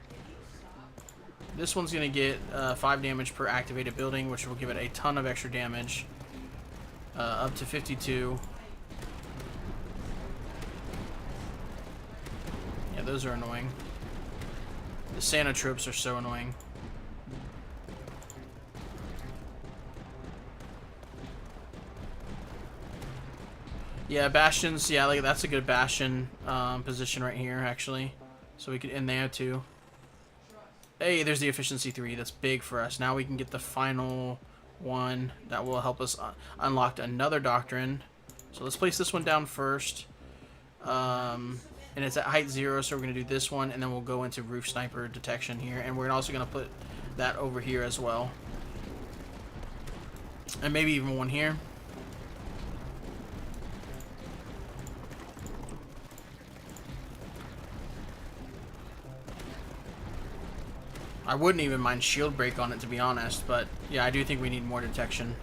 This one's going to get 5 damage per activated building, which will give it a ton of extra damage. Up to 52. Yeah, those are annoying. The Santa tropes are so annoying. Yeah, bastions. Yeah, like that's a good bastion position right here, actually. So we could end there too. Hey, there's the efficiency 3. That's big for us. Now we can get the final 1. That will help us unlock another doctrine. So let's place this one down first. And it's at height 0, so we're going to do this one, and then we'll go into roof sniper detection here. And we're also going to put that over here as well. And maybe even one here. I wouldn't even mind shield break on it, to be honest, but yeah, I do think we need more detection.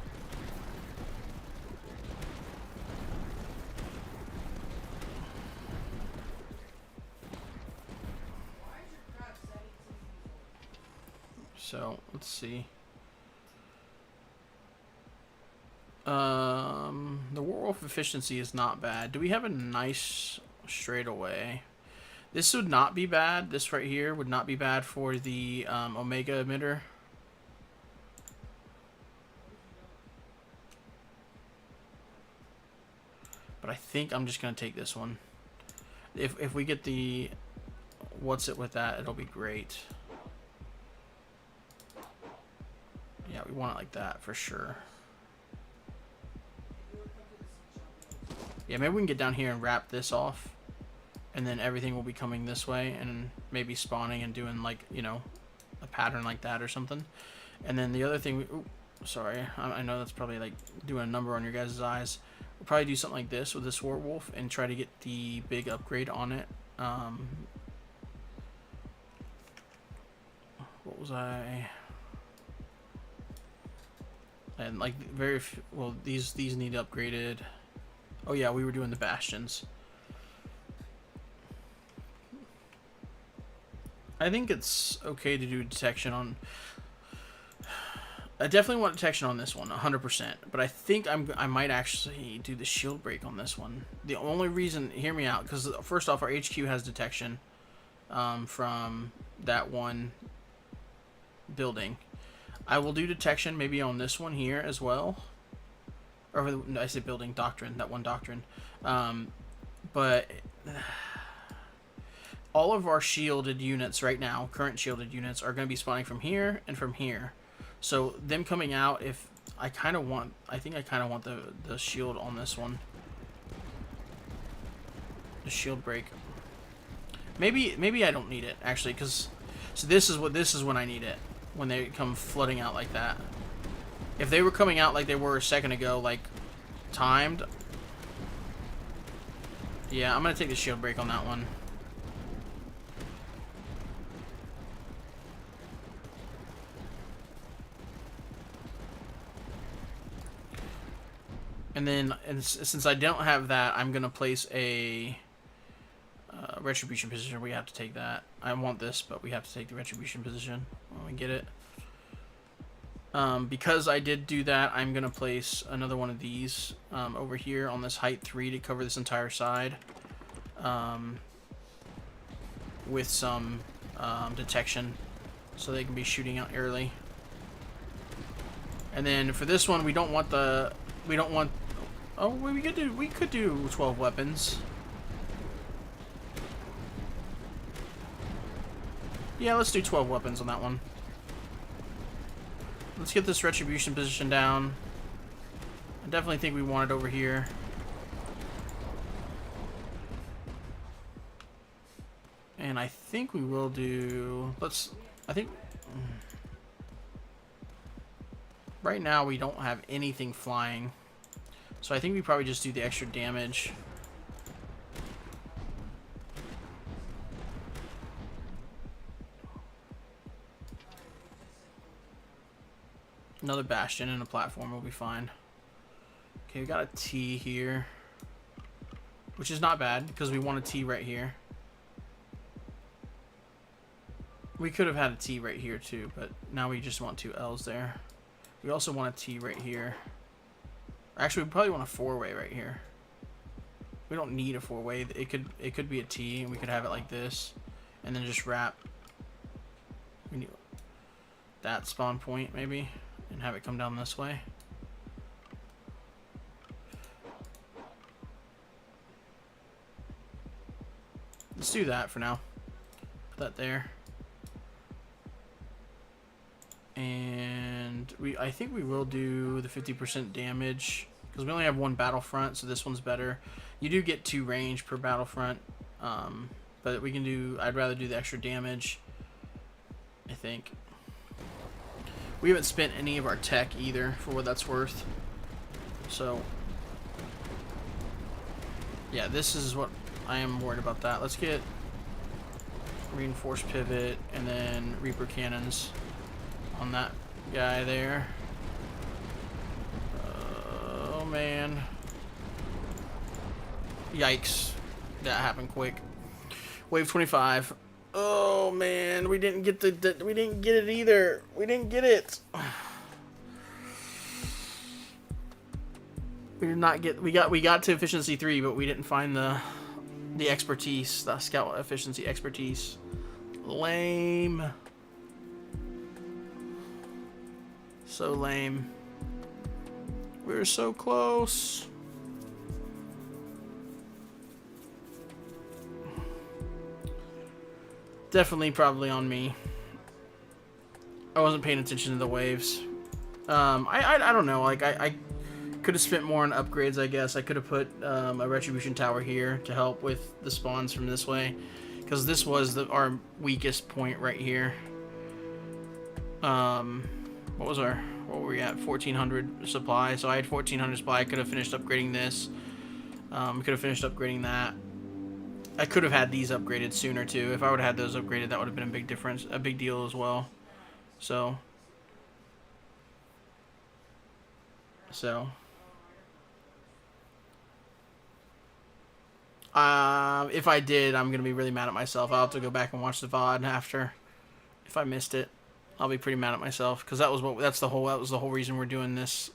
So let's see. The werewolf efficiency is not bad. Do we have a nice straightaway? This would not be bad. This right here would not be bad for the Omega emitter. But I think I'm just going to take this one. If we get the... What's it with that? It'll be great. Yeah, we want it like that for sure. Yeah, maybe we can get down here and wrap this off. And then everything will be coming this way and maybe spawning and doing, like, you know, a pattern like that or something. And then the other thing... Ooh, sorry. I know that's probably, like, doing a number on your guys' eyes. We'll probably do something like this with this werewolf and try to get the big upgrade on it. What was I... And, like, well, these need upgraded. Oh, yeah, we were doing the bastions. I think it's okay to do detection on... I definitely want detection on this one, 100%. But I think I might actually do the shield break on this one. The only reason... Hear me out, because first off, our HQ has detection from that one building. I will do detection maybe on this one here as well. Or I say building, doctrine, that one doctrine. But all of our shielded units right now, current shielded units, are going to be spawning from here and from here. So them coming out, if I think I kind of want the shield on this one. The shield break. Maybe I don't need it actually, because so this is when I need it. When they come flooding out like that. If they were coming out like they were a second ago, like timed. Yeah, I'm gonna take the shield break on that one. And then, since I don't have that, I'm gonna place a retribution position. We have to take that. I want this, but we have to take the retribution position when we get it. Because I did do that, I'm gonna place another one of these over here on this height 3 to cover this entire side, with some detection, so they can be shooting out early. And then for this one, we don't want. Oh, we could do 12 weapons. Yeah, let's do 12 weapons on that one. Let's get this retribution position down. I definitely think we want it over here. And I think we will do... Right now we don't have anything flying. So I think we probably just do the extra damage. Another bastion and a platform will be fine. Okay, we got a T here, which is not bad because we want a T right here. We could have had a T right here too, but now we just want 2 L's there. We also want a T right here. Actually, we probably want a 4-way right here. We don't need a 4-way. It could be a T, and we could have it like this, and then just wrap. We need that spawn point maybe, and have it come down this way. Let's do that for now. Put that there. And I think we will do the 50% damage because we only have one battlefront, so this one's better. You do get 2 range per battlefront, but we can do. I'd rather do the extra damage. I think we haven't spent any of our tech either, for what that's worth. So yeah, this is what I am worried about. That. Let's get reinforced pivot and then Reaper cannons on that guy there. Oh man. Yikes. That happened quick. Wave 25. Oh man, we didn't get we didn't get it either. We didn't get it. We did not get we got to efficiency 3, but we didn't find the expertise, the scout efficiency expertise. Lame. So lame. We're so close. Definitely probably on me. I wasn't paying attention to the waves. I don't know, like I could have spent more on upgrades, I guess. I could have put a retribution tower here to help with the spawns from this way, because this was our weakest point right here. What were we at? 1400 supply. So I had 1400 supply. I could have finished upgrading this. Could have finished upgrading that. I could have had these upgraded sooner too. If I would have had those upgraded, that would have been a big difference, a big deal as well. So if I did, I'm gonna be really mad at myself. I'll have to go back and watch the VOD after. If I missed it, I'll be pretty mad at myself, because that was the whole reason we're doing this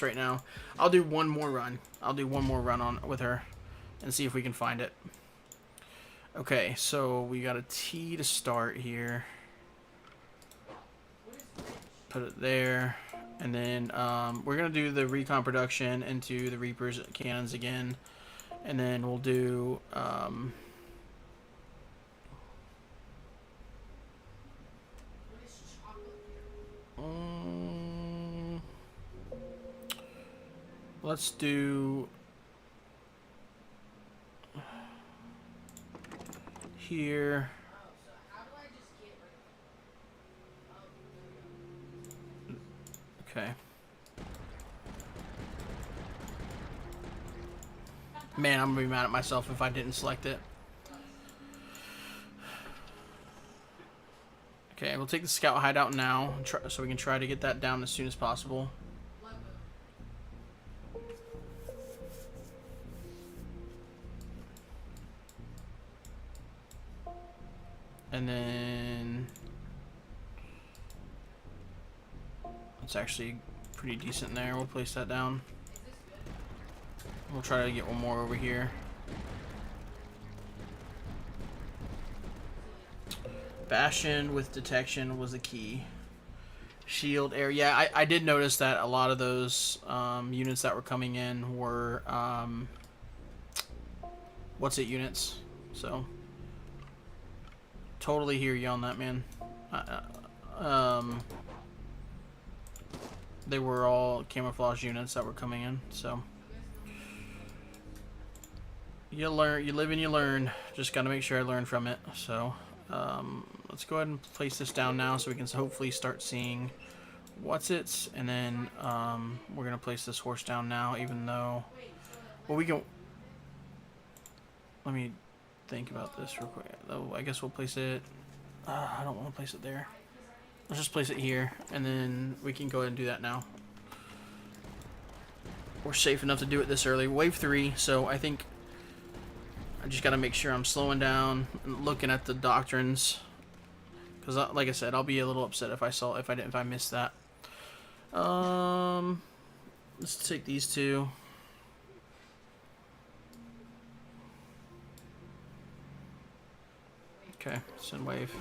right now. I'll do one more run. I'll do one more run on with her and see if we can find it. Okay, so we got a T to start here. Put it there. And then we're going to do the recon production into the Reaper's cannons again. And then we'll do... let's do... here. Okay. Man, I'm gonna be mad at myself if I didn't select it. Okay, we'll take the scout hideout now, so we can try to get that down as soon as possible. And then it's actually pretty decent there. We'll place that down. We'll try to get one more over here. Bastion with detection was the key. Shield air. Yeah, I did notice that a lot of those units that were coming in were what's it units. So totally hear you on that, man. They were all camouflage units that were coming in, so you learn, you live and you learn. Just got to make sure I learn from it. So let's go ahead and place this down now, so we can hopefully start seeing what's it's, and then we're gonna place this horse down now, even though, well, we can. Let me think about this real quick. Though I guess we'll place it. I don't want to place it there. Let's just place it here, and then we can go ahead and do that now. We're safe enough to do it this early. Wave 3, so I think I just got to make sure I'm slowing down and looking at the doctrines, because like I said, I'll be a little upset if I missed that. Let's take these two. Okay, send wave.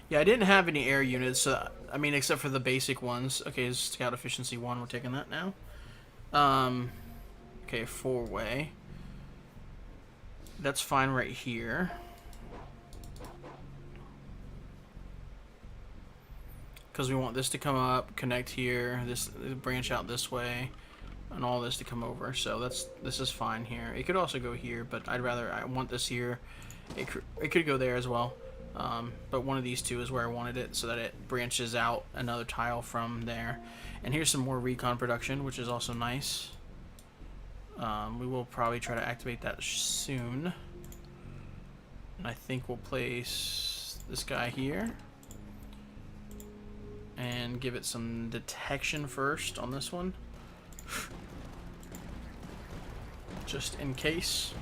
Yeah, I didn't have any air units, so, I mean, except for the basic ones. Okay, scout efficiency 1, we're taking that now. Okay, 4-way. That's fine right here. Because we want this to come up, connect here, this branch out this way, and all this to come over. So this is fine here. It could also go here, but I want this here. It could go there as well. But one of these two is where I wanted it, so that it branches out another tile from there. And here's some more recon production, which is also nice. We will probably try to activate that soon. And I think we'll place this guy here. And give it some detection first on this one. Just in case.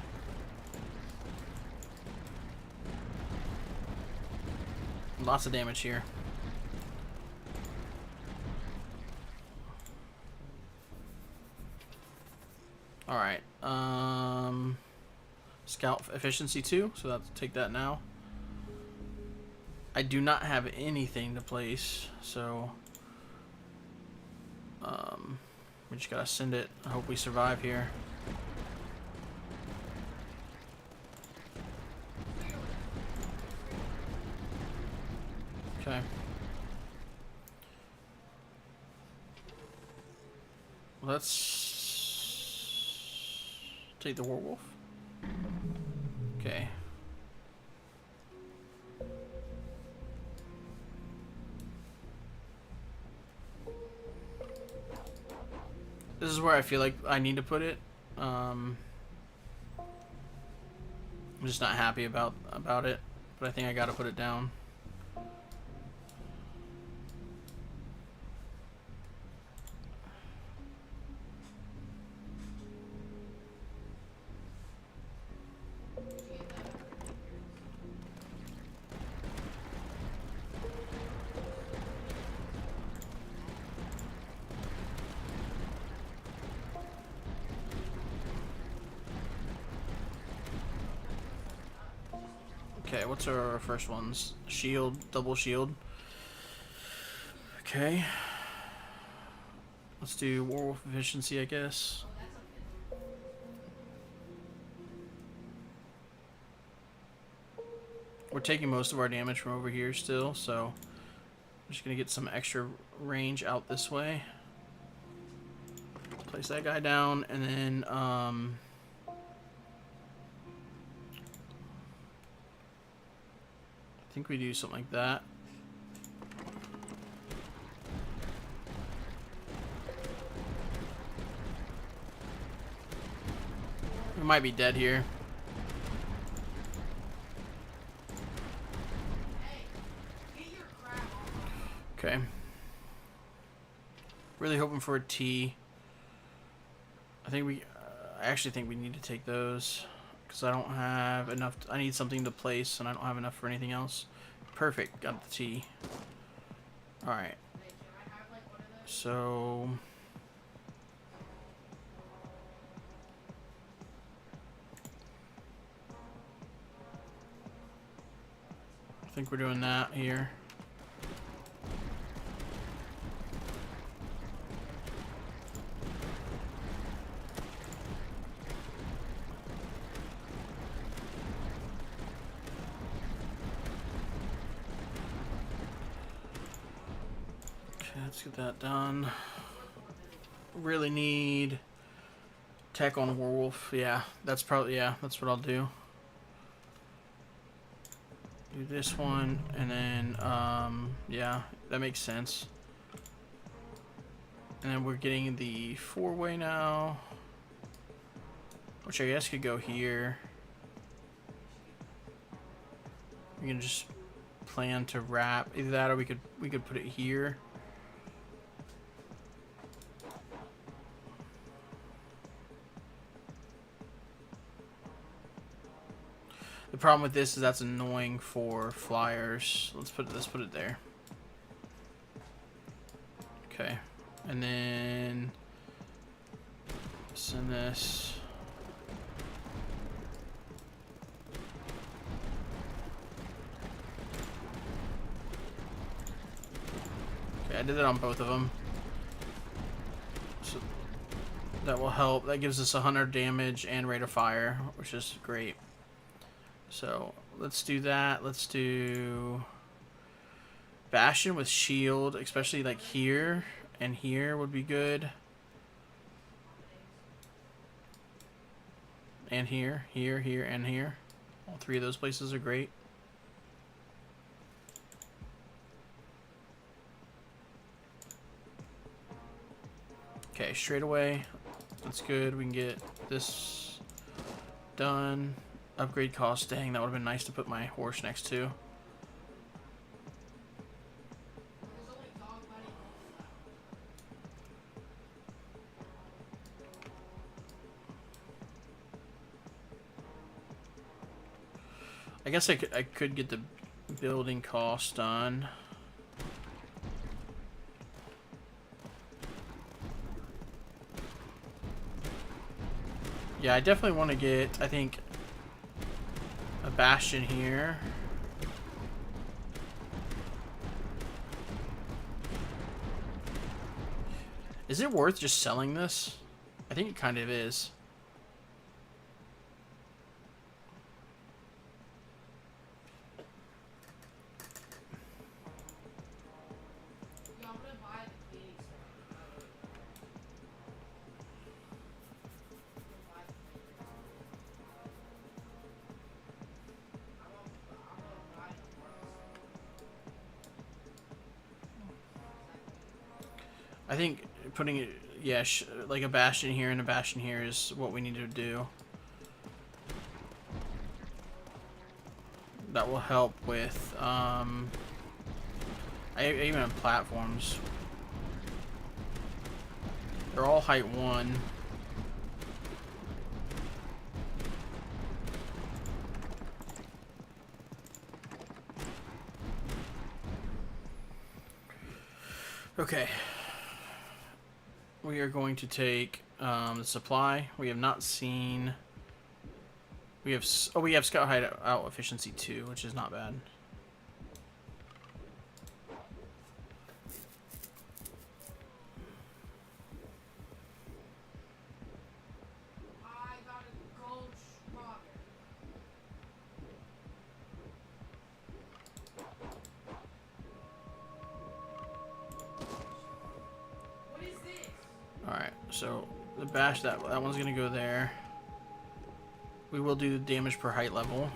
Lots of damage here. Alright. Scout efficiency 2, so let's take that now. I do not have anything to place, so we just gotta send it. I hope we survive here. Okay. Let's take the werewolf. Okay. This is where I feel like I need to put it. I'm just not happy about it, but I think I gotta put it down. Okay, what's our first ones? Shield, double shield. Okay. Let's do werewolf efficiency, I guess. We're taking most of our damage from over here still, so I'm just gonna get some extra range out this way. Place that guy down, and then I think we do something like that. We might be dead here. Okay. Really hoping for a T. I actually think we need to take those. Because I don't have enough. I need something to place, and I don't have enough for anything else. Perfect. Got the T. Alright. So I think we're doing that here. Let's get that done. Really need tech on werewolf. Yeah, that's probably, yeah, that's what I'll do. Do this one, and then, yeah, that makes sense. And then we're getting the 4-way now, which I guess could go here. We can just plan to wrap either that, or we could put it here. The problem with this is that's annoying for flyers. Let's put it there. Okay, and then send this. Okay, I did that on both of them. So That will help. That gives us 100 damage and rate of fire, which is great. So let's do that. Let's do Bastion with shield, especially like here and here would be good. And here, here, here, and here. All three of those places are great. Okay, straight away. That's good. We can get this done. Upgrade cost. Dang, that would have been nice to put my horse next to. I guess I could get the building cost done. Yeah, I definitely want to get, I think, a bastion here. Is it worth just selling this? I think it kind of is. I think putting it, yeah, like a bastion here and a bastion here is what we need to do. That will help with, even on platforms. They're all height 1. Okay. We are going to take the supply. We have not seen. We have Scout Hideout efficiency 2, which is not bad. I got a gold strawberry. What is this? Alright, so the bash, that one's gonna go there. We will do damage per height level.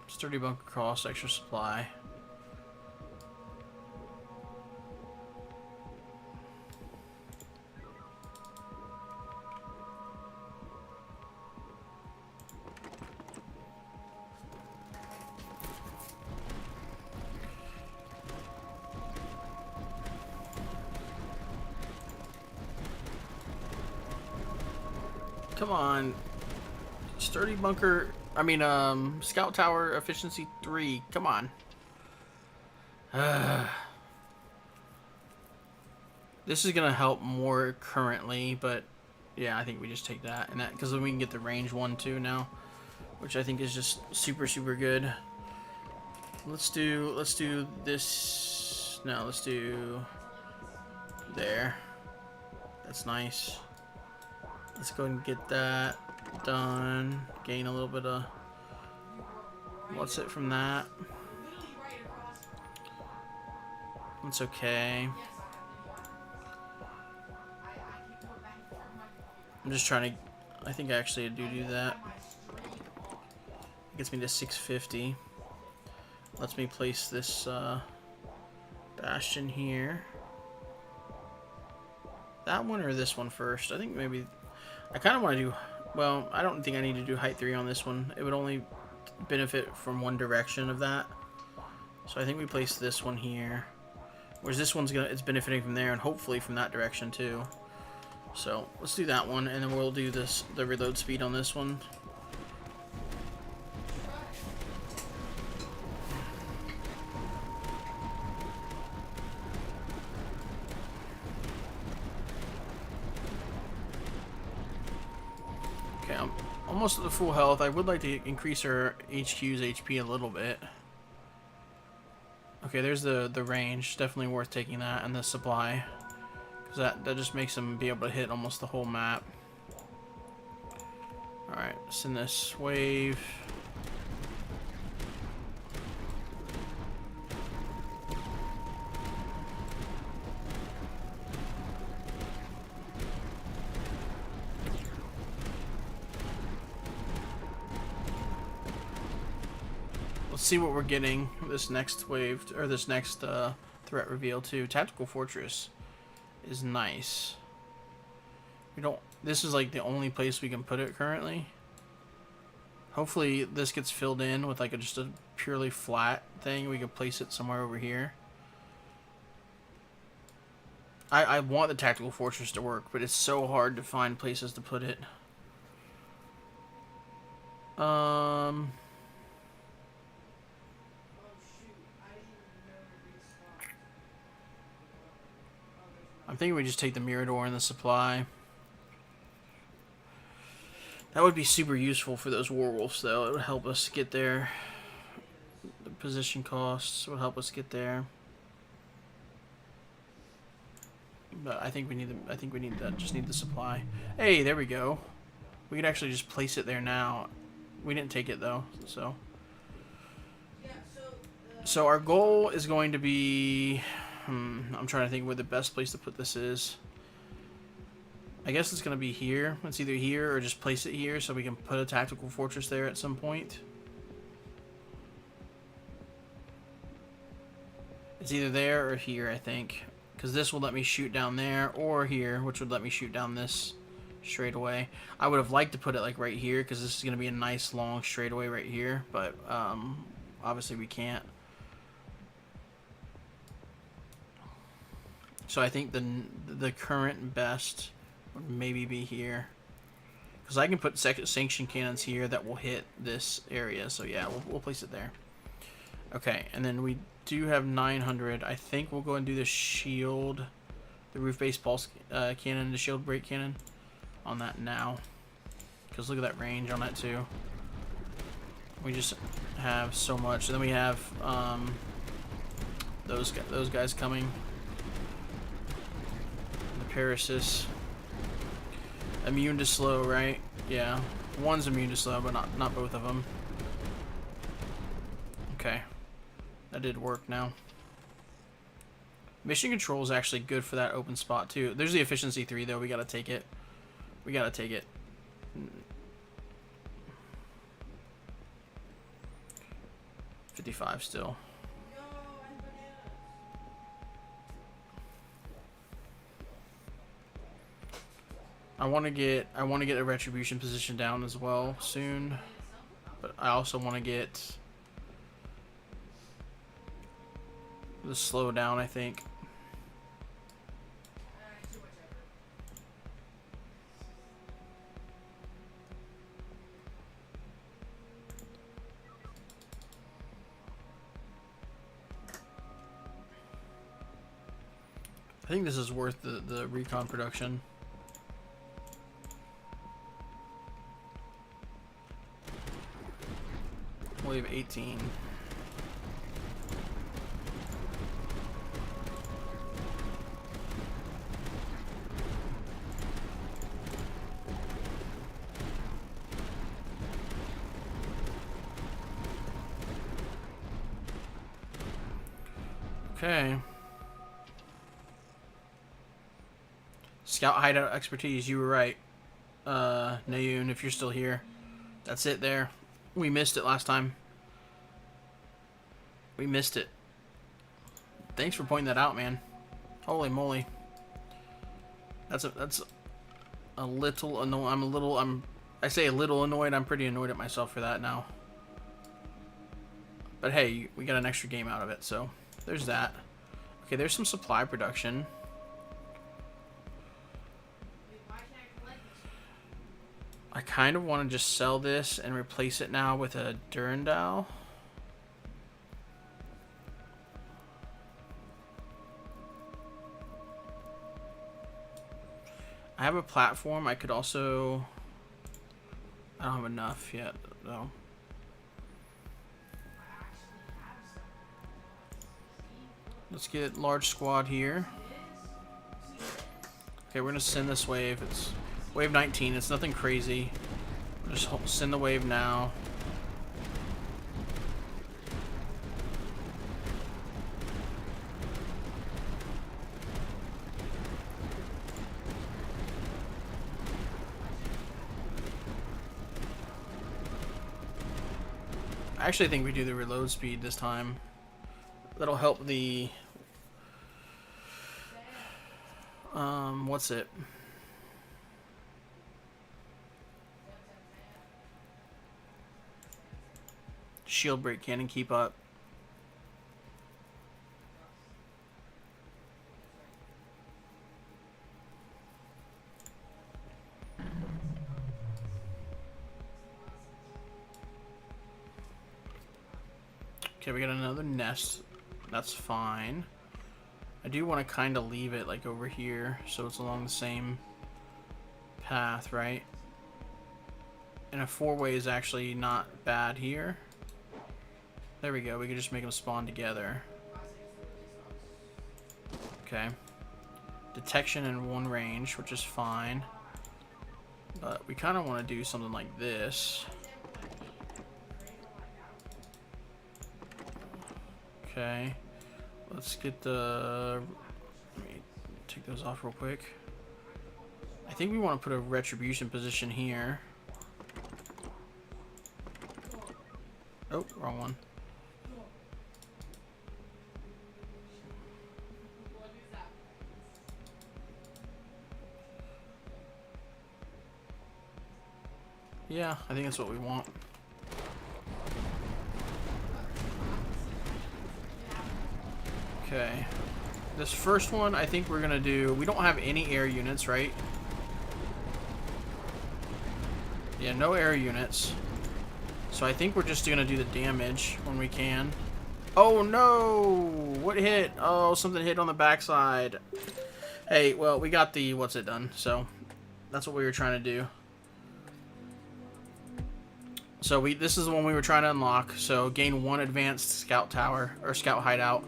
Sturdy bunker cost, extra supply. Come on. Sturdy bunker, Scout Tower efficiency 3. Come on. This is gonna help more currently, but yeah, I think we just take that and that because then we can get the range 1 too now, which I think is just super good. Let's do this. No, let's do there. That's nice. Let's go and get that done. Gain a little bit of what's it from that. It's okay. I'm just trying to. I think actually I do that. It gets me to 650. Lets me place this bastion here. That one or this one first? I think maybe. I kind of want to do. Well, I don't think I need to do height 3 on this one. It would only benefit from one direction of that. So I think we place this one here. Whereas this one's it's benefiting from there and hopefully from that direction too. So let's do that one and then we'll do the reload speed on this one. almost at the full health. I would like to increase our HQ's HP a little bit. Okay, there's the range. Definitely worth taking that, and the supply. Because that just makes them be able to hit almost the whole map. Alright, send this wave. Let's see what we're getting this next wave, or this next threat reveal too. Tactical Fortress is nice. We don't. This is like the only place we can put it currently. Hopefully this gets filled in with like just a purely flat thing. We can place it somewhere over here. I want the Tactical Fortress to work, but it's so hard to find places to put it. Oh shoot, I didn't even know it respawned. I'm thinking we just take the Mirador and the supply. That would be super useful for those Warwolves, though. It would help us get there. The position costs would help us get there. But I think we need the. I think we need that. Just need the supply. Hey, there we go. We could actually just place it there now. We didn't take it though, so. Yeah, So our goal is going to be. I'm trying to think where the best place to put this is. I guess it's going to be here. It's either here or just place it here so we can put a Tactical Fortress there at some point. It's either there or here, I think. Because this will let me shoot down there, or here, which would let me shoot down this straightaway. I would have liked to put it like right here, because this is going to be a nice long straightaway right here. But obviously we can't. So I think the current best would maybe be here, because I can put sanction cannons here that will hit this area. So yeah, we'll place it there. Okay, and then we do have 900. I think we'll go and do the shield, the roof-based pulse cannon, the shield break cannon on that now, because look at that range on that too. We just have so much. And then we have those guys coming. The Parasis. Immune to slow, right? Yeah. One's immune to slow, but not both of them. Okay. That did work now. Mission control is actually good for that open spot too. There's the efficiency 3 though. We gotta take it. We gotta take it. 55 still. yo, and bananas. I want to get a retribution position down as well soon, but I also want to get the slow down, I think. Too much effort. I think this is worth the recon production. Wave 18. Okay. Scout hideout expertise, you were right. Nayoon, if you're still here. That's it there. We missed it last time. We missed it. Thanks for pointing that out, man. Holy moly. That's a little annoying. I say a little annoyed. I'm pretty annoyed at myself for that now. But hey, we got an extra game out of it, so there's that. Okay, there's some supply production. Wait, why can't I collect this? I kind of want to just sell this and replace it now with a Durandal. I have a platform. I could also I don't have enough yet, though. Let's get large squad here. Okay, we're gonna send this wave. It's wave 19. It's nothing crazy. Just send the wave now. I actually think we do the reload speed this time. That'll help the what's it? Shield break cannon keep up. Okay, we got another nest. That's fine. I do want to kind of leave it like over here so it's along the same path, right? And a four-way is actually not bad here. There we go. We can just make them spawn together. Okay. Detection in one range, which is fine. But we kind of want to do something like this. Okay. Let's get the... Let me take those off real quick. I think we want to put a retribution position here. Oh, wrong one. Yeah, I think that's what we want. Okay. This first one, I think we're gonna do... We don't have any air units, right? Yeah, no air units. So I think we're just gonna do the damage when we can. Oh no! What hit? Oh, something hit on the backside. Hey, well, we got the what's it done, so that's what we were trying to do. So this is the one we were trying to unlock. So gain 1 advanced scout tower or scout hideout.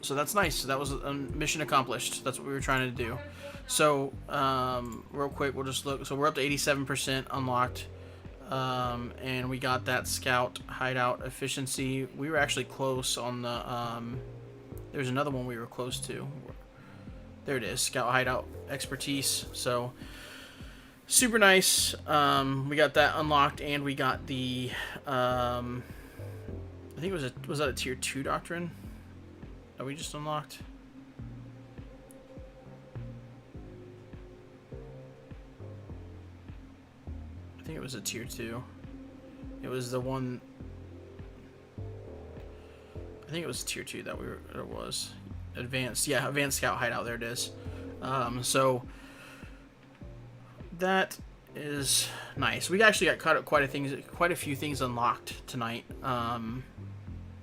So that's nice. That was a mission accomplished. That's what we were trying to do. So real quick, we'll just look. So we're up to 87% unlocked, and we got that scout hideout efficiency. We were actually close on the. There's another one we were close to. There it is, scout hideout expertise. So. Super nice. We got that unlocked, and we got the. I think it was that a tier 2 doctrine that we just unlocked? I think it was a tier 2. It was the one. I think it was tier 2 that it was advanced. Yeah, advanced scout hideout. There it is. So. That is nice. We actually got quite a few things unlocked tonight.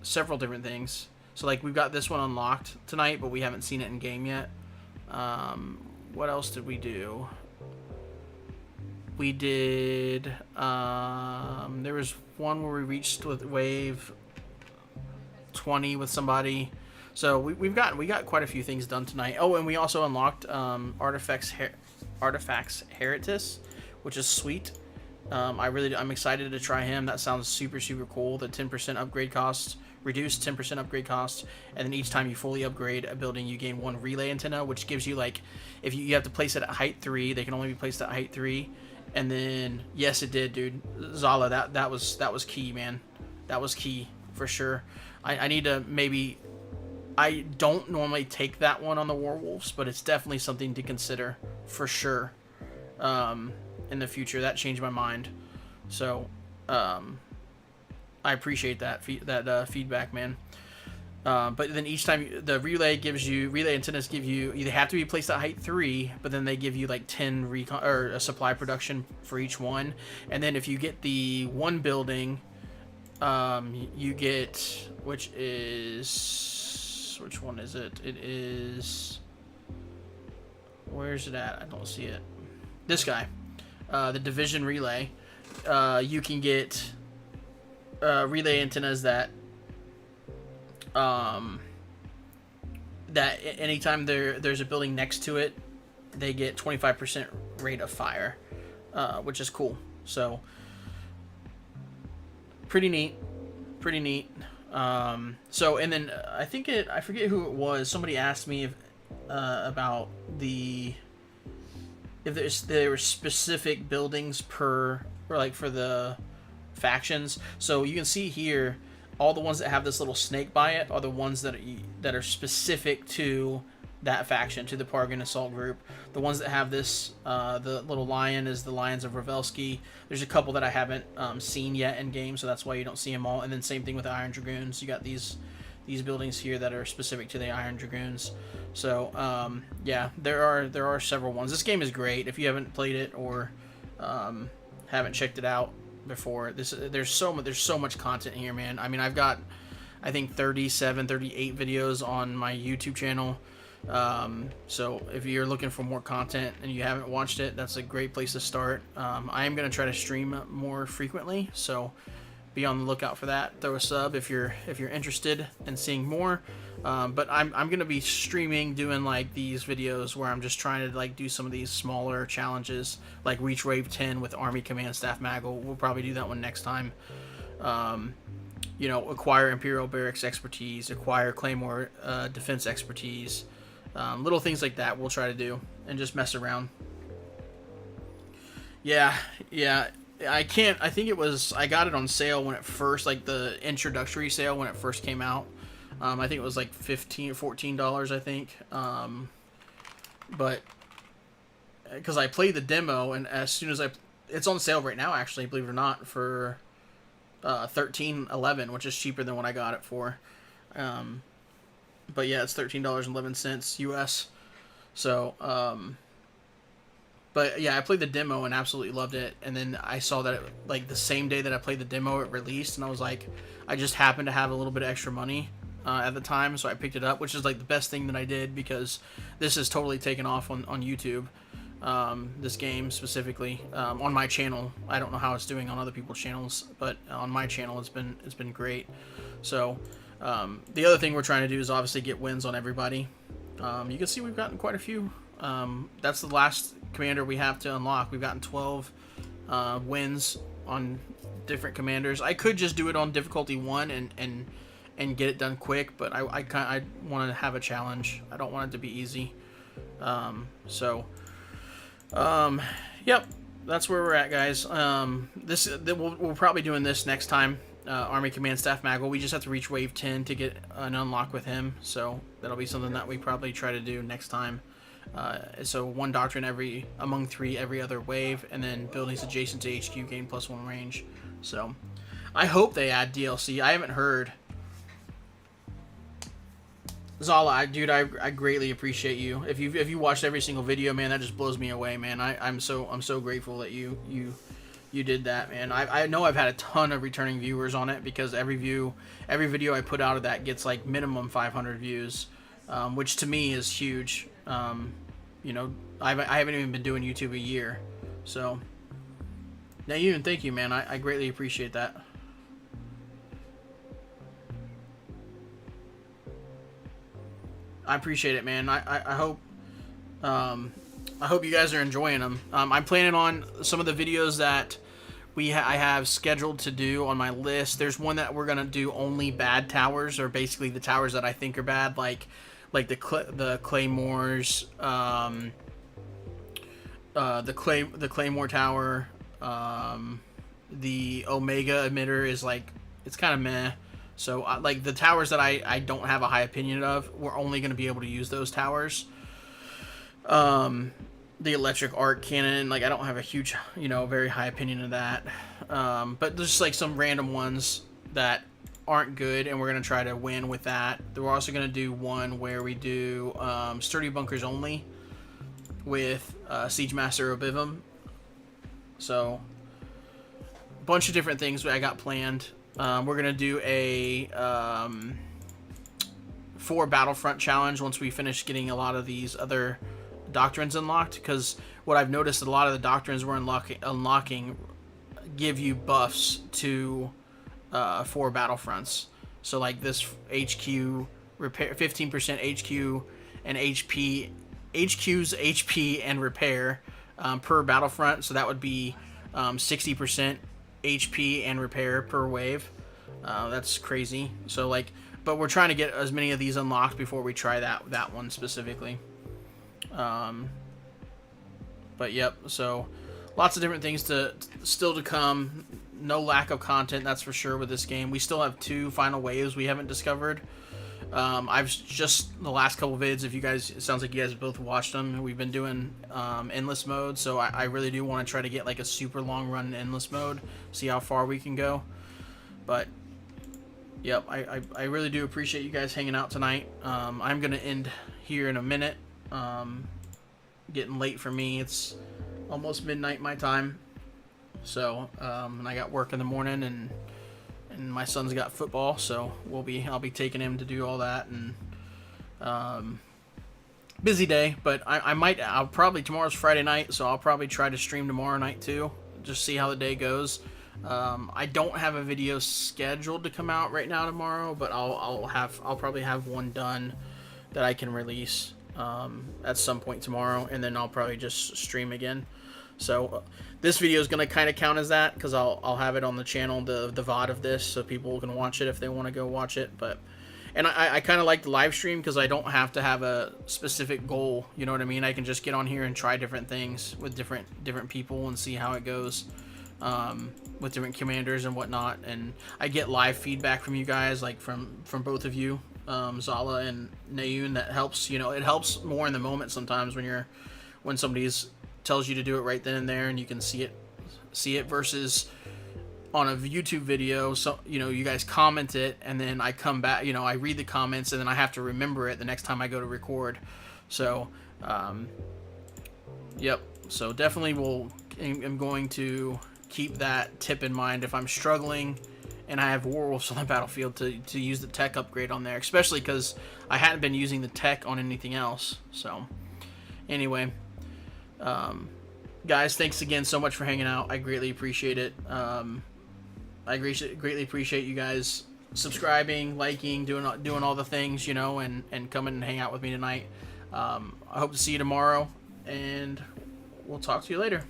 Several different things. So like we've got this one unlocked tonight, but we haven't seen it in game yet. What else did we do? We did. There was one where we reached with wave 20 with somebody. So we got quite a few things done tonight. Oh, and we also unlocked Artifacts Heritus, which is sweet. I'm excited to try him. That sounds super cool. The 10% upgrade cost, reduced 10% upgrade cost, and then each time you fully upgrade a building, you gain 1 relay antenna, which gives you like, if you have to place it at height 3, they can only be placed at height 3. And then yes, it did, dude. Zala, that was key, man. That was key for sure. I need to maybe. I don't normally take that one on the Warwolves, but it's definitely something to consider for sure in the future. That changed my mind. So I appreciate that feedback, man. But then each time the relay antennas give you, they have to be placed at height 3, but then they give you like 10 recon or a supply production for each one. And then if you get the one building, you get, which one is it? It is, where's it at? I don't see it. This guy. the Division Relay, you can get relay antennas that that anytime there's a building next to it, they get 25% rate of fire, which is cool. So pretty neat. So, and then I forget who it was. Somebody asked me about if there were specific buildings or like for the factions. So you can see here, all the ones that have this little snake by it are the ones that are specific to that faction, to the Pargan Assault Group. The ones that have this, the little lion is the Lions of Ravelski. There's a couple that I haven't seen yet in game, so that's why you don't see them all. And then same thing with the Iron Dragoons. You got these buildings here that are specific to the Iron Dragoons. So yeah, there are several ones. This game is great. If you haven't played it or haven't checked it out before, there's so much content here, man. I mean, I've got, I think 38 videos on my YouTube channel. So if you're looking for more content and you haven't watched it, that's a great place to start. I am going to try to stream more frequently, so be on the lookout for that. Throw a sub if you're interested in seeing more. But I'm going to be streaming, doing like these videos where I'm just trying to like do some of these smaller challenges, like reach wave 10 with Army Command Staff Maggle. We'll probably do that one next time. You know, acquire Imperial Barracks expertise, acquire Claymore defense expertise. Little things like that we'll try to do and just mess around. Yeah. I think I got it on sale when it first, like the introductory sale when it first came out. I think it was like $15 or $14, I think. But because I played the demo, and as soon as it's on sale right now, actually, believe it or not, for $13.11, which is cheaper than what I got it for. But yeah, it's $13.11 US. So, but yeah, I played the demo and absolutely loved it. And then I saw that like the same day that I played the demo, it released, and I was like, I just happened to have a little bit of extra money at the time, so I picked it up, which is like the best thing that I did, because this is totally taken off on YouTube. This game specifically on my channel. I don't know how it's doing on other people's channels, but on my channel it's been great. So the other thing we're trying to do is obviously get wins on everybody. You can see we've gotten quite a few. That's the last commander we have to unlock. We've gotten 12 wins on different commanders. I could just do it on difficulty 1 and get it done quick, but I want to have a challenge. I don't want it to be easy. Yep, that's where we're at, guys. We'll probably doing this next time. Army Command Staff Maggle. We just have to reach wave 10 to get an unlock with him, so that'll be something that we probably try to do next time. So 1 doctrine among 3 every other wave, and then buildings adjacent to HQ gain +1 range. So I hope they add DLC. I haven't heard. Zala, dude, I greatly appreciate you. If you watched every single video, man, that just blows me away, man. I'm so grateful that you did that, man. I know I've had a ton of returning viewers on it, because every video I put out of that gets like minimum 500 views, which to me is huge. You know, I haven't even been doing YouTube a year, so now you, and thank you, man. I greatly appreciate that. I appreciate it, man. I hope you guys are enjoying them. I'm planning on some of the videos that I have scheduled to do on my list. There's one that we're gonna do only bad towers, or basically the towers that I think are bad, like the Claymores, the Claymore Tower, the Omega emitter is like, it's kind of meh. So like the towers that I don't have a high opinion of, we're only going to be able to use those towers. The electric arc cannon, like I don't have a huge, very high opinion of that. But there's just like some random ones that aren't good, and we're going to try to win with that. We're also going to do one where we do sturdy bunkers only with Siege Master Obivum. So a bunch of different things I got planned. We're going to do a 4 Battlefront challenge once we finish getting a lot of these other doctrines unlocked, because what I've noticed, a lot of the doctrines we're unlocking give you buffs to for battlefronts. So like this HQ repair, 15% HQ and HP, HQ's HP and repair per battlefront. So that would be 60% HP and repair per wave. That's crazy. So like, but we're trying to get as many of these unlocked before we try that one specifically. But yep, so lots of different things still to come. No lack of content, that's for sure, with this game. We still have 2 final waves we haven't discovered. I've just, the last couple vids, if you guys, it sounds like you guys have both watched them. We've been doing endless mode, so I really do want to try to get like a super long run in endless mode, see how far we can go. But yep, I really do appreciate you guys hanging out tonight. I'm gonna end here in a minute. Getting late for me. It's almost midnight my time. So, and I got work in the morning, and my son's got football, so I'll be taking him to do all that, and busy day. But I'll probably, tomorrow's Friday night, so I'll probably try to stream tomorrow night too, just see how the day goes. I don't have a video scheduled to come out right now tomorrow, but I'll probably have one done that I can release at some point tomorrow, and then I'll probably just stream again. So this video is going to kind of count as that, because I'll have it on the channel, the VOD of this, so people can watch it if they want to go watch it. But and I kind of like the live stream because I don't have to have a specific goal, you know what I mean? I can just get on here and try different things with different people and see how it goes with different commanders and whatnot. And I get live feedback from you guys, like from both of you, Zala and Nayun. That helps, you know, it helps more in the moment sometimes when somebody's tells you to do it right then and there, and you can see it versus on a YouTube video. So, you know, you guys comment it, and then I come back, you know, I read the comments, and then I have to remember it the next time I go to record. So yep, so definitely I'm going to keep that tip in mind if I'm struggling and I have werewolves on the battlefield to use the tech upgrade on there, especially because I hadn't been using the tech on anything else. So anyway, guys, thanks again so much for hanging out. I greatly appreciate it. I greatly appreciate you guys subscribing, liking, doing all the things, you know, and coming and hang out with me tonight. I hope to see you tomorrow, and we'll talk to you later.